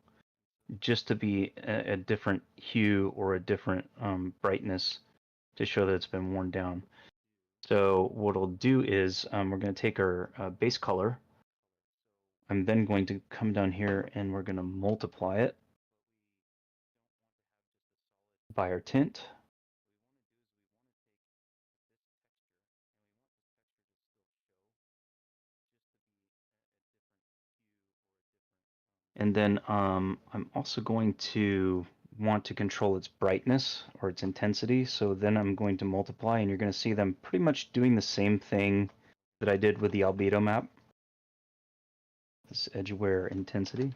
just to be a different hue or a different brightness to show that it's been worn down. So what we'll do is we're going to take our base color. I'm then going to come down here and we're going to multiply it by our tint. And then I'm also going to want to control its brightness or its intensity. So then I'm going to multiply, and you're going to see them pretty much doing the same thing that I did with the albedo map. This edgeware intensity.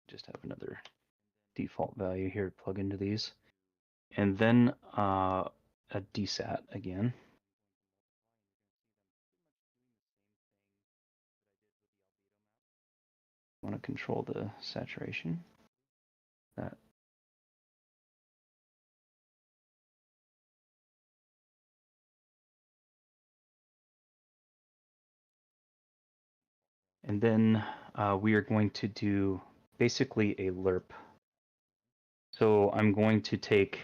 Just have another default value here to plug into these. And then a desat again. I want to control the saturation. That. And then we are going to do basically a lerp. So I'm going to take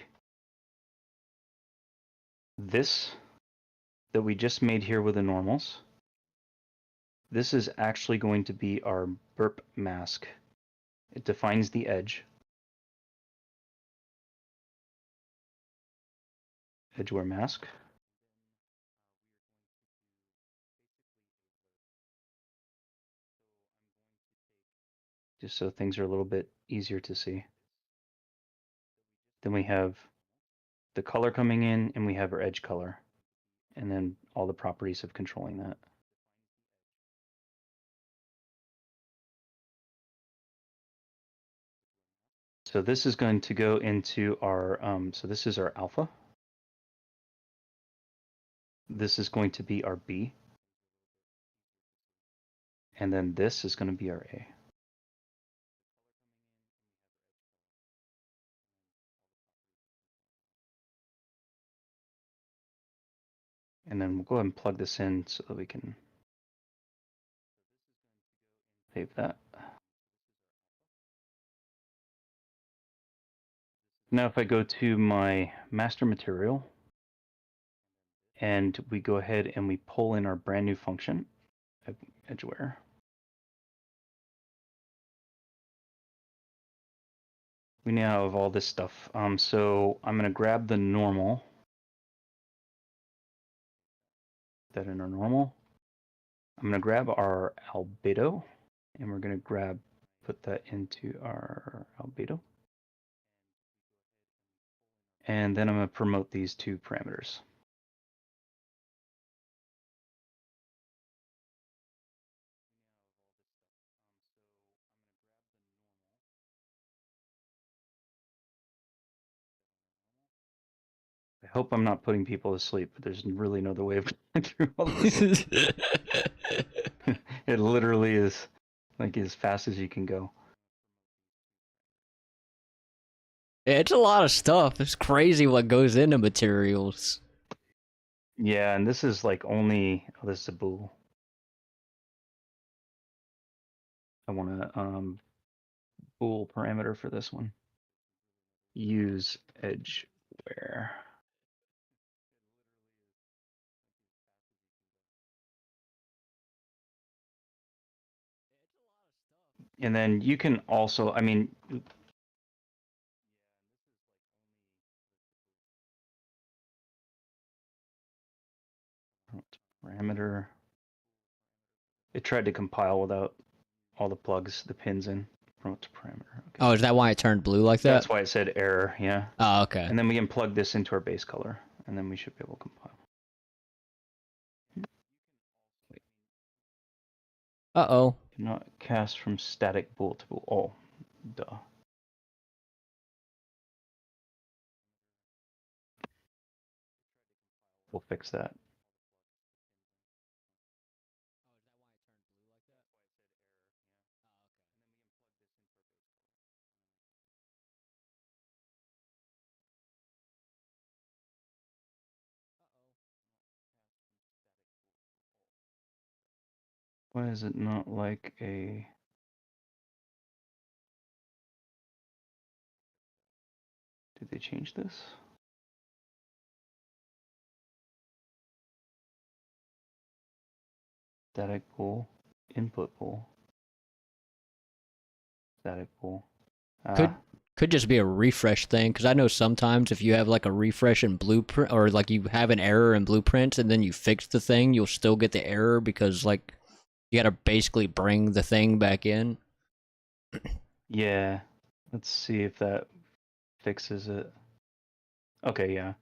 this that we just made here with the normals. This is actually going to be our burp mask. It defines the edge. Edgeware mask. Just so things are a little bit easier to see. Then we have the color coming in, and we have our edge color, and then all the properties of controlling that. So this is going to go into our, so this is our alpha. This is going to be our B. And then this is going to be our A. And then we'll go ahead and plug this in so that we can save that. Now if I go to my master material, and we go ahead and we pull in our brand new function, edgeware. We now have all this stuff. So I'm going to grab the normal. Put that in our normal. I'm going to grab our albedo, and we're going to put that into our albedo. And then I'm going to promote these two parameters. I hope I'm not putting people to sleep, but there's really no other way of going through all this. It literally is like as fast as you can go. It's a lot of stuff. It's crazy what goes into materials. Yeah, and this is like only, oh, this is a bool. I want to bool parameter for this one. Use edge wear. And then you can also, I mean, parameter. It tried to compile without all the plugs, the pins in. Promote to parameter. Okay. Oh, is that why it turned blue like that? That's why it said error, yeah. Oh, okay. And then we can plug this into our base color, and then we should be able to compile. Uh-oh. Not cast from static bool to bool. Oh, duh. We'll fix that. Why is it not like a... Did they change this? Static bool, input bool, static bool. Could just be a refresh thing, because I know sometimes if you have like a refresh in Blueprint, or like you have an error in Blueprints and then you fix the thing, you'll still get the error because like you gotta basically bring the thing back in. Yeah, let's see if that fixes it. Okay, yeah.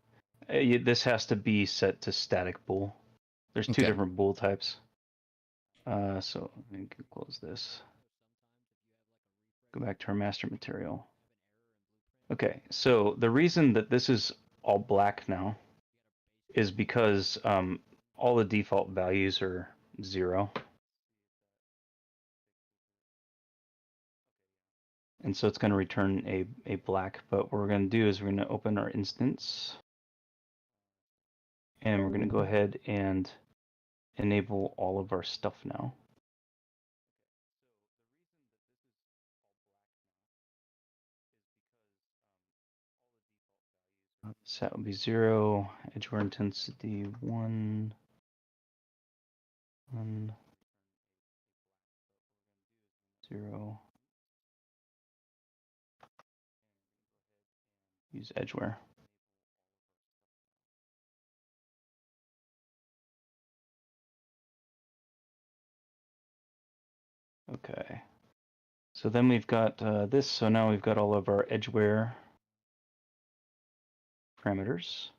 This has to be set to static bool. There's two Okay. different bool types. So we can close this. Go back to our master material. Okay, so the reason that this is all black now is because all the default values are 0. And so it's going to return a black, but what we're going to do is we're going to open our instance, and we're going to go ahead and enable all of our stuff now. Set will be 0, edgeware intensity 1, 0. Use edgeware. Okay. So then we've got this. So now we've got all of our edgeware parameters.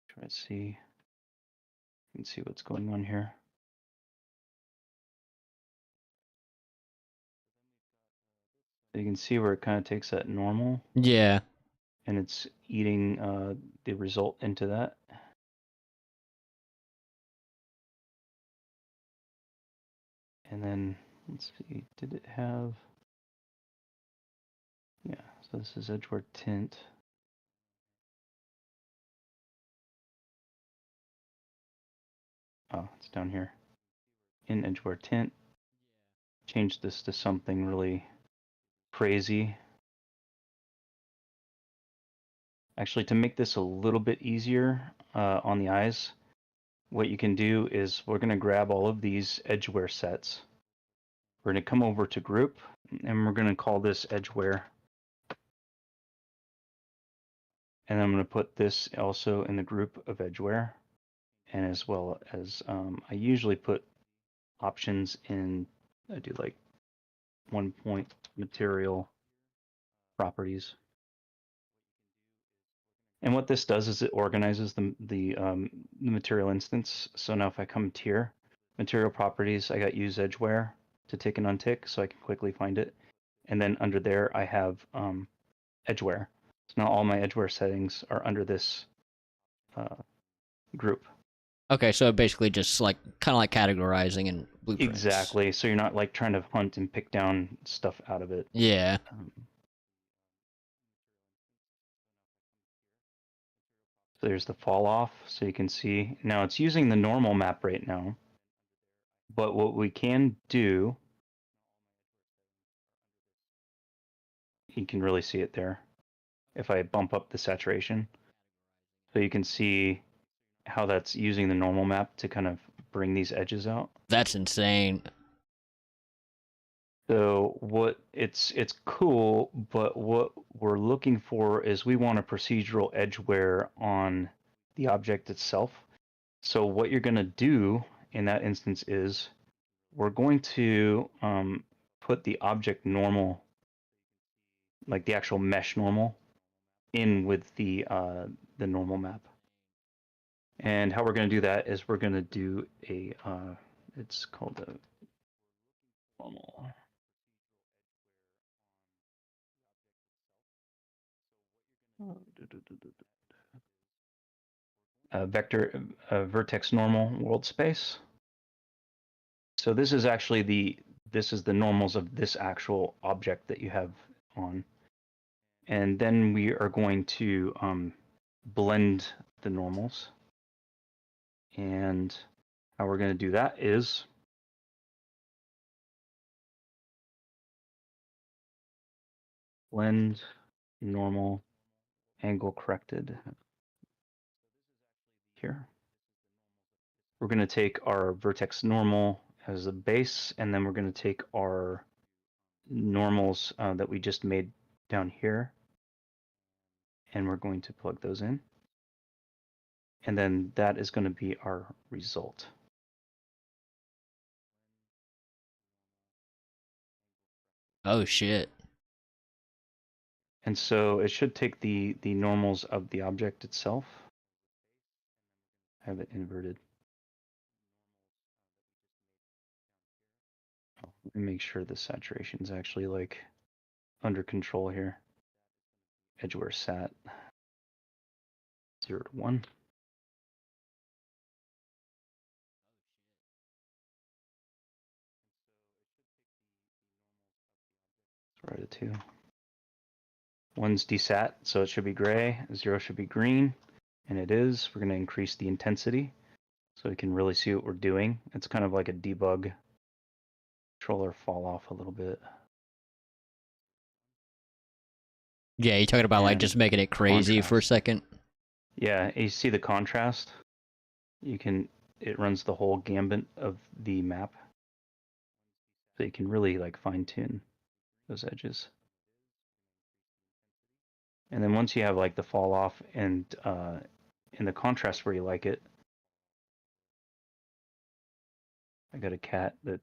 Try to see. You can see what's going on here. So you can see where it kind of takes that normal. Yeah. And it's eating the result into that. And then, let's see, did it have... Yeah, so this is edgeware tint. Oh, it's down here. In edgeware tint. Change this to something really crazy. Actually, to make this a little bit easier on the eyes, what you can do is we're going to grab all of these edgeware sets. We're going to come over to group, and we're going to call this edgeware. And I'm going to put this also in the group of edgeware. And as well as I usually put options in, I do like 1 point material properties. And what this does is it organizes the material instance. So now if I come tier, material properties, I got use edgeware to tick and untick so I can quickly find it. And then under there I have edgeware. So now all my edgeware settings are under this group. Okay, so basically just like kind of like categorizing in Blueprints. Exactly. So you're not like trying to hunt and pick down stuff out of it. Yeah. So there's the fall off, so you can see. Now it's using the normal map right now. But what we can do, you can really see it there. If I bump up the saturation, so you can see how that's using the normal map to kind of bring these edges out. That's insane. So what it's cool, but what we're looking for is we want a procedural edge wear on the object itself. So what you're going to do in that instance is we're going to put the object normal, like the actual mesh normal, in with the normal map. And how we're going to do that is we're going to do a it's called a normal. Vector vertex normal world space. So this is actually this is the normals of this actual object that you have on. And then we are going to blend the normals. And how we're going to do that is blend normal angle corrected here. We're going to take our vertex normal as a base, and then we're going to take our normals that we just made down here, and we're going to plug those in. And then that is going to be our result. Oh shit. And so it should take the normals of the object itself. Have it inverted. Let me make sure the saturation is actually like under control here. Edgeware sat 0 to 1. Right at 2. 1's desat, so it should be gray. 0 should be green, and it is. We're going to increase the intensity so we can really see what we're doing. It's kind of like a debug controller fall off a little bit. Yeah, you're talking about like And just making it crazy for a contrast. second. Yeah, you see the contrast? It runs the whole gambit of the map. So you can really like fine tune those edges. And then once you have like the fall off and in the contrast where you like it, I got a cat that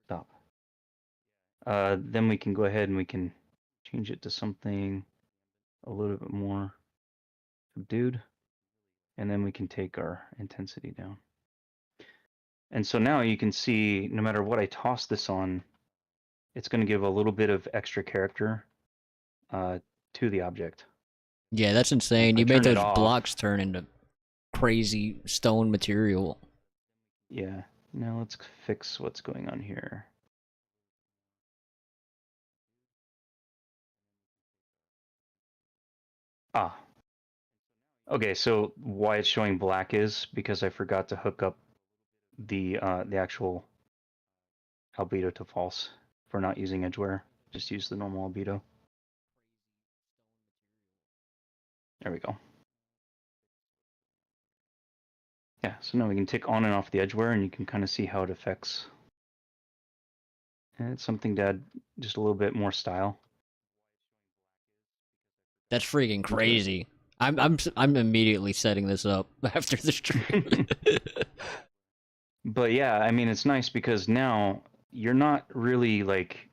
stop. Then we can go ahead and we can change it to something a little bit more subdued, and then we can take our intensity down. And so now you can see no matter what I toss this on, it's going to give a little bit of extra character to the object. Yeah, that's And if insane. I You made turn it those off, blocks turn into crazy stone material. yeah. Now let's fix what's going on here. Ah. Okay, so why it's showing black is because I forgot to hook up the actual albedo to false for not using edgeware. Just use the normal albedo. There we go. Yeah, so now we can tick on and off the edgeware and you can kind of see how it affects. And it's something to add just a little bit more style. That's freaking crazy. I'm immediately setting this up after the stream. But yeah, I mean, it's nice because now you're not really like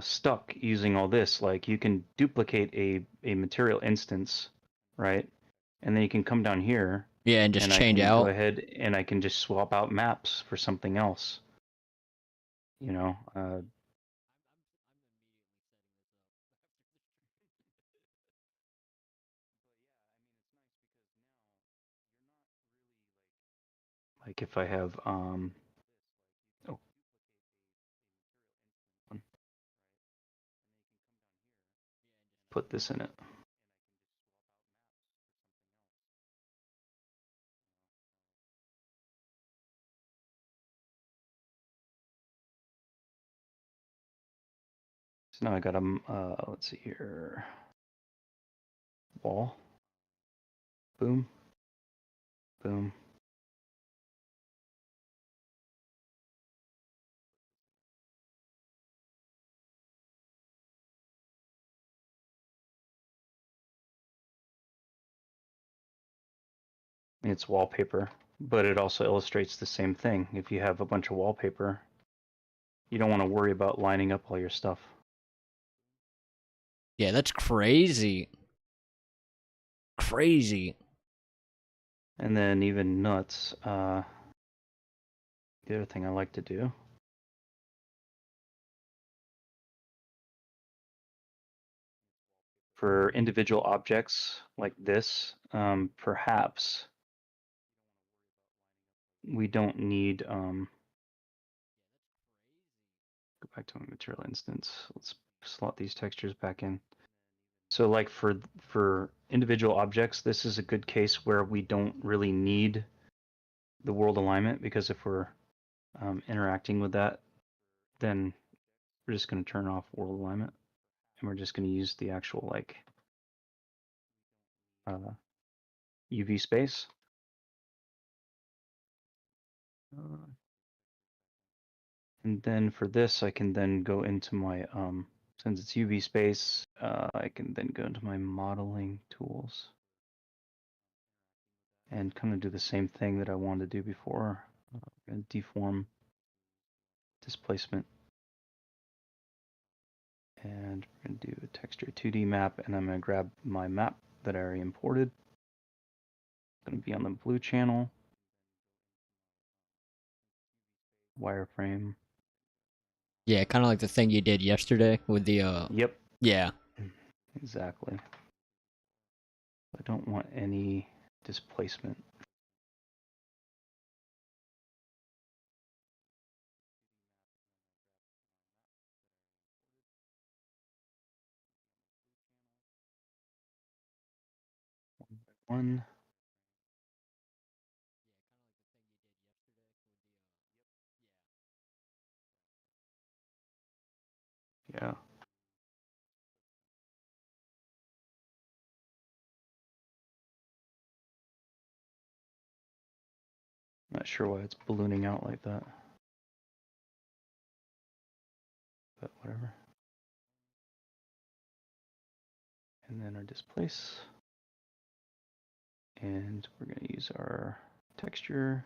stuck using all this. Like you can duplicate a material instance, right? And then you can come down here Yeah, and just and I change can go out. ahead and I can just swap out maps for something else. You know, like if I have oh, put this in it. So now I got let's see here, wall, boom, boom. It's wallpaper, but it also illustrates the same thing. If you have a bunch of wallpaper, you don't want to worry about lining up all your stuff. Yeah, that's crazy. Crazy. And then even nuts, the other thing I like to do for individual objects like this, perhaps we don't need, go back to my material instance. Let's slot these textures back in. So like for individual objects, this is a good case where we don't really need the world alignment, because if we're interacting with that, then we're just going to turn off world alignment, and we're just going to use the actual like UV space. And then for this, I can then go into my, since it's UV space, I can then go into my modeling tools and kind of do the same thing that I wanted to do before. And deform, displacement, and we're going to do a texture 2D map, and I'm going to grab my map that I already imported. It's going to be on the blue channel, wireframe. Yeah, kind of like the thing you did yesterday with the Yep. Yeah. Exactly. I don't want any displacement. One. Yeah. Not sure why it's ballooning out like that, but whatever. And then our displace. And we're going to use our texture.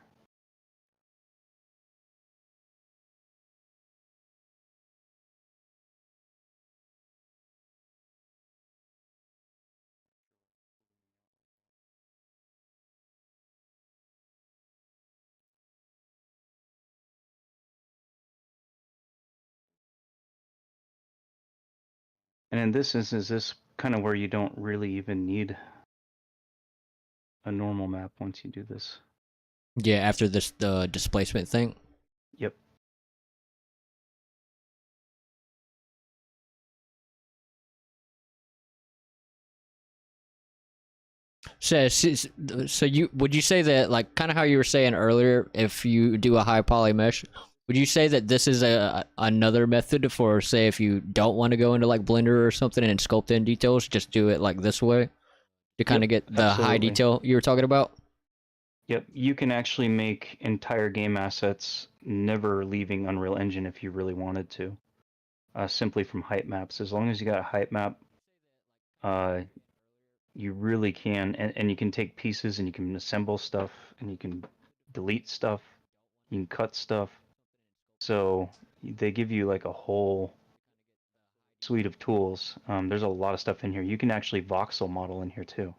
And in this instance, this kind of where you don't really even need a normal map once you do this. Yeah, after this the displacement thing. Yep. So you would you say that, like, kind of how you were saying earlier, if you do a high poly mesh, would you say that this is another method for, say, if you don't want to go into like Blender or something and sculpt in details, just do it like this way to kind of Yep, get the high absolutely. detail you were talking about? Yep, you can actually make entire game assets never leaving Unreal Engine if you really wanted to, simply from height maps. As long as you got a height map, you really can, and you can take pieces and you can assemble stuff and you can delete stuff, you can cut stuff. So they give you like a whole suite of tools. There's a lot of stuff in here. You can actually voxel model in here too.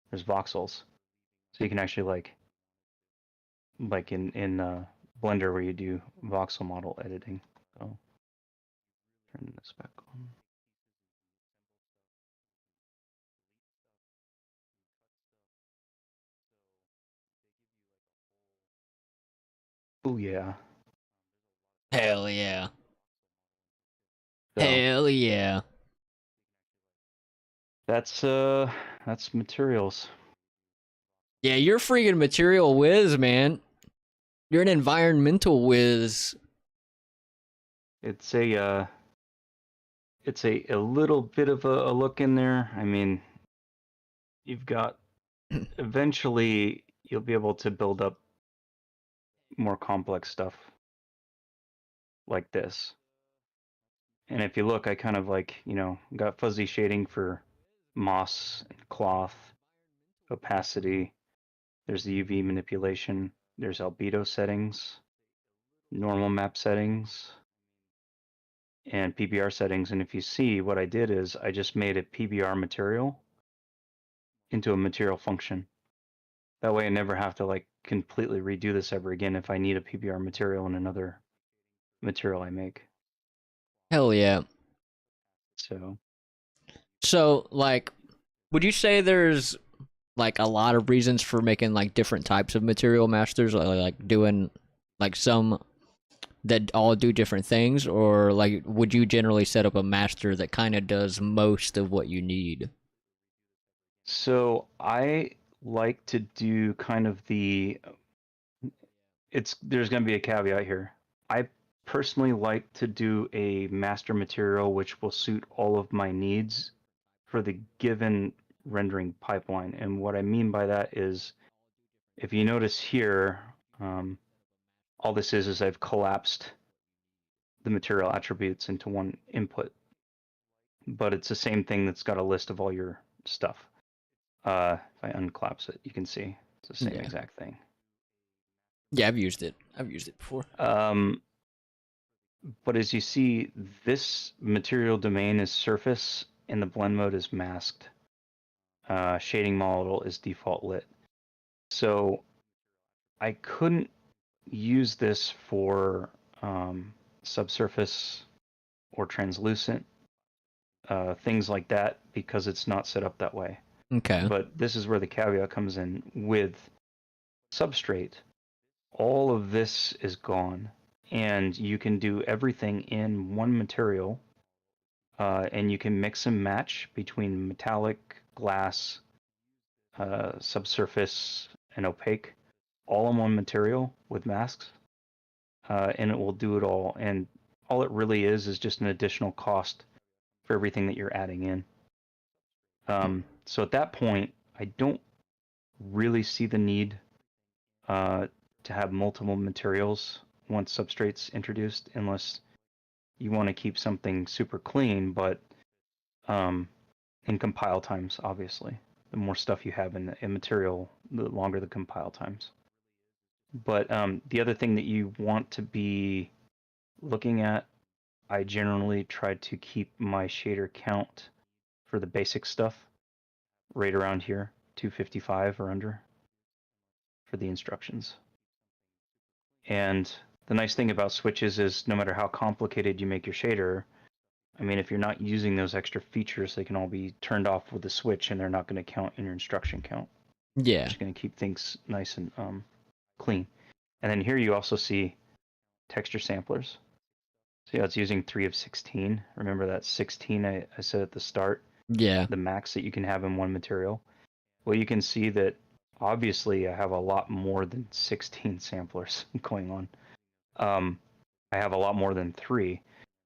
There's voxels, so you can actually like in Blender where you do voxel model editing. So turn this back on. Oh yeah. Hell yeah. So Hell yeah. that's materials. Yeah, you're freaking material whiz, man. You're an environmental whiz. It's a it's a little bit of a look in there. I mean, you've got eventually you'll be able to build up more complex stuff like this. And if you look, I kind of like, got fuzzy shading for moss and cloth, opacity. There's the UV manipulation. There's albedo settings, normal map settings, and PBR settings. And if you see, what I did is I just made a PBR material into a material function. That way I never have to like completely redo this ever again if I need a PBR material in another material I make. Hell yeah. So So, like, would you say there's like a lot of reasons for making like different types of material masters, like doing like some that all do different things, or like would you generally set up a master that kind of does most of what you need? So I like to do kind of there's going to be a caveat here. I personally like to do a master material which will suit all of my needs for the given rendering pipeline. And what I mean by that is, if you notice here, all this is I've collapsed the material attributes into one input, but it's the same thing that's got a list of all your stuff. If I uncollapse it, you can see it's the same Yeah. exact thing. Yeah, I've used it. I've used it before. But as you see, this material domain is surface and the blend mode is masked. Shading model is default lit. So I couldn't use this for subsurface or translucent, things like that, because it's not set up that way. Okay. But this is where the caveat comes in. With substrate, all of this is gone, and you can do everything in one material, and you can mix and match between metallic, glass, subsurface, and opaque, all in one material with masks, and it will do it all. And all it really is just an additional cost for everything that you're adding in. So at that point, I don't really see the need to have multiple materials once substrate's introduced, unless you want to keep something super clean. But in compile times, obviously, the more stuff you have in material, the longer the compile times. But the other thing that you want to be looking at, I generally try to keep my shader count for the basic stuff right around here, 255 or under, for the instructions. And the nice thing about switches is no matter how complicated you make your shader, I mean, if you're not using those extra features, they can all be turned off with the switch and they're not going to count in your instruction count. Yeah. It's going to keep things nice and clean. And then here you also see texture samplers. So yeah, it's using 3 of 16. Remember that 16 I said at the start? Yeah. The max that you can have in one material. Well, you can see that obviously I have a lot more than 16 samplers going on. I have a lot more than 3,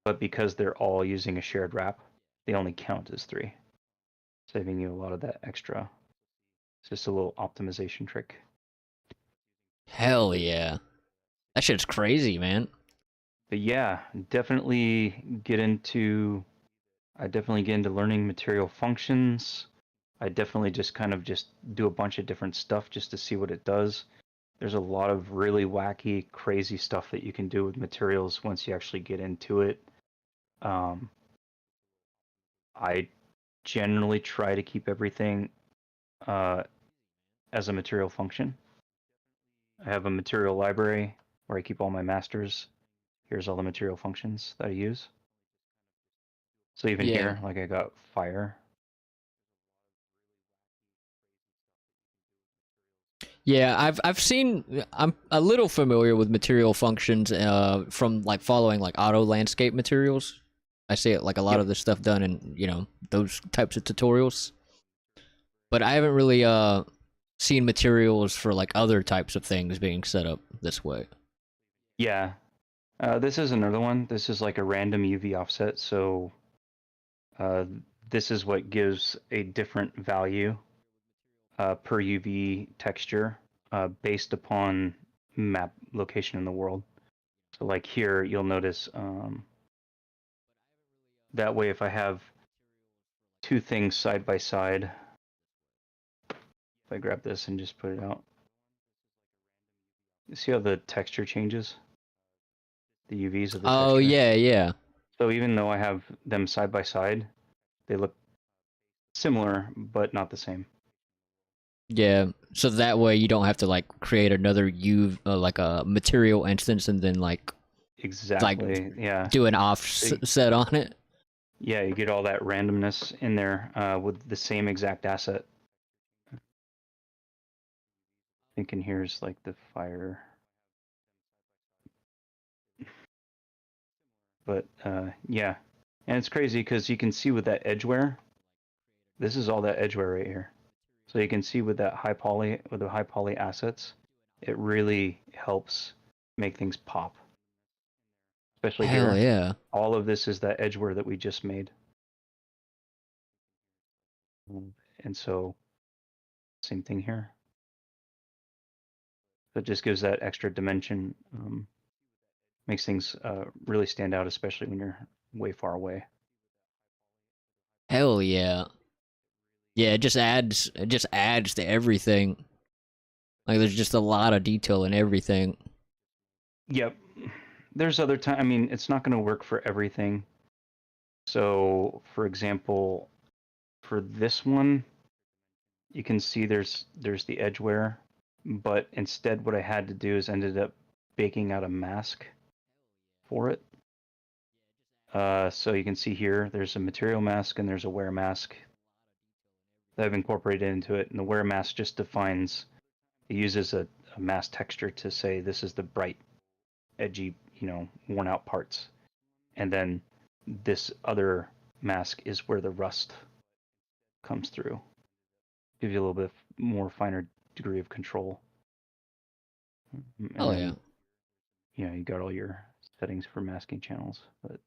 but because they're all using a shared wrap, they only count as 3, saving you a lot of that extra. It's just a little optimization trick. Hell yeah. That shit's crazy, man. But yeah, definitely get into learning material functions. I definitely just do a bunch of different stuff just to see what it does. There's a lot of really wacky, crazy stuff that you can do with materials once you actually get into it. I generally try to keep everything as a material function. I have a material library where I keep all my masters. Here's all the material functions that I use. So even Yeah. here, like I got fire. Yeah, I've seen. I'm a little familiar with material functions from like following like auto landscape materials. I see it like a lot Yep. of the stuff done in those types of tutorials. But I haven't really seen materials for like other types of things being set up this way. Yeah. This is another one. This is like a random UV offset. So This is what gives a different value per UV texture based upon map location in the world. So like here, you'll notice that way if I have two things side by side, if I grab this and just put it out, you see how the texture changes? The UVs of the Oh, texture? yeah, yeah. So even though I have them side by side, they look similar, but not the same. Yeah, so that way you don't have to like create another like a material instance and then like Exactly, yeah. do an offset on it. Yeah, you get all that randomness in there with the same exact asset. Thinking here's like the fire. But yeah, and it's crazy because you can see with that edgeware, this is all that edgeware right here. So you can see with that high poly, with the high poly assets, it really helps make things pop. Especially Hell here, yeah. all of this is that edgeware that we just made. And so, same thing here. So it just gives that extra dimension, makes things really stand out, especially when you're way far away. Hell yeah. Yeah, it just adds to everything. Like there's just a lot of detail in everything. Yep. There's other time. I mean, it's not going to work for everything. So, for example, for this one, you can see there's the edgeware, but instead what I had to do is ended up baking out a mask for it. So you can see here, there's a material mask and there's a wear mask that I've incorporated into it. And the wear mask just defines, it uses a mask texture to say this is the bright, edgy, worn out parts. And then this other mask is where the rust comes through. Gives you a little bit more finer degree of control. And Oh then, yeah. you got all your settings for masking channels. But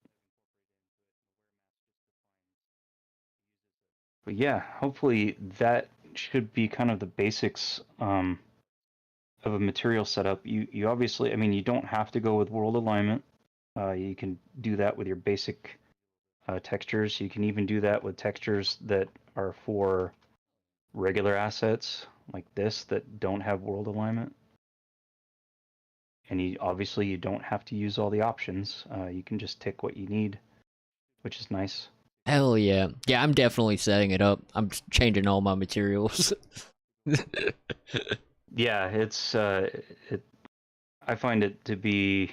yeah, hopefully that should be kind of the basics of a material setup. You obviously, I mean, you don't have to go with world alignment. You can do that with your basic textures. You can even do that with textures that are for regular assets like this that don't have world alignment. And obviously you don't have to use all the options. You can just tick what you need, which is nice. Hell yeah. Yeah, I'm definitely setting it up. I'm changing all my materials. Yeah, I find it to be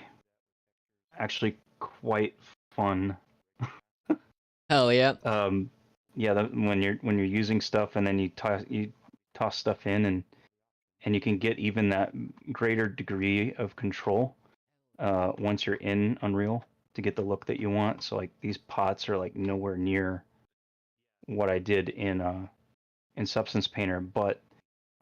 actually quite fun. Hell yeah. Yeah, when you're using stuff and then you toss stuff in and you can get even that greater degree of control once you're in Unreal to get the look that you want. So like these pots are like nowhere near what I did in Substance Painter, but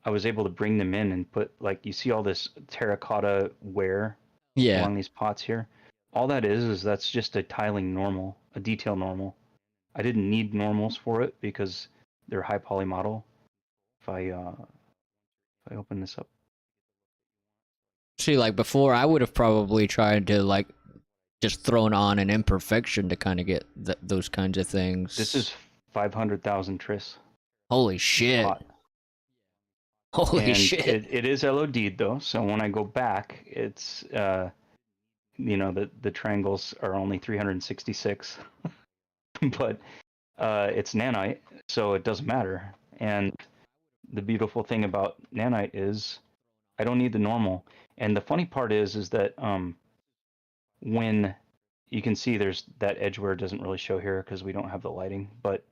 I was able to bring them in and put, like, you see all this terracotta wear Yeah. along these pots here. All that is that's just a tiling normal, a detail normal. I didn't need normals for it because they're high poly model. If I open this up, See, like before, I would have probably tried to like just thrown on an imperfection to kind of get those kinds of this things. is 500,000 tris Holy shit. pot, Holy and shit. it is LOD'd though. So when I go back, it's the triangles are only 366, but it's nanite, so it doesn't matter. And the beautiful thing about nanite is I don't need the normal. And the funny part is that when you can see there's that edgeware doesn't really show here because we don't have the lighting, but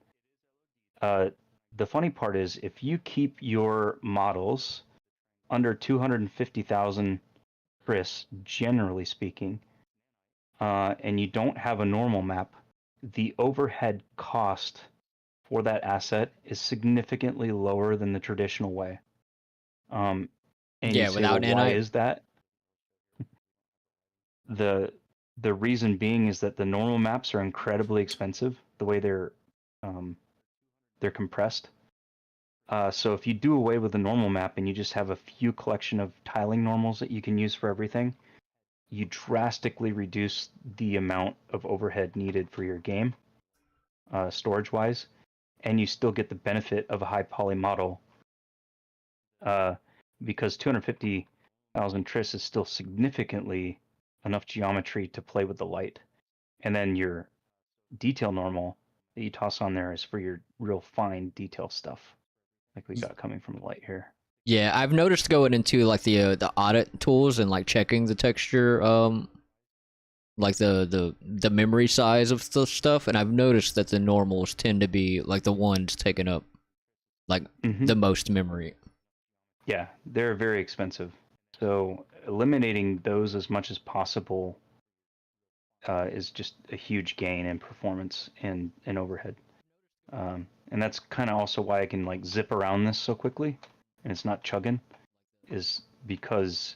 the funny part is if you keep your models under 250,000 Chris, generally speaking, and you don't have a normal map, the overhead cost for that asset is significantly lower than the traditional way. And you Yeah, say, without well, why nanite. is that? The reason being is that the normal maps are incredibly expensive the way they're they're compressed. So if you do away with the normal map and you just have a few collection of tiling normals that you can use for everything, you drastically reduce the amount of overhead needed for your game, storage-wise, and you still get the benefit of a high poly model, because 250,000 tris is still significantly enough geometry to play with the light. And then your detail normal that you toss on there is for your real fine detail stuff, like we got coming from the light here. Yeah, I've noticed going into like the audit tools and like checking the texture, like the memory size of the stuff, and I've noticed that the normals tend to be like the ones taking up like the most memory. Yeah, they're very expensive. So eliminating those as much as possible is just a huge gain in performance and overhead. And that's kind of also why I can like zip around this so quickly and it's not chugging, is because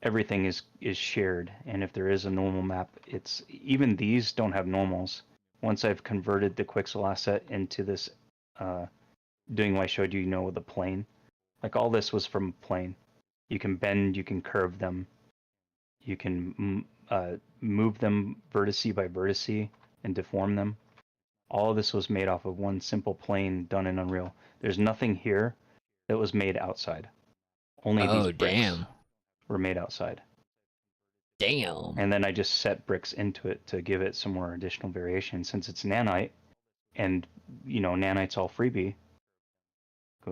everything is shared. And if there is a normal map, it's even these don't have normals. Once I've converted the Quixel asset into this, doing what I showed you, with the plane, like all this was from plane. You can bend, you can curve them, you can move them vertice by vertice and deform them. All of this was made off of one simple plane done in Unreal. There's nothing here that was made outside. Only these bricks were made outside. Damn. And then I just set bricks into it to give it some more additional variation. Since it's nanite, and nanite's all freebie.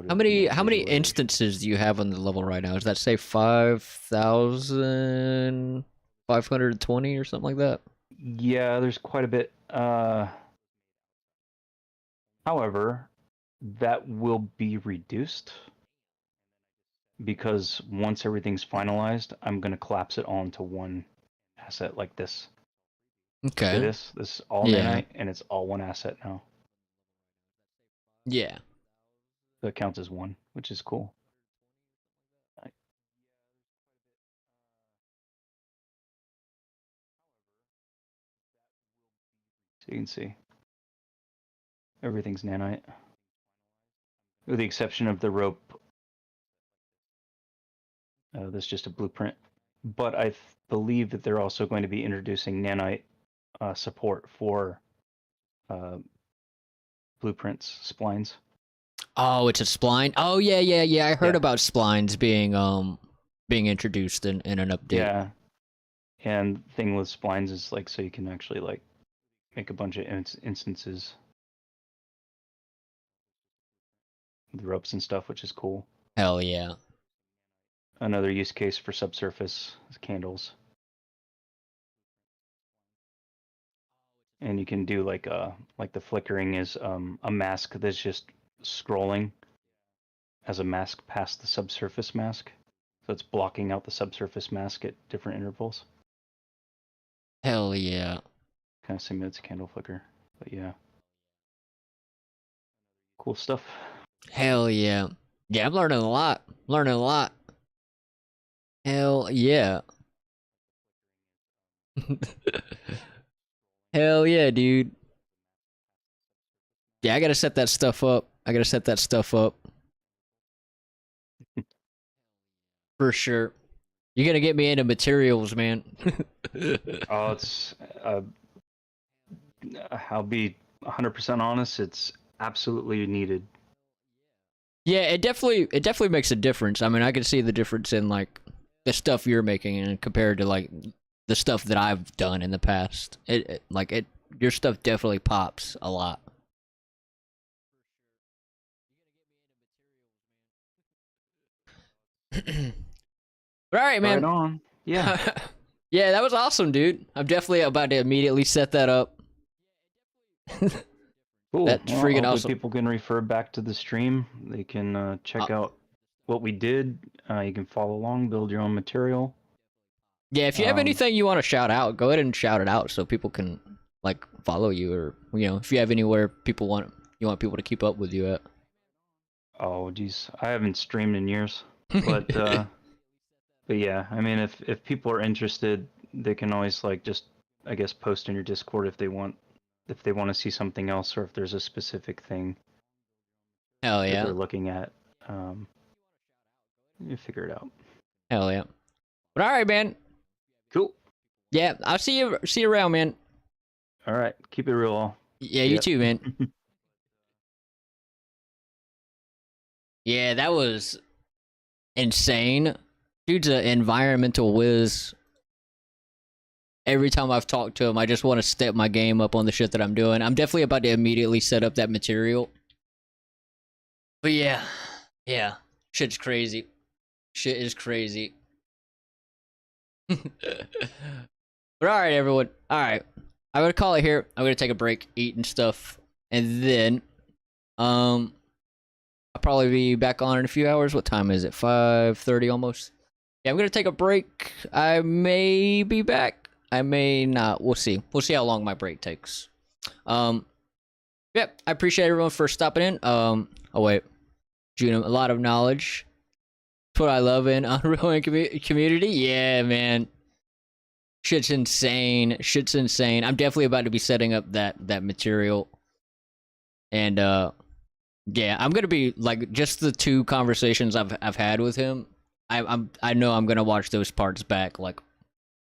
How many instances do you have on the level right now? Does that say 5,520 or something like that? Yeah, there's quite a bit. However, that will be reduced because once everything's finalized, I'm going to collapse it all into one asset like this. Okay. See this is all nanite, and it's all one asset now. Yeah. So it counts as one, which is cool. So you can see everything's nanite, with the exception of the rope. That's just a blueprint. But I believe that they're also going to be introducing nanite support for blueprints, splines. Oh, it's a spline. Oh yeah. I heard about splines being introduced in an update. Yeah, and thing with splines is like so you can actually like make a bunch of instances with ropes and stuff, which is cool. Hell yeah. Another use case for subsurface is candles. And you can do like the flickering is a mask that's just scrolling as a mask past the subsurface mask. So it's blocking out the subsurface mask at different intervals. Hell yeah. Kind of simulates a candle flicker, but yeah. Cool stuff. Hell yeah. Yeah, I'm learning a lot. Hell yeah. Hell yeah, dude. Yeah, I gotta set that stuff up. For sure. You're gonna get me into materials, man. Oh, it's I'll be 100% honest, it's absolutely needed. Yeah, it definitely makes a difference. I mean, I can see the difference in like the stuff you're making and compared to like the stuff that I've done in the past. Your stuff definitely pops a lot. But all right, man. Right on. Yeah. Yeah, that was awesome, dude. I'm definitely about to immediately set that up. Cool. That's freaking awesome. People can refer back to the stream. They can check out what we did. You can follow along, build your own material. Yeah, if you have anything you want to shout out, go ahead and shout it out so people can like follow you, or if you have anywhere you want people to keep up with you at. Oh, geez, I haven't streamed in years, but but yeah, I mean, if people are interested, they can always like just I guess post in your Discord if they want if they want to see something else or if there's a specific thing Hell that yeah. they're looking at. You figure it out. Hell yeah. But all right, man. Cool. Yeah, I'll see you around, man. All right. Keep it real. Yeah, you Yep. too, man. Yeah, that was insane. Dude's an environmental whiz. Every time I've talked to him, I just want to step my game up on the shit that I'm doing. I'm definitely about to immediately set up that material. But yeah. Shit's crazy. Shit is crazy. But alright, everyone. Alright. I'm gonna call it here. I'm gonna take a break, eat and stuff. And then I'll probably be back on in a few hours. What time is it? 5:30 almost. Yeah, I'm gonna take a break. I may be back. I may not. We'll see. We'll see how long my break takes. Yep, I appreciate everyone for stopping in. Oh wait. Juno, a lot of knowledge. That's what I love in Unreal community. Yeah, man. Shit's insane. Shit's insane. I'm definitely about to be setting up that material. And yeah, I'm gonna be like just the 2 conversations I've had with him. I know I'm gonna watch those parts back like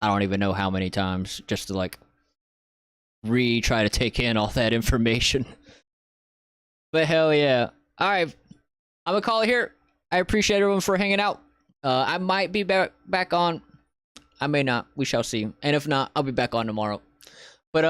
I don't even know how many times just to like try to take in all that information. But hell yeah. Alright. I'm gonna call it here. I appreciate everyone for hanging out. I might be back on. I may not. We shall see. And if not, I'll be back on tomorrow. But